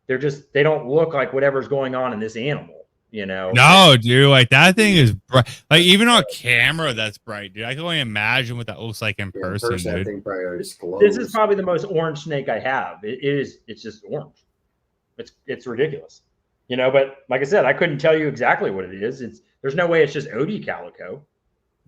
they don't look like whatever's going on in this animal. No, dude, like that thing is bright. Like even on camera, that's bright, dude. I can only imagine what that looks like in person, dude. I think this is probably the most orange snake I have. It's just orange. It's ridiculous, But like I said, I couldn't tell you exactly what it is. There's no way it's just Odie calico.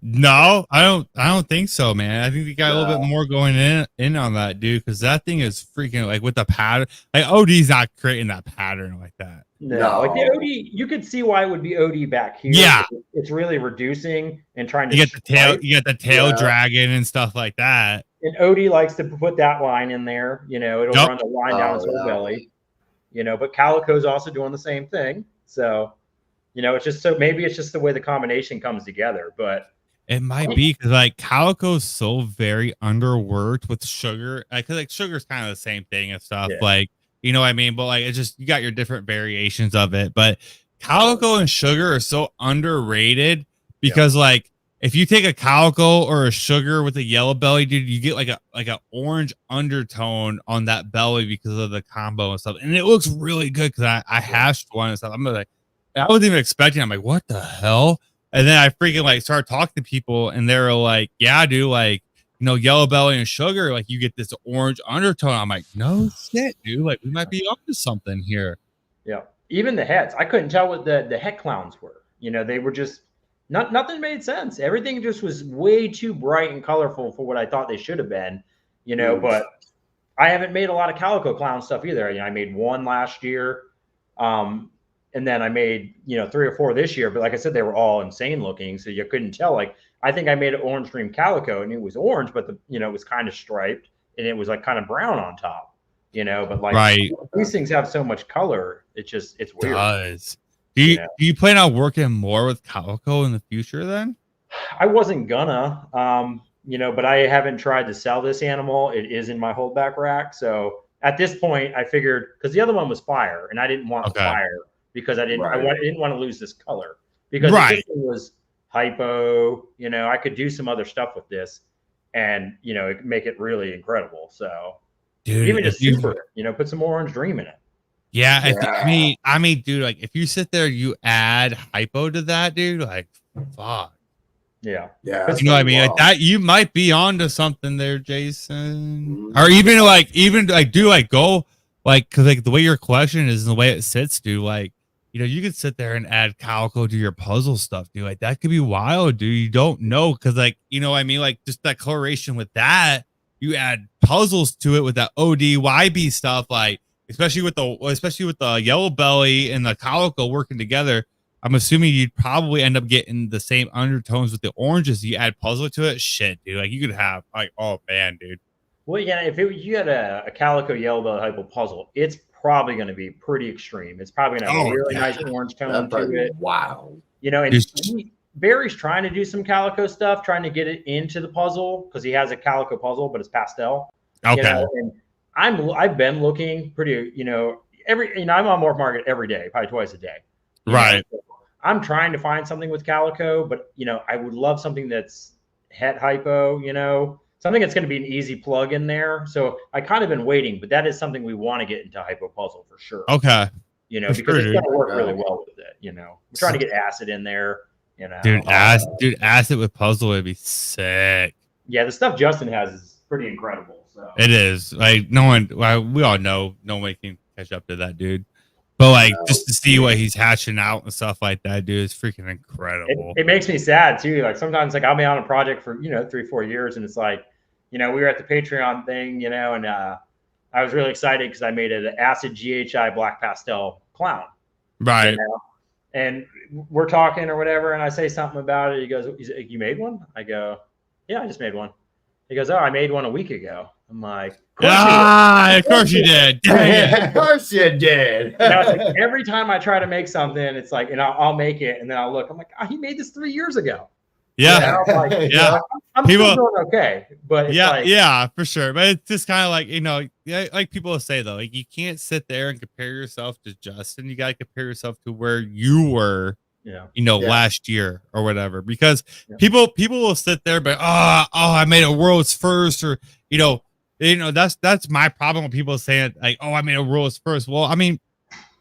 No, I don't think so, man. I think we got a little bit more going in on that, dude, because that thing is freaking like with the pattern. Like OD's not creating that pattern like that. No, like the OD, you could see why it would be OD back here. Yeah, it's really reducing and trying to get the tail. You get the tail dragging and stuff like that. And OD likes to put that line in there. It'll run the line down his whole belly. But Calico's also doing the same thing. So, it's just maybe it's just the way the combination comes together, but. It might be because like Calico's so very underworked with Sugar. Because like Sugar's kind of the same thing and stuff. Yeah. Like, you know what I mean? But like it's just you got your different variations of it. But Calico and Sugar are so underrated because like if you take a Calico or a Sugar with a yellow belly, dude, you get like a orange undertone on that belly because of the combo and stuff. And it looks really good because I hashed one and stuff. I'm like, I wasn't even expecting. I'm like, what the hell? And then I freaking like started talking to people and they were like, yeah, dude, like, Yellow Belly and Sugar, like you get this orange undertone. I'm like, no shit, dude. Like we might be up to something here. Yeah. Even the heads. I couldn't tell what the head clowns were. They were just nothing made sense. Everything just was way too bright and colorful for what I thought they should have been, but I haven't made a lot of Calico Clown stuff either. I made one last year. And then I made, 3 or 4 this year. But like I said, they were all insane looking. So you couldn't tell. Like, I think I made an Orange Dream Calico and it was orange, but it was kind of striped and it was like kind of brown on top, but like these things have so much color. It's weird. Does. Do you plan on working more with Calico in the future then? I wasn't gonna, but I haven't tried to sell this animal. It is in my holdback rack. So at this point I figured, because the other one was Fire and I didn't want the Fire. Because I didn't want to lose this color because this one was hypo, I could do some other stuff with this and, make it really incredible. So dude, even just super, put some more Orange Dream in it. Yeah. I mean, dude, like if you sit there, you add hypo to that, dude, like fuck. Yeah. Yeah. You know what I mean? Like that, you might be onto something there, Jason. Or even go like, cause like the way your collection is and the way it sits, dude, like, you could sit there and add Calico to your puzzle stuff, dude. Like that could be wild, dude. You don't know because, like, what I mean, like just that coloration with that, you add puzzles to it with that ODYB stuff, like especially with the yellow belly and the calico working together. I'm assuming you'd probably end up getting the same undertones with the oranges. You add puzzle to it, shit, dude. Like you could have like, oh man, dude. Well, yeah, if you had a calico yellow belly type of puzzle, it's probably going to be pretty extreme. It's probably going to have a really nice orange tone to it. Wow. You know, and Barry's trying to do some calico stuff, trying to get it into the puzzle because he has a calico puzzle, but it's pastel. Okay. You know, and I've been looking pretty, I'm on Morph Market every day, probably twice a day. Right. So I'm trying to find something with calico, but I would love something that's het hypo, something that's going to be an easy plug in there. So I kind of been waiting, but that is something we want to get into hypo puzzle for sure. Okay. Because it's going to work really well with it. We're trying to get acid in there. Dude, acid with puzzle would be sick. Yeah, the stuff Justin has is pretty incredible. So it is like we all know no one can catch up to that dude. But like just to see what he's hatching out and stuff like that, dude, is freaking incredible. It makes me sad too. Like sometimes, like I'll be on a project for 3-4 years, and it's like, we were at the Patreon thing, and I was really excited because I made an acid GHI black pastel clown. Right. And we're talking or whatever, and I say something about it. He goes, "You made one?" I go, "Yeah, I just made one." He goes, "Oh, I made one a week ago." I'm like, of course you did. Of course you did. Like, every time I try to make something, it's like, and I'll make it, and then I'll look. I'm like, he made this 3 years ago. Yeah, I'm still doing okay, but yeah, for sure. But it's just kind of like like people say though, like you can't sit there and compare yourself to Justin. You got to compare yourself to where you were. Last year or whatever, because people will sit there, but I made a world's first, or that's my problem with people saying like, I made a world's first. Well, I mean,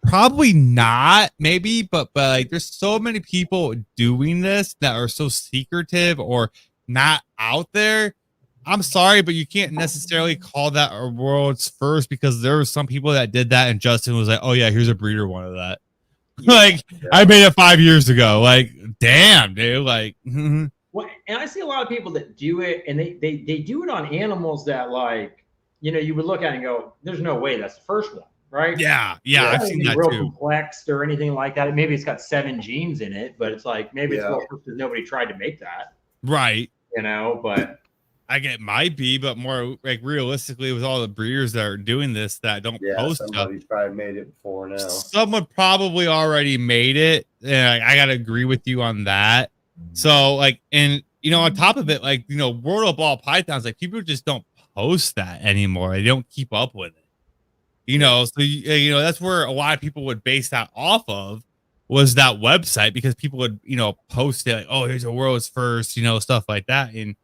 probably not, maybe, but like there's so many people doing this that are so secretive or not out there. I'm sorry, but you can't necessarily call that a world's first because there were some people that did that, and Justin was like, "Oh yeah, here's a breeder one of that." I made it 5 years ago. Like, damn, dude. Like, well, and I see a lot of people that do it, and they do it on animals that, like, you would look at it and go, "There's no way that's the first one." Right? Yeah, I've seen that real too. Complex or anything like that. Maybe it's got 7 genes in it, but it's like maybe it's because nobody tried to make that. Right. But I get might be, but more like realistically, with all the breeders that are doing this that don't post stuff, somebody's probably made it before now. Someone probably already made it. And I gotta agree with you on that. So like, and on top of it, like World of Ball Pythons, like people just don't post that anymore. They don't keep up with it. So that's where a lot of people would base that off of, was that website, because people would post it like, "Oh, here's a world's first," stuff like that. And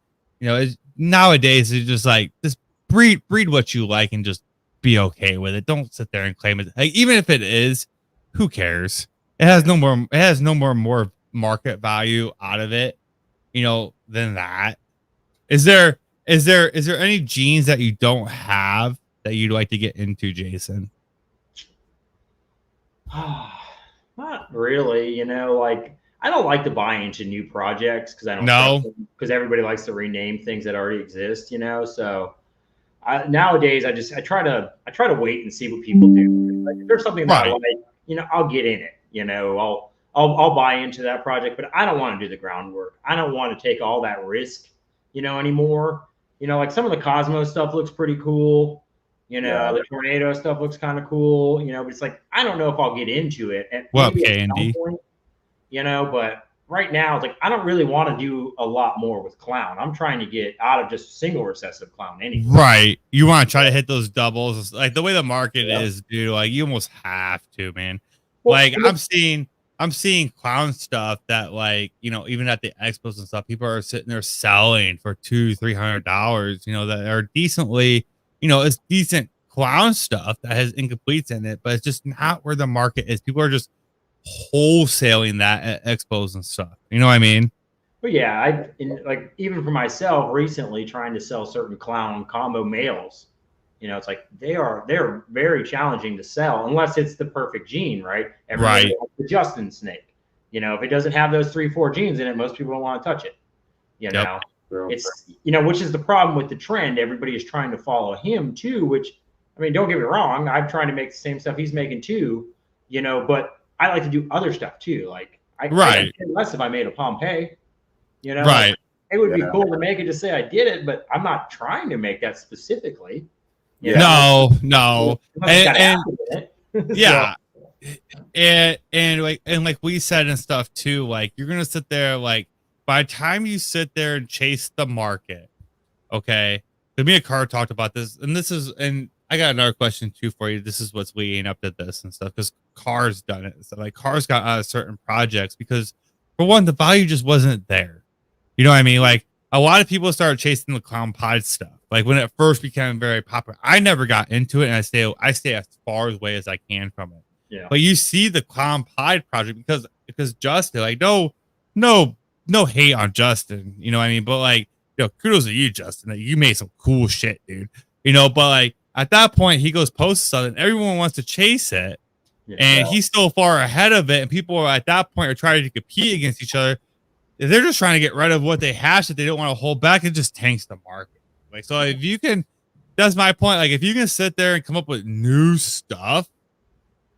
nowadays it's just like, just breed what you like and just be okay with it. Don't sit there and claim it. Like, even if it is, who cares? It has no more market value out of it, than that. Is there any genes that you don't have that you'd like to get into, Jason? Not really, like I don't like to buy into new projects because I don't know, because everybody likes to rename things that already exist, So nowadays I try to wait and see what people do. Like, if there's something that I like, I'll get in it. I'll buy into that project, but I don't want to do the groundwork. I don't want to take all that risk, anymore. Like some of the Cosmos stuff looks pretty cool. The tornado stuff looks kind of cool, but it's like, I don't know if I'll get into it at some point, but right now it's like, I don't really want to do a lot more with clown. I'm trying to get out of just single recessive clown anyway. Right. You want to try to hit those doubles. Like the way the market is, dude, like you almost have to, man. Well, like I'm seeing clown stuff that, like, even at the expos and stuff, people are sitting there selling for $200-$300, that are decently, it's decent clown stuff that has incompletes in it, but it's just not where the market is. People are just wholesaling that at expos and stuff. You know what I mean? But yeah, like even for myself recently, trying to sell certain clown combo males, it's like they're very challenging to sell unless it's the perfect gene, right? Everybody wants the Justin snake. If it doesn't have those 3-4 genes in it, most people don't want to touch it. it's, which is the problem with the trend. Everybody is trying to follow him too, which, I mean, don't get me wrong. I'm trying to make the same stuff he's making too, but I like to do other stuff too. Like I could care less if I made a Pompeii, Right. It would be cool to make it to say I did it, but I'm not trying to make that specifically. No. And Yeah. and like we said and stuff too, like you're gonna sit there, like by the time you sit there and chase the market, okay. Me and Carr talked about this, and I got another question too for you. This is what's leading up to this and stuff, because Carr's done it. So like Carr's got out of certain projects because, for one, the value just wasn't there. You know what I mean? Like a lot of people started chasing the clown pod stuff. Like when it first became very popular, I never got into it, and I stay as far away as I can from it. Yeah. But you see the clown pod project because Justin, like no hate on Justin, you know what I mean? But like, kudos to you, Justin. That you made some cool shit, dude. But like at that point, he goes post something, everyone wants to chase it, and he's still far ahead of it, and people are at that point are trying to compete against each other. They're just trying to get rid of what they have that they don't want to hold back. It just tanks the market. Like, so if you can, that's my point. Like, if you can sit there and come up with new stuff,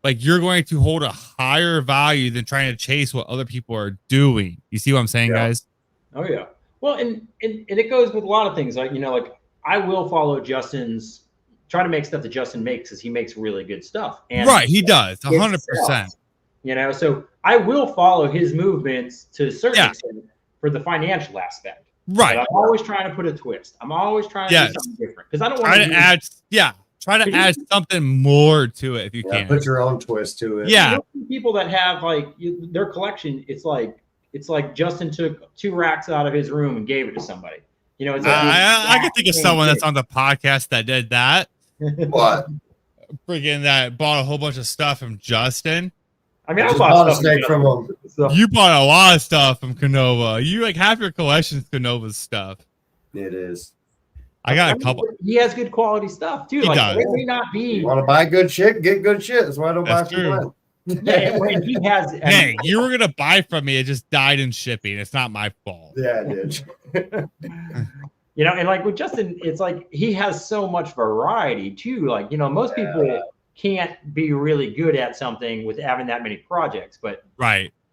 like you're going to hold a higher value than trying to chase what other people are doing. You see what I'm saying, guys? Oh yeah. Well, and it goes with a lot of things. Like, like I will follow Justin's, try to make stuff that Justin makes, because he makes really good stuff. And right, he does 100%. So I will follow his movements to a certain extent for the financial aspect. Right. But I'm always trying to put a twist. I'm always trying to do something different, because I don't want to add. Try to add something more to it if you can. Put your own twist to it. Yeah. People that have like their collection, it's like Justin took 2 racks out of his room and gave it to somebody. It's like I can think of someone that's on the podcast that did that. What? Freaking that bought a whole bunch of stuff from Justin. I mean, I bought a snake from him. You bought a lot of stuff from Canova. You like half your collection is Canova's stuff. It is. I got a couple. He has good quality stuff too. He does. It may not be. You want to buy good shit? Get good shit. That's why I don't buy from him. Yeah, when he has. Hey, you were gonna buy from me. It just died in shipping. It's not my fault. Yeah, it did. And like with Justin, it's like he has so much variety too. Like, most people can't be really good at something with having that many projects, but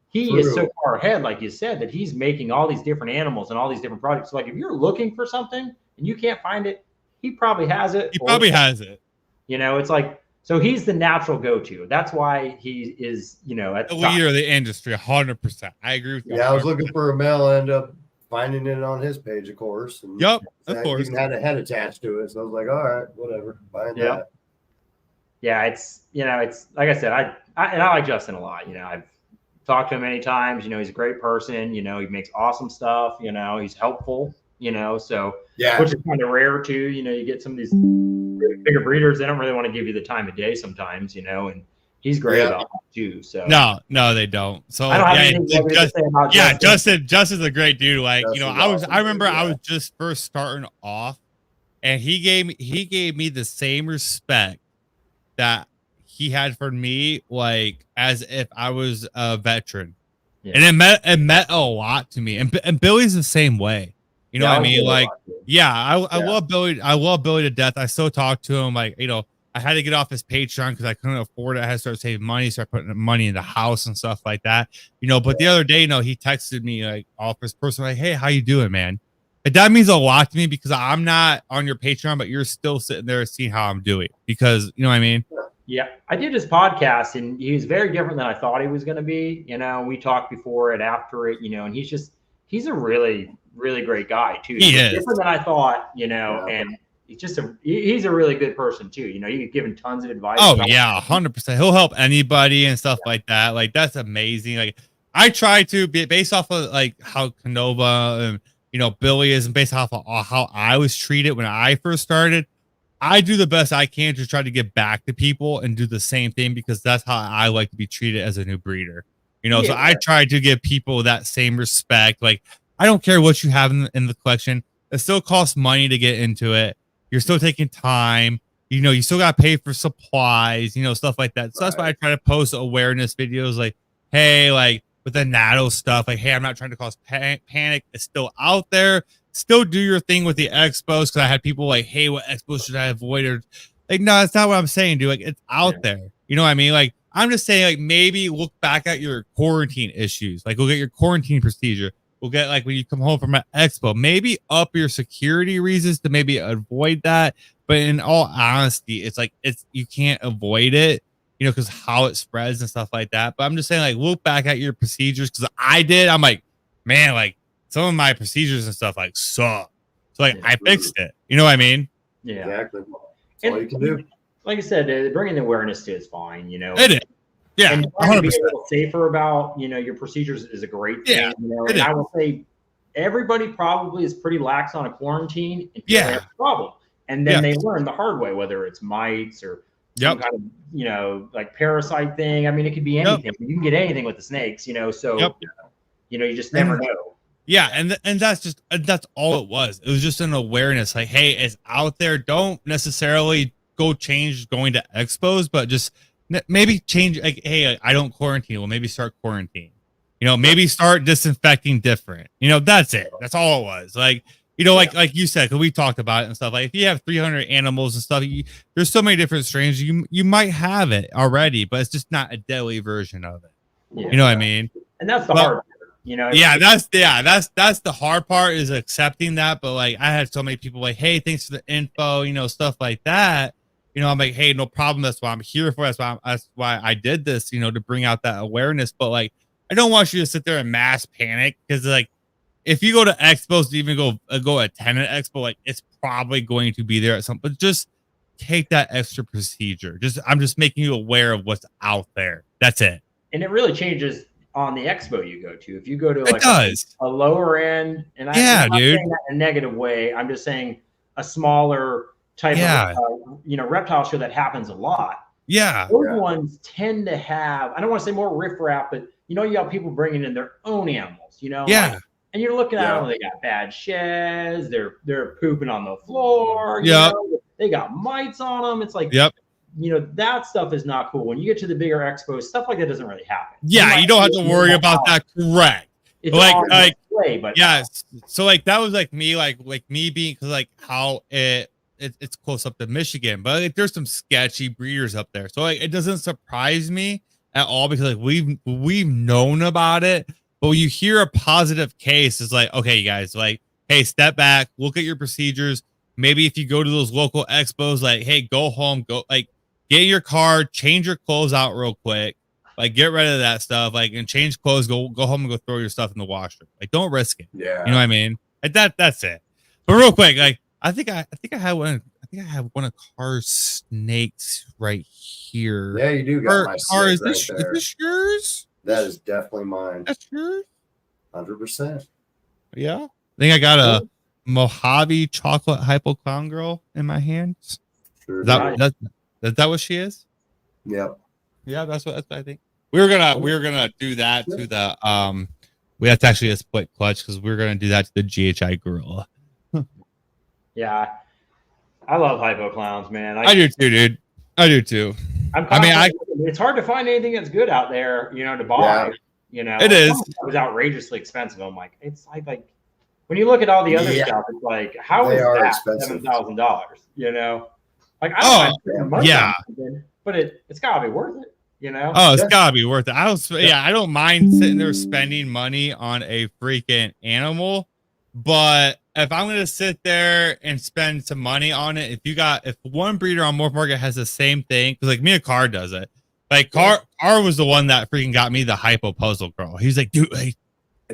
he is so far ahead, like you said, that he's making all these different animals and all these different projects. So like if you're looking for something and you can't find it, he probably has it. He probably has it. It's like, so he's the natural go-to. That's why he is, at the leader of the industry, 100%. I agree with you. Yeah, 100%. I was looking for a male, I ended up finding it on his page, of course. And of course. Even had a head attached to it. So I was like, all right, whatever. Buying that. Yeah, it's, it's like I said, I like Justin a lot. I've talked to him many times. He's a great person. He makes awesome stuff. He's helpful. So which is kind of rare too. You get some of these bigger breeders, they don't really want to give you the time of day sometimes. And he's great about that too. So no, they don't. So I don't have anything to say about Justin. Justin's a great dude. Like I remember I was just first starting off, and he gave me the same respect that he had for me, like as if I was a veteran, and it meant a lot to me. And Billy's the same way. You know what I mean? Like, I love Billy. I love Billy to death. I still talk to him. Like, I had to get off his Patreon because I couldn't afford it. I had to start saving money, start putting money in the house and stuff like that. But the other day, he texted me like off his person, like, "Hey, how you doing, man?" Like, that means a lot to me because I'm not on your Patreon, but you're still sitting there seeing how I'm doing, because you know what I mean? Yeah, I did his podcast, and he was very different than I thought he was going to be. We talked before it, after it, and he's a really, really great guy too. He is different than I thought, and he's a really good person too. You give him tons of advice. Oh yeah, 100%. He'll help anybody and stuff like that. Like, that's amazing. Like, I try to be based off of like how Canova and Billy is, and based off of how I was treated when I first started. I do the best I can to try to get back to people and do the same thing, because that's how I like to be treated as a new breeder. So I try to give people that same respect. Like, I don't care what you have in the collection. It still costs money to get into it. You're still taking time. You still got to pay for supplies, stuff like that. So that's why I try to post awareness videos like, hey, like, with the NATO stuff. Like, hey, I'm not trying to cause panic. It's still out there. Still do your thing with the expos, because I had people like, hey, what expos should I avoid? Or like, no, that's not what I'm saying, dude. Like, it's out there. You know what I mean? Like, I'm just saying, like, maybe look back at your quarantine issues. Like, look at your quarantine procedure. We'll get, like, when you come home from an expo, maybe up your security reasons to maybe avoid that. But in all honesty, it's like, you can't avoid it, you know, because how it spreads and stuff like that. But I'm just saying, like, look back at your procedures, because I did. I'm like, man, like, some of my procedures and stuff like suck. So like, I fixed it. You know what I mean? Yeah, exactly. That's all you can do. Like I said, bringing the awareness to it's fine. You know, it is. Yeah, and trying to be 100%. a little safer about, you know, your procedures is a great thing. Yeah, you know, and I will say everybody probably is pretty lax on a quarantine until they have a problem, and then they learn the hard way, whether it's mites or some kind of, you know, like parasite thing. I mean, it could be anything. You can get anything with the snakes, you know. So you know, you just never know. Yeah, and that's all it was. It was just an awareness, like, hey, it's out there. Don't necessarily go change going to expos, but just maybe change, like, hey, I don't quarantine. Well, maybe start quarantine. You know, maybe start disinfecting different. You know, that's it. That's all it was. Like, you know, like you said, because we talked about it and stuff. Like, if you have 300 animals and stuff, there's so many different strains. You might have it already, but it's just not a deadly version of it. You know what I mean? And that's the hard part. You know, that's the hard part, is accepting that. But like, I had so many people like, hey, thanks for the info, you know, stuff like that. You know, I'm like, hey, no problem. That's what I'm here for. That's why I did this, you know, to bring out that awareness. But like, I don't want you to sit there and mass panic, because like, if you go to expos, to even go attend an expo, like, it's probably going to be there at some. But just take that extra procedure. I'm just making you aware of what's out there. That's it. And it really changes on the expo you go to. If you go to like a lower end, and I'm not saying that in a negative way, I'm just saying a smaller type of you know, reptile show that happens a lot. Yeah, those ones tend to have, I don't want to say more riffraff, but you know, you have people bringing in their own animals. You know, like, and you're looking at them, they got bad sheds, they're pooping on the floor. You know, they got mites on them. It's like, you know, that stuff is not cool. When you get to the bigger expos, stuff like that doesn't really happen. Yeah, you don't have to worry about that. Correct. It's like play, but so like, that was like me, like me being, because like how it's close up to Michigan, but like, there's some sketchy breeders up there. So like, it doesn't surprise me at all, because like we've known about it. But when you hear a positive case, it's like, okay, you guys, like, hey, step back, look at your procedures. Maybe if you go to those local expos, like, hey, go home, go, like, get in your car, change your clothes out real quick, like, get rid of that stuff, like, and change clothes, go home and go throw your stuff in the washer. Like, don't risk it. Yeah, you know what I mean? Like, that's it. But real quick, like, I think I have one. I think I have one of Car's snakes right here. Yeah, you do got my Car, snake is this, right there. is this yours? That is definitely mine. That's yours? 100%. Yeah. I think I got a Mojave chocolate hypo clown girl in my hands. Sure. Is that what she is? Yep. Yeah, that's what I think. We were gonna do that to the we have to actually a split clutch, because we were gonna do that to the GHI gorilla. Yeah, I love hypo clowns, man. I do too, dude. I do too. It's hard to find anything that's good out there, you know, to buy. Yeah. You know, it is. It was outrageously expensive. I'm like, it's like when you look at all the other stuff, it's like, how is that $7,000? You know, like, I don't mind money, but it's gotta be worth it. You know? Oh, it's gotta be worth it. I don't mind sitting there spending money on a freaking animal, but if I'm gonna sit there and spend some money on it, if one breeder on Morph Market has the same thing, because like me and Carr does it. Like Carr was the one that freaking got me the hypo puzzle girl. He's like, dude, like,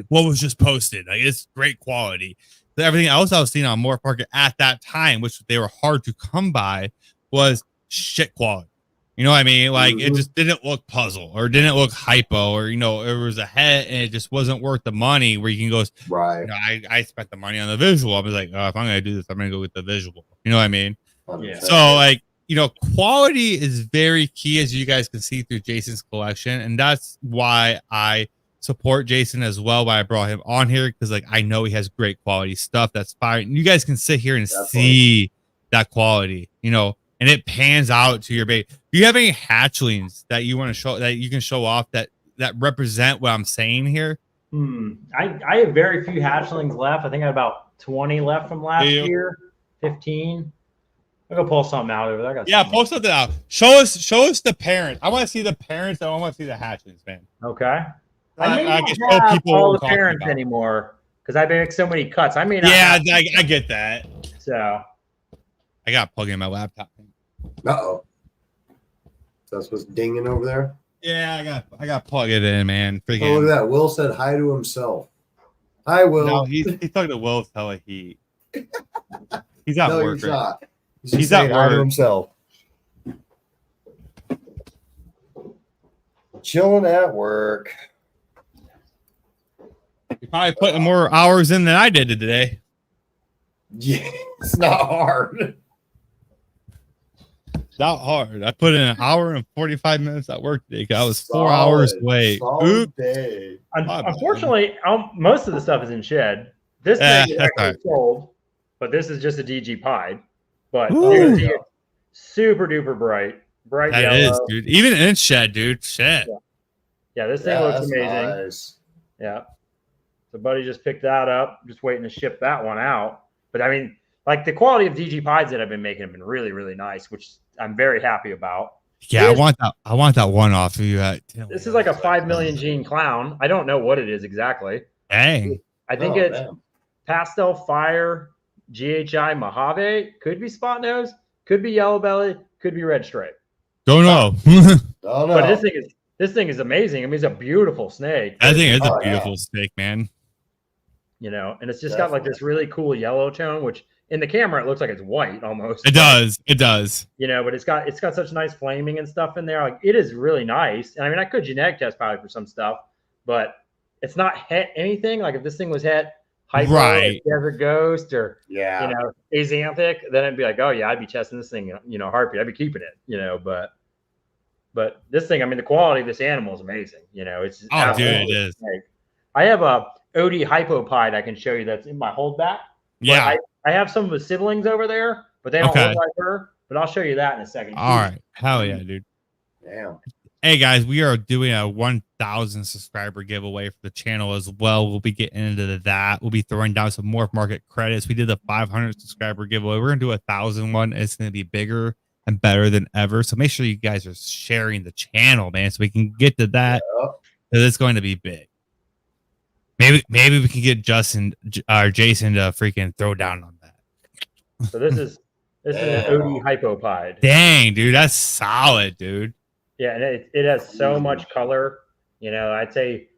what was just posted? Like, it's great quality. So everything else I was seeing on Morph Market at that time, which they were hard to come by, was shit quality. You know what I mean? Like, it just didn't look puzzle or didn't look hypo, or, you know, it was a head and it just wasn't worth the money, where you can go, right. You know, I spent the money on the visual. I was like, oh, if I'm going to do this, I'm going to go with the visual. You know what I mean? Yeah. So like, you know, quality is very key, as you guys can see through Jason's collection. And that's why I support Jason as well, why I brought him on here, because like, I know he has great quality stuff that's fire. And you guys can sit here and see that quality, you know, and it pans out to your baby. Do you have any hatchlings that you want to show, that you can show off, that that represent what I'm saying here? I have very few hatchlings left. I think I have about 20 left from last year. 15. I'll go pull something out over there. Yeah, pull something out. Show us the parents. I want to see the parents. I want to see the hatchlings, man. Okay. I can show have people all what the we're talking parents about. anymore because I've been making so many cuts. I mean, Yeah, I get that. So I got plugged in my laptop. Uh-oh. That's what's dinging over there? Yeah, I got plug it in, man. Freaking. Oh, look at that. Will said hi to himself. Hi, Will. No, he's talking to Will's hella heat. He's at work. He's not. He's at hi to work. himself. Chilling at work. You're probably putting more hours in than I did today. Yeah, it's not hard. Not hard. I put in an hour and 45 minutes at work today. I was 4 hours away. Solid day. Unfortunately, most of the stuff is in shed. This thing is actually sold, but this is just a DG pied. But you can see it super duper bright That yellow. is, dude. Even in shed, dude. Shed. Yeah, this thing looks that's amazing. nice. Yeah. So Buddy just picked that up. Just waiting to ship that one out. But I mean, like the quality of DG pies that I've been making have been really, really nice, which I'm very happy about. Yeah, I want that one off of you. This is like a 5 million gene clown. I don't know what it is exactly. Dang. I think it's pastel fire, GHI Mojave, could be spot nose, could be yellow belly, could be red stripe. Don't know. Don't know. But this thing is amazing. I mean, it's a beautiful snake. I think it's a beautiful snake, man. You know, and it's just got like this really cool yellow tone, which in the camera it looks like it's white almost. It does. It does. You know, but it's got such nice flaming and stuff in there. Like it is really nice. And I mean, I could genetic test probably for some stuff, but it's not het anything. Like if this thing was het hypo, like Desert Ghost, or you know, Azanthic, then I'd be like, oh yeah, I'd be testing this thing. You know, heartbeat. I'd be keeping it. You know, but this thing, I mean, the quality of this animal is amazing. You know, it's dude, it is. Like, I have a OD hypopide I can show you that's in my holdback. Yeah. I have some of the siblings over there, but they don't look like her. But I'll show you that in a second. All right. Hell yeah, dude. Damn. Hey guys, we are doing a 1,000 subscriber giveaway for the channel as well. We'll be getting into that. We'll be throwing down some more market credits. We did the 500 subscriber giveaway. We're gonna do 1,000 one. It's gonna be bigger and better than ever. So make sure you guys are sharing the channel, man, so we can get to that. Because it's going to be big. Maybe we can get Justin or Jason to freaking throw down on that. So this is an OD hypopide. Dang, dude, that's solid, dude. Yeah, and it has so much color. You know, I'd say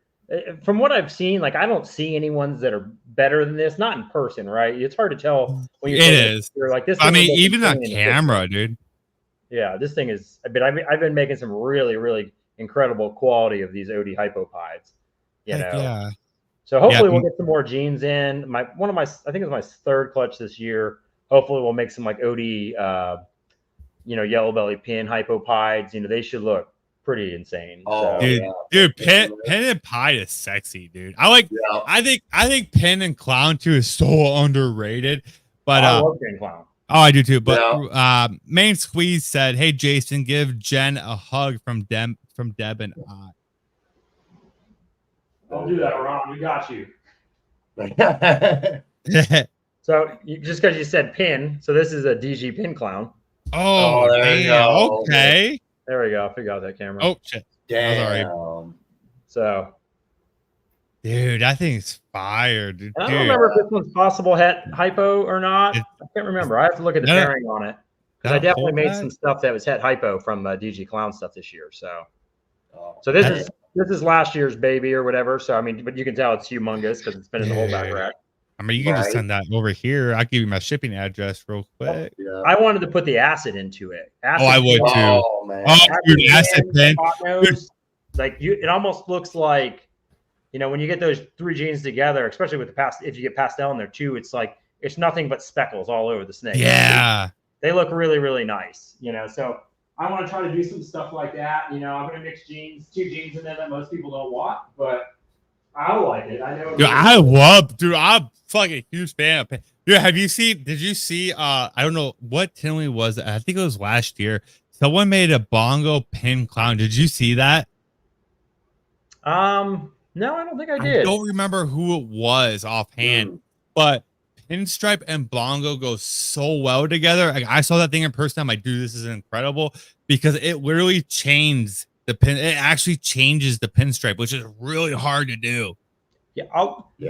from what I've seen, like I don't see any ones that are better than this. Not in person, right? It's hard to tell when you're like this. I mean, even on camera, dude. Yeah, this thing is. But I've been making some really, really incredible quality of these OD hypopides. You know. Yeah. So hopefully we'll get some more genes in. I think it was my third clutch this year. Hopefully we'll make some like OD, you know, yellow belly pin hypopides. You know, they should look pretty insane. Oh, so, dude, pin and pied is sexy, dude. I think pin and clown too is so underrated. But I love pin clown. Oh, I do too. But Main Squeeze said, "Hey Jason, give Jen a hug from Deb and I." Don't do that, Ron. We got you. So just because you said pin, so this is a DG pin clown. Oh, there you go. Okay. There we go. I figured out that camera. Oh shit. Damn. So, dude, I think it's fire, dude. I don't remember if this one's possible hypo or not. I can't remember. I have to look at the pairing on it. Because I definitely made some stuff that was het hypo from DG clown stuff this year. So, this is last year's baby or whatever. So I mean, but you can tell it's humongous because it's been in the holdback rack. I mean, you can just send that over here. I'll give you my shipping address real quick. I wanted to put the acid into it. Acid I would too. Oh man. Dude, acid pen. Like it almost looks like, you know, when you get those three genes together, especially with if you get pastel in there too, it's like it's nothing but speckles all over the snake. Yeah. They look really, really nice. You know, so I want to try to do some stuff like that. You know, I'm going to mix two genes in there that most people don't want, but I like it. I know. Dude, I'm fucking huge fan of. Dude, did you see, I don't know what Tinley was. I think it was last year. Someone made a bongo pin clown. Did you see that? No, I don't think I I did. don't remember who it was offhand, but Pinstripe and Bongo go so well together. I saw that thing in person. I'm like, dude, this is incredible because it literally changed the pin. It actually changes the pinstripe, which is really hard to do. Yeah,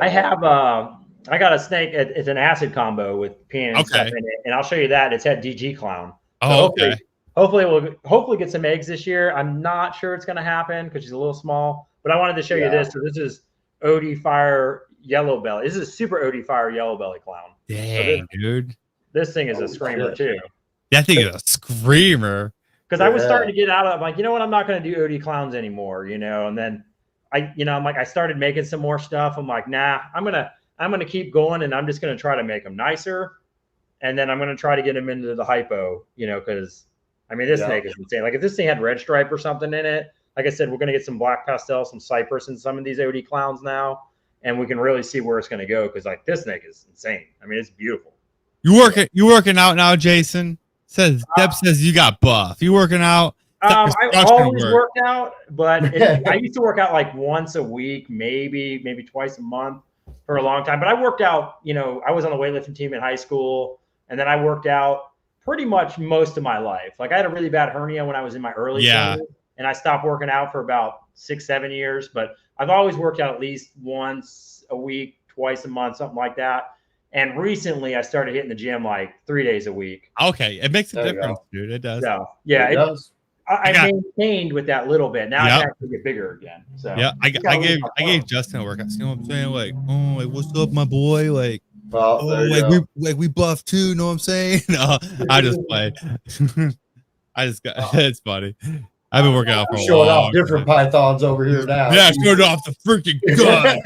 I have I got a snake. It's an acid combo with pin and stuff in it, and I'll show you that. It's had DG clown. So hopefully we'll get some eggs this year. I'm not sure it's going to happen because she's a little small, but I wanted to show you this. So this is OD Fire Yellow Belly. This is a super OD Fire Yellow Belly clown. Dang, dude. This thing is a screamer too. That thing is a screamer. Because I was starting to get out of, I'm like, you know what, I'm not going to do OD clowns anymore, and then I'm like, I started making some more stuff. I'm like, nah, I'm gonna keep going, and I'm just gonna try to make them nicer, and then I'm gonna try to get them into the hypo, because I mean this snake is insane. Like if this thing had red stripe or something in it, like I said, we're gonna get some black pastel, some cypress in some of these OD clowns now, and we can really see where it's gonna go because like this snake is insane. I mean, it's beautiful. You working out now, Jason? Deb says you got buff. You working out? I always worked out, but I used to work out like once a week, maybe twice a month for a long time. But I worked out, I was on the weightlifting team in high school, and then I worked out pretty much most of my life. Like I had a really bad hernia when I was in my early 20s, and I stopped working out for about 6-7 years. But I've always worked out at least once a week, twice a month, something like that. And recently, I started hitting the gym like 3 days a week. Okay, it makes a difference, dude. It does. So, yeah, it does. I maintained with that little bit. Now I can actually get bigger again. So yeah, I gave Justin a workout. You know what I'm saying? Like, what's up, my boy? Like, we buff too. You know what I'm saying? No, I just play. It's funny. I've been working out for a while. Showing off different pythons over here now. Yeah, showing off the freaking gun.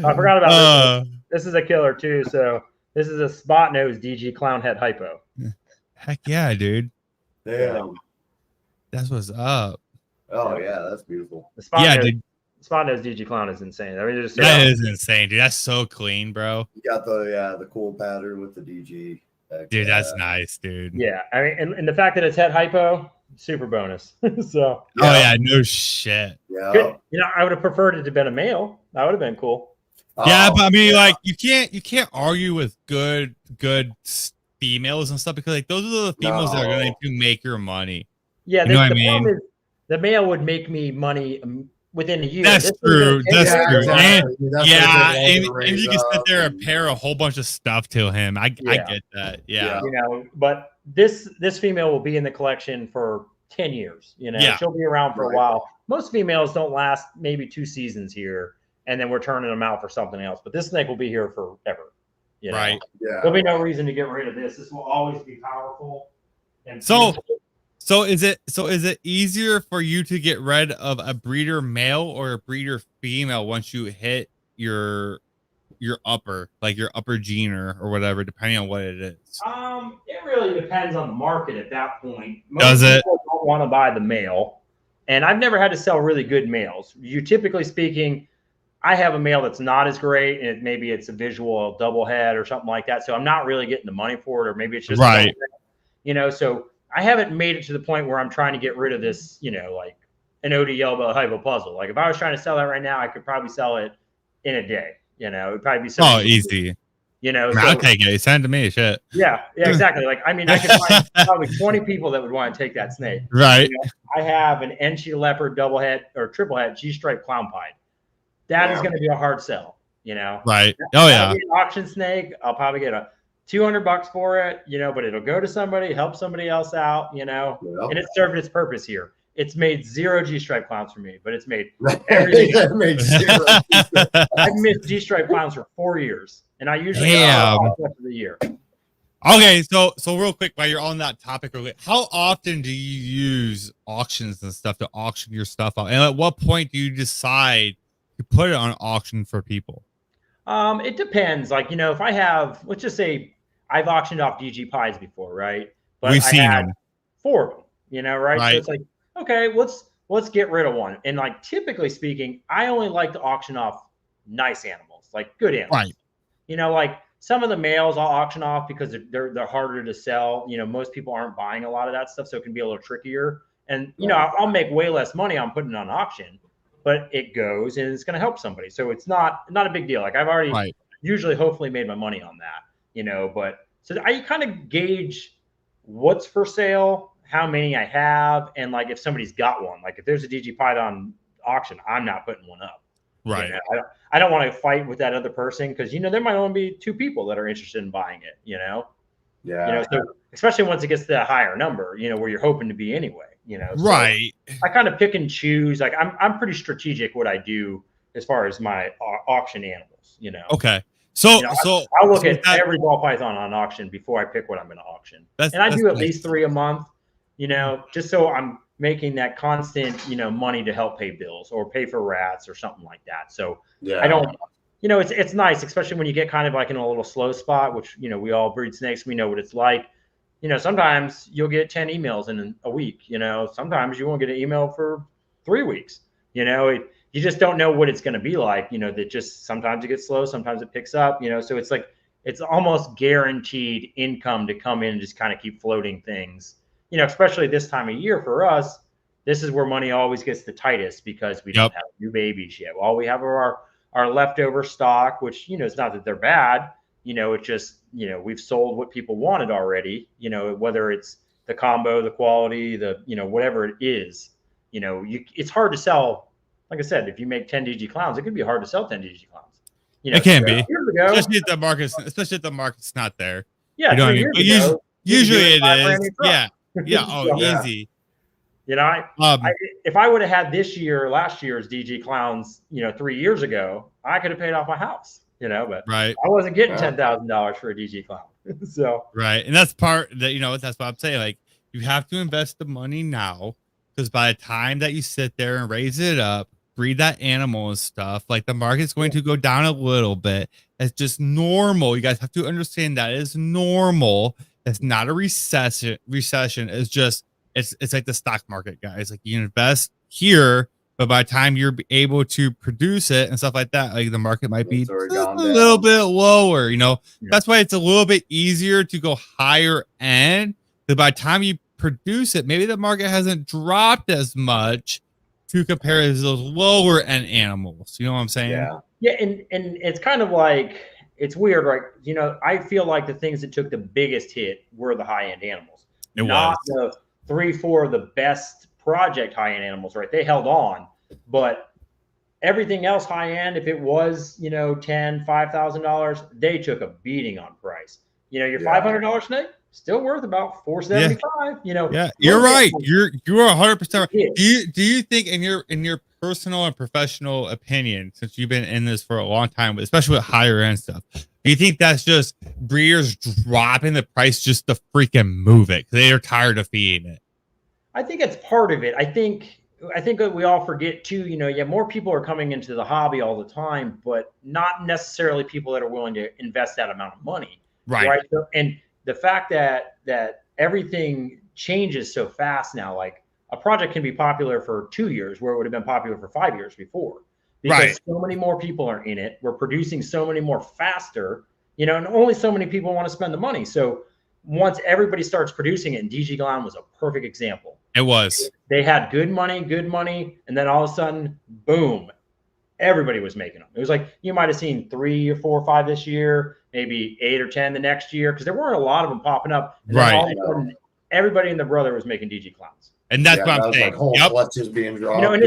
I forgot about this. This is a killer too. So this is a spot nose DG clown head hypo. Heck yeah, dude. Damn. That's what's up. Oh yeah, that's beautiful. The spot nose DG clown is insane. I mean, that is insane, dude. That's so clean, bro. You got the cool pattern with the DG. Dude, that's nice, dude. Yeah, I mean, and the fact that it's head hypo, super bonus. So. Oh yeah, no shit. Yeah. I would have preferred it to have been a male. That would have been cool. Yeah, but I mean, like you can't argue with good females and stuff because like those are the females that are going to make your money. Yeah, you know what I mean? mean? The male would make me money within a year. That's true. That's true. Exactly. And you can sit there and pair a whole bunch of stuff to him. I get that. Yeah. But this female will be in the collection for 10 years. She'll be around for a while. Most females don't last maybe 2 seasons here, and then we're turning them out for something else. But this snake will be here forever. Right. Yeah. There'll be no reason to get rid of this. This will always be powerful. And So is it easier for you to get rid of a breeder male or a breeder female once you hit your upper, like your upper gene or whatever, depending on what it is? It really depends on the market at that point. Does it? People don't want to buy the male, and I've never had to sell really good males. Typically speaking, I have a male that's not as great, and maybe it's a visual double head or something like that. So I'm not really getting the money for it, or maybe it's just right. So I haven't made it to the point where I'm trying to get rid of this, like an OD yellow hypo puzzle. Like if I was trying to sell that right now, I could probably sell it in a day. It would probably be so easy. I'll take it. Send it to me. Shit. Yeah, exactly. Like I mean, I could find probably 20 people that would want to take that snake. Right. I have an Enchi leopard double head or triple head G-stripe clown pied. That is going to be a hard sell. Right. Oh yeah. An auction snake. I'll probably get $200 for it, but it'll go to somebody, help somebody else out, and it served its purpose here. It's made 0 G-stripe clowns for me, but it's made everything. I've missed G-stripe clowns for 4 years, and I usually get of the year. Okay, so real quick, while you're on that topic, how often do you use auctions and stuff to auction your stuff out? And at what point do you decide to put it on auction for people? It depends. Like, if I have, let's just say I've auctioned off DG pies before, right? But We've seen them. 4 of them, right? So it's like, okay, let's get rid of one. And like, typically speaking, I only like to auction off nice animals, like good animals. Right. Like some of the males I'll auction off because they're harder to sell. Most people aren't buying a lot of that stuff, so it can be a little trickier. And, you know, I'll make way less money on putting it on auction, but it goes and it's going to help somebody. So it's not a big deal. Like I've already usually hopefully made my money on that, you know, but so I kind of gauge what's for sale, how many I have, and like if somebody's got one, like if there's a DG Python auction, I'm not putting one up. Right. You know, I don't want to fight with that other person because, you know, there might only be 2 people that are interested in buying it, you know? Yeah. You know, so especially once it gets to that higher number, you know, where you're hoping to be anyway, you know? So Right. I kind of pick and choose. Like I'm pretty strategic what I do as far as my auction animals, you know? Okay. So, you know, so I'll look so at every ball python on auction before I pick what I'm going to auction. And I do at least 3 a month, you know, just so I'm making that constant, you know, money to help pay bills or pay for rats or something like that. So I don't, you know, it's nice, especially when you get kind of like in a little slow spot, which, you know, we all breed snakes. We know what it's like. You know, sometimes you'll get 10 emails in a week, you know, sometimes you won't get an email for 3 weeks, you know, you just don't know what it's going to be like, you know, that just sometimes it gets slow, sometimes it picks up, you know, so it's like, it's almost guaranteed income to come in and just kind of keep floating things, you know, especially this time of year for us. This is where money always gets the tightest because we don't have new babies yet. All we have are our leftover stock, which, you know, it's not that they're bad, you know, it just, you know, we've sold what people wanted already, you know, whether it's the combo, the quality, the, you know, whatever it is, you know, it's hard to sell. Like I said, if you make 10 DG clowns, it could be hard to sell 10 DG clowns. You know, it can be, years ago, especially if the market's not there. Yeah, you know 3 what I mean? years But ago, usually it is. Yeah. Yeah. So, Oh, easy. You know, if I would have had last year's DG clowns, you know, 3 years ago, I could have paid off my house, you know, but I wasn't getting $10,000 for a DG clown. So, right. And that's part that, you know, that's what I'm saying. Like, you have to invest the money now because by the time that you sit there and raise it up, breed that animal and stuff, like the market's going to go down a little bit. It's just normal. You guys have to understand that is normal. It's not a recession. It's just, it's like the stock market, guys. Like you invest here, but by the time you're able to produce it and stuff like that, like the market might be a little bit lower, you know. That's why it's a little bit easier to go higher end. Because by the time you produce it, maybe the market hasn't dropped as much to compare to those lower end animals. You know what I'm saying? Yeah, and it's kind of like, it's weird, right? You know, I feel like the things that took the biggest hit were the high end animals, not the 3-4 of the best project high end animals, right? They held on, but everything else high end, if it was, you know, $5,000, they took a beating on price. You know, your $500 snake still worth about $475. You know, you're right. You are 100% right. Do you think in your personal and professional opinion, since you've been in this for a long time, especially with higher end stuff, do you think that's just breeders dropping the price just to freaking move it because they are tired of feeding it? I think it's part of it. I think that we all forget too, you know, more people are coming into the hobby all the time, but not necessarily people that are willing to invest that amount of money. Right. So, and the fact that everything changes so fast now, like a project can be popular for 2 years where it would have been popular for 5 years before, because so many more people are in it. We're producing so many more faster, you know, and only so many people want to spend the money. So once everybody starts producing it, and DG Clown was a perfect example. It was. They had good money, and then all of a sudden, boom, everybody was making them. It was like you might have seen 3 or 4 or 5 this year, maybe 8 or 10 the next year, because there weren't a lot of them popping up. And then all of a sudden, everybody and their brother was making DG Clowns. And that's what I'm saying. Like whole clutches being dropped. You know, and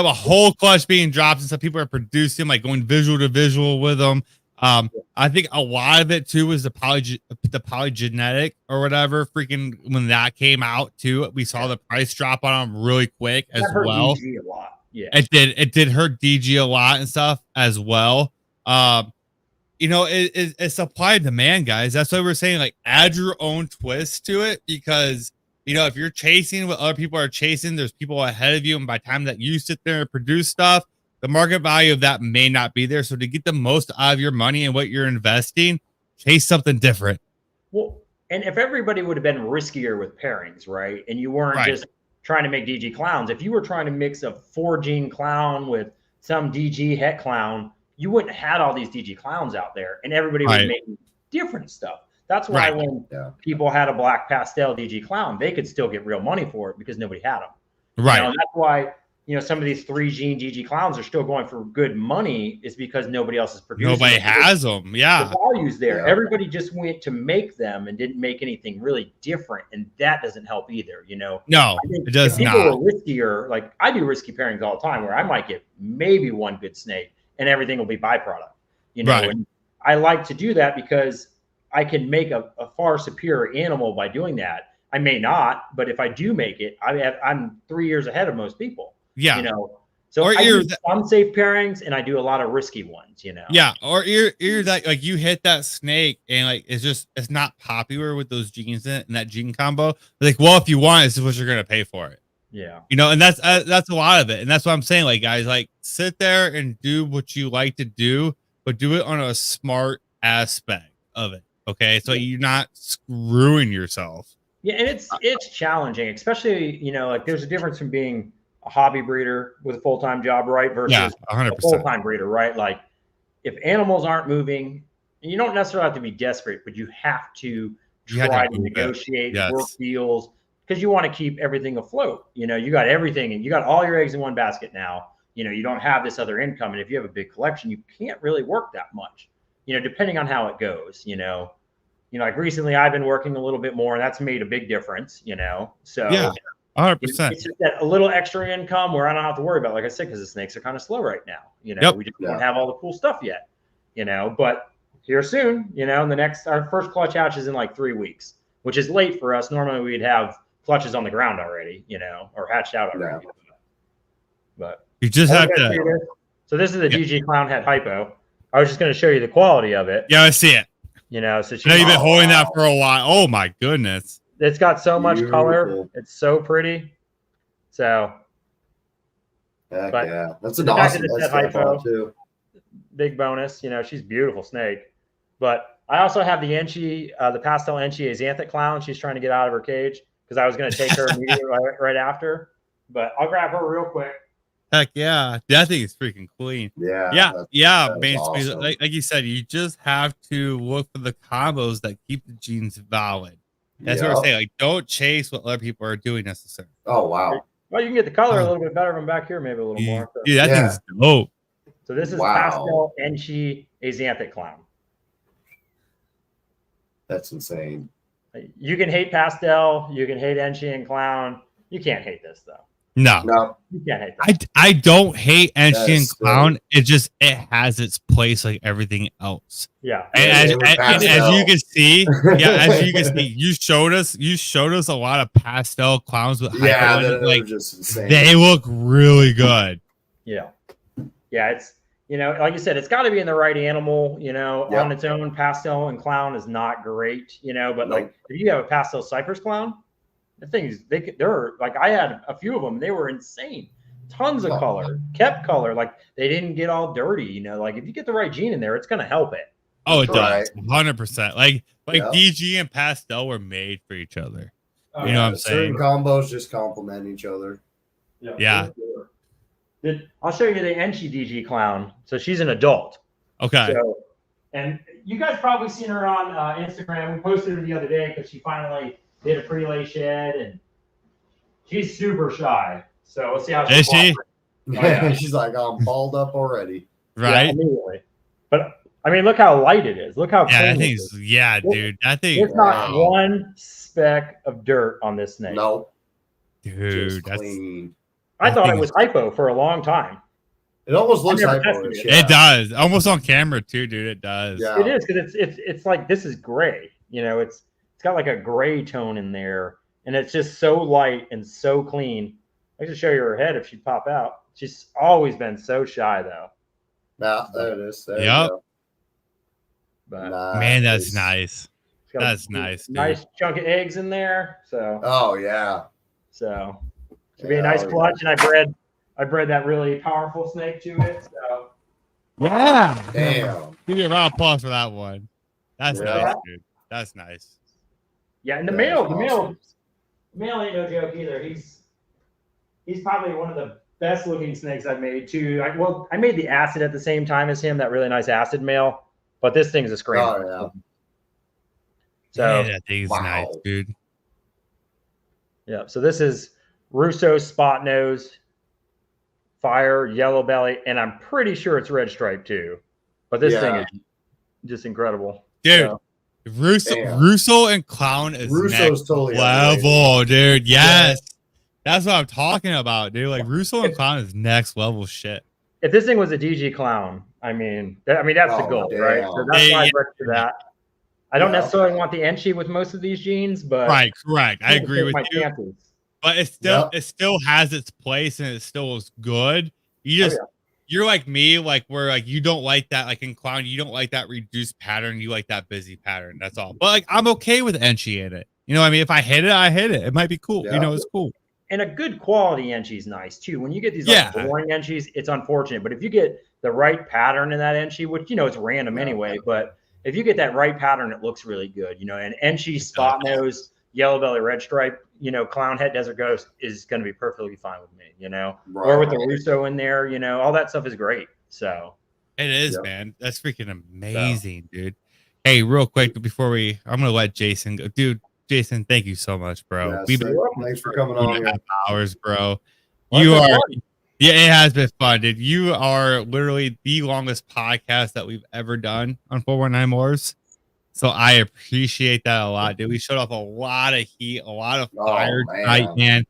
a whole clutch being dropped, and some people are producing, like going visual to visual with them. I think a lot of it too was the polygenetic or whatever. Freaking when that came out too, we saw the price drop on them really quick as well. DG a lot. Yeah, it did hurt DG a lot and stuff as well. You know, it's supply and demand, guys. That's why we're saying, like, add your own twist to it, because, you know, if you're chasing what other people are chasing, there's people ahead of you, and by the time that you sit there and produce stuff, the market value of that may not be there. So to get the most out of your money and what you're investing, chase something different. Well, and if everybody would have been riskier with pairings, right, and you weren't just trying to make DG clowns, if you were trying to mix a 4-gene clown with some DG het clown, you wouldn't have had all these DG clowns out there, and everybody was making different stuff. That's why Right. when people had a black pastel DG clown, they could still get real money for it because nobody had them. Right. You know, and that's why, you know, some of these 3 gene DG clowns are still going for good money is because nobody else is producing. Nobody them. has them. Yeah. The value's there. Yeah. Everybody just went to make them and didn't make anything really different. And that doesn't help either, you know? No, I think it does if people not. were riskier, like I do risky pairings all the time where I might get maybe one good snake and everything will be byproduct, you know? Right. And I like to do that because I can make a far superior animal by doing that. I may not, but if I do make it, I'm 3 years ahead of most people. Yeah. You know, so Or I you're do some safe pairings and I do a lot of risky ones, you know. Yeah, or you're that like you hit that snake and like it's not popular with those genes in it and that gene combo. Like, well, if you want, this is what you're gonna pay for it. Yeah. You know, and that's a lot of it, and that's what I'm saying. Like, guys, like sit there and do what you like to do, but do it on a smart aspect of it. Okay, so you're not screwing yourself. Yeah, and it's challenging, especially, you know, like there's a difference from being a hobby breeder with a full-time job, right? Versus 100%. a full-time breeder, right? Like if animals aren't moving, you don't necessarily have to be desperate, but you have to try to negotiate, work deals, because you want to keep everything afloat. You know, you got everything and you got all your eggs in one basket now. You know, you don't have this other income. And if you have a big collection, you can't really work that much, you know, depending on how it goes, you know. Like recently I've been working a little bit more and that's made a big difference, you know? So yeah, 100%. It's just that a little extra income where I don't have to worry about, like I said, because the snakes are kind of slow right now. You know, we just don't have all the cool stuff yet, you know, but here soon, you know, our first clutch hatch is in like 3 weeks, which is late for us. Normally we'd have clutches on the ground already, you know, or hatched out already. But you just have to. So this is a DG clown head hypo. I was just going to show you the quality of it. Yeah, I see it. You know, so I know you've been holding that for a while. Oh my goodness. It's got so much color. It's so pretty. So Heck yeah. That's an awesome hypo too. Big bonus. You know, she's a beautiful snake. But I also have the Enchi, the pastel Enchi Xanthic clown. She's trying to get out of her cage because I was going to take her immediately right after. But I'll grab her real quick. Heck yeah, that thing is freaking clean. Yeah, man. Awesome. Like you said, you just have to look for the combos that keep the genes valid. That's what I'm saying. Like, don't chase what other people are doing necessarily. Oh wow. Well, you can get the color a little bit better from back here, maybe a little more. So. Dude, that thing's dope. So this is pastel Enchi Xanthic clown. That's insane. You can hate pastel, you can hate Enchi and clown. You can't hate this though. No, you can't hate that. I don't hate Enchi and clown. It has its place like everything else. Yeah. And as you can see, you showed us a lot of pastel clowns with they're just insane. They look really good. Yeah. Yeah, it's, you know, like you said, it's got to be in the right animal, you know, on its own. Pastel and clown is not great, you know, but like if you have a pastel cypress clown, the things they're like, I had a few of them. They were insane. Tons of color, kept color. Like they didn't get all dirty, you know, like if you get the right gene in there, it's going to help it. Oh, it does. 100%. Like DG and pastel were made for each other. You know what I'm saying? Certain combos just complement each other. Yeah. I'll show you the Enchi DG clown. So she's an adult. Okay. So, and you guys probably seen her on Instagram. We posted her the other day because she finally did a pre-lay shed, and she's super shy. So let's see how is she? She's like, I'm balled up already. Right. Yeah, immediately. But I mean, look how light it is. Look how clean that it thing's is. dude. That thing. There's not one speck of dirt on this snake. No. Dude, that's clean. I thought it was hypo for a long time. It almost looks hypo. It does. Almost on camera too, dude. It does. Yeah. It is because it's like this is gray. You know, it's got like a gray tone in there, and it's just so light and so clean. I can show you her head if she'd pop out. She's always been so shy though. Nah, there it is. There yep. you go. But, man, that's nice. That's nice. Dude. Nice chunk of eggs in there. So. Oh yeah. So. Should be a nice clutch, and I bred that really powerful snake to it. So. Yeah. Damn. Give me a round of applause for that one. That's nice, dude. That's nice. Yeah, and the male ain't no joke either. He's probably one of the best looking snakes I've made too. I made the acid at the same time as him, that really nice acid male. But this thing's a screamer. Oh, So yeah, that thing's nice, dude. Yeah. So this is Russo spot nose, fire, yellow belly, and I'm pretty sure it's red stripe too. But this thing is just incredible. Dude. So, Russo and clown is Russo's next totally level, dude. Yes. That's what I'm talking about, dude. Like Russo and clown is next level shit. if this thing was a DG clown, I mean that's the goal, right? So that's why I went to that. I don't necessarily want the Enchi with most of these jeans, but right, correct. I agree with you. Chances. But it still has its place and it still is good. You just you're like me, like where like you don't like that, like in clown, you don't like that reduced pattern, you like that busy pattern. That's all. But like I'm okay with Enchi in it. You know what I mean? If I hit it, I hit it. It might be cool. You know, it's cool. And a good quality Enchi is nice too. When you get these like boring Enchis, it's unfortunate. But if you get the right pattern in that Enchi, which it's random anyway, but if you get that right pattern, it looks really good. And Enchi spot nose, yellow belly, red stripe, clown head, desert ghost is going to be perfectly fine with me. Or with the Russo in there, all that stuff is great. So it is, man. That's freaking amazing, dude. Hey, real quick before I'm gonna let Jason go, dude. Jason, thank you so much, bro. Thanks for coming on. Hours, bro. You are, it has been fun, dude. You are literally the longest podcast that we've ever done on 419 Mors. So I appreciate that a lot, dude. We showed off a lot of heat, a lot of fire tonight, man.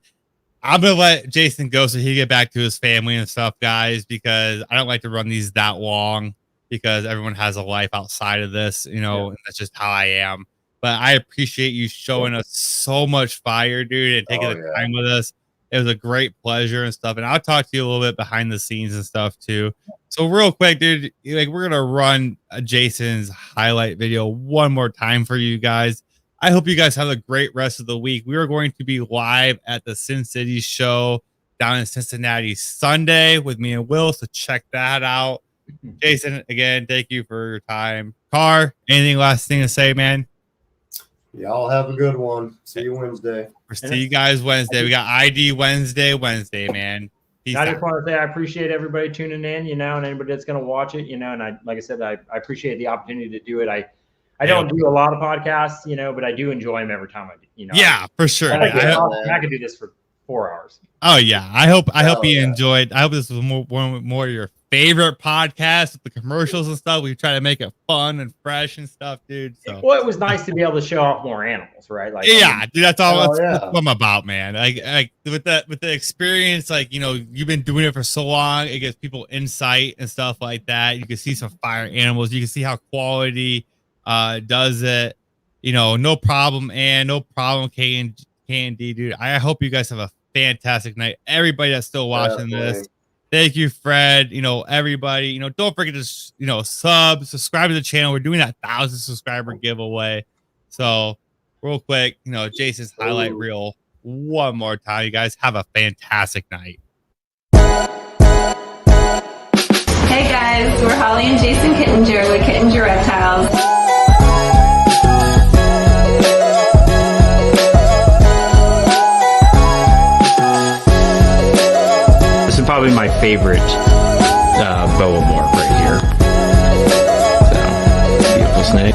I'm gonna let Jason go so he can get back to his family and stuff, guys, because I don't like to run these that long because everyone has a life outside of this, and that's just how I am. But I appreciate you showing us so much fire, dude, and taking the time with us. It was a great pleasure and stuff. And I'll talk to you a little bit behind the scenes and stuff too. So real quick, dude, like we're gonna run Jason's highlight video one more time for you guys. I hope you guys have a great rest of the week. We are going to be live at the Sin City show down in Cincinnati Sunday with me and Will. So check that out. Jason, again, thank you for your time. Carr, anything last thing to say, man? Y'all have a good one. See you Wednesday. See you guys Wednesday. We got ID Wednesday, man. Peace I out. just want to say I appreciate everybody tuning in, and anybody that's going to watch it, and like I said, I appreciate the opportunity to do it. I don't do a lot of podcasts, but I do enjoy them every time I do. Yeah, for sure. I could do this for 4 hours. Oh yeah, I hope you enjoyed. I hope this was one more of your favorite podcasts with the commercials and stuff. We try to make it fun and fresh and stuff, dude. So well, it was nice to be able to show off more animals, right? Like dude, that's all that's what I'm about, man. Like with the experience, like you've been doing it for so long, it gives people insight and stuff like that. You can see some fire animals. You can see how quality does it. No problem, and no problem, K and D, dude. I hope you guys have a fantastic night. Everybody that's still watching this, thank you, Fred. Everybody. Don't forget to subscribe to the channel. We're doing that 1,000 subscriber giveaway. So real quick, Jason's highlight reel one more time. You guys have a fantastic night. Hey guys, we're Holly and Jason Kittinger with Kittinger Reptiles. This is probably my favorite boa morph right here. So, beautiful snake.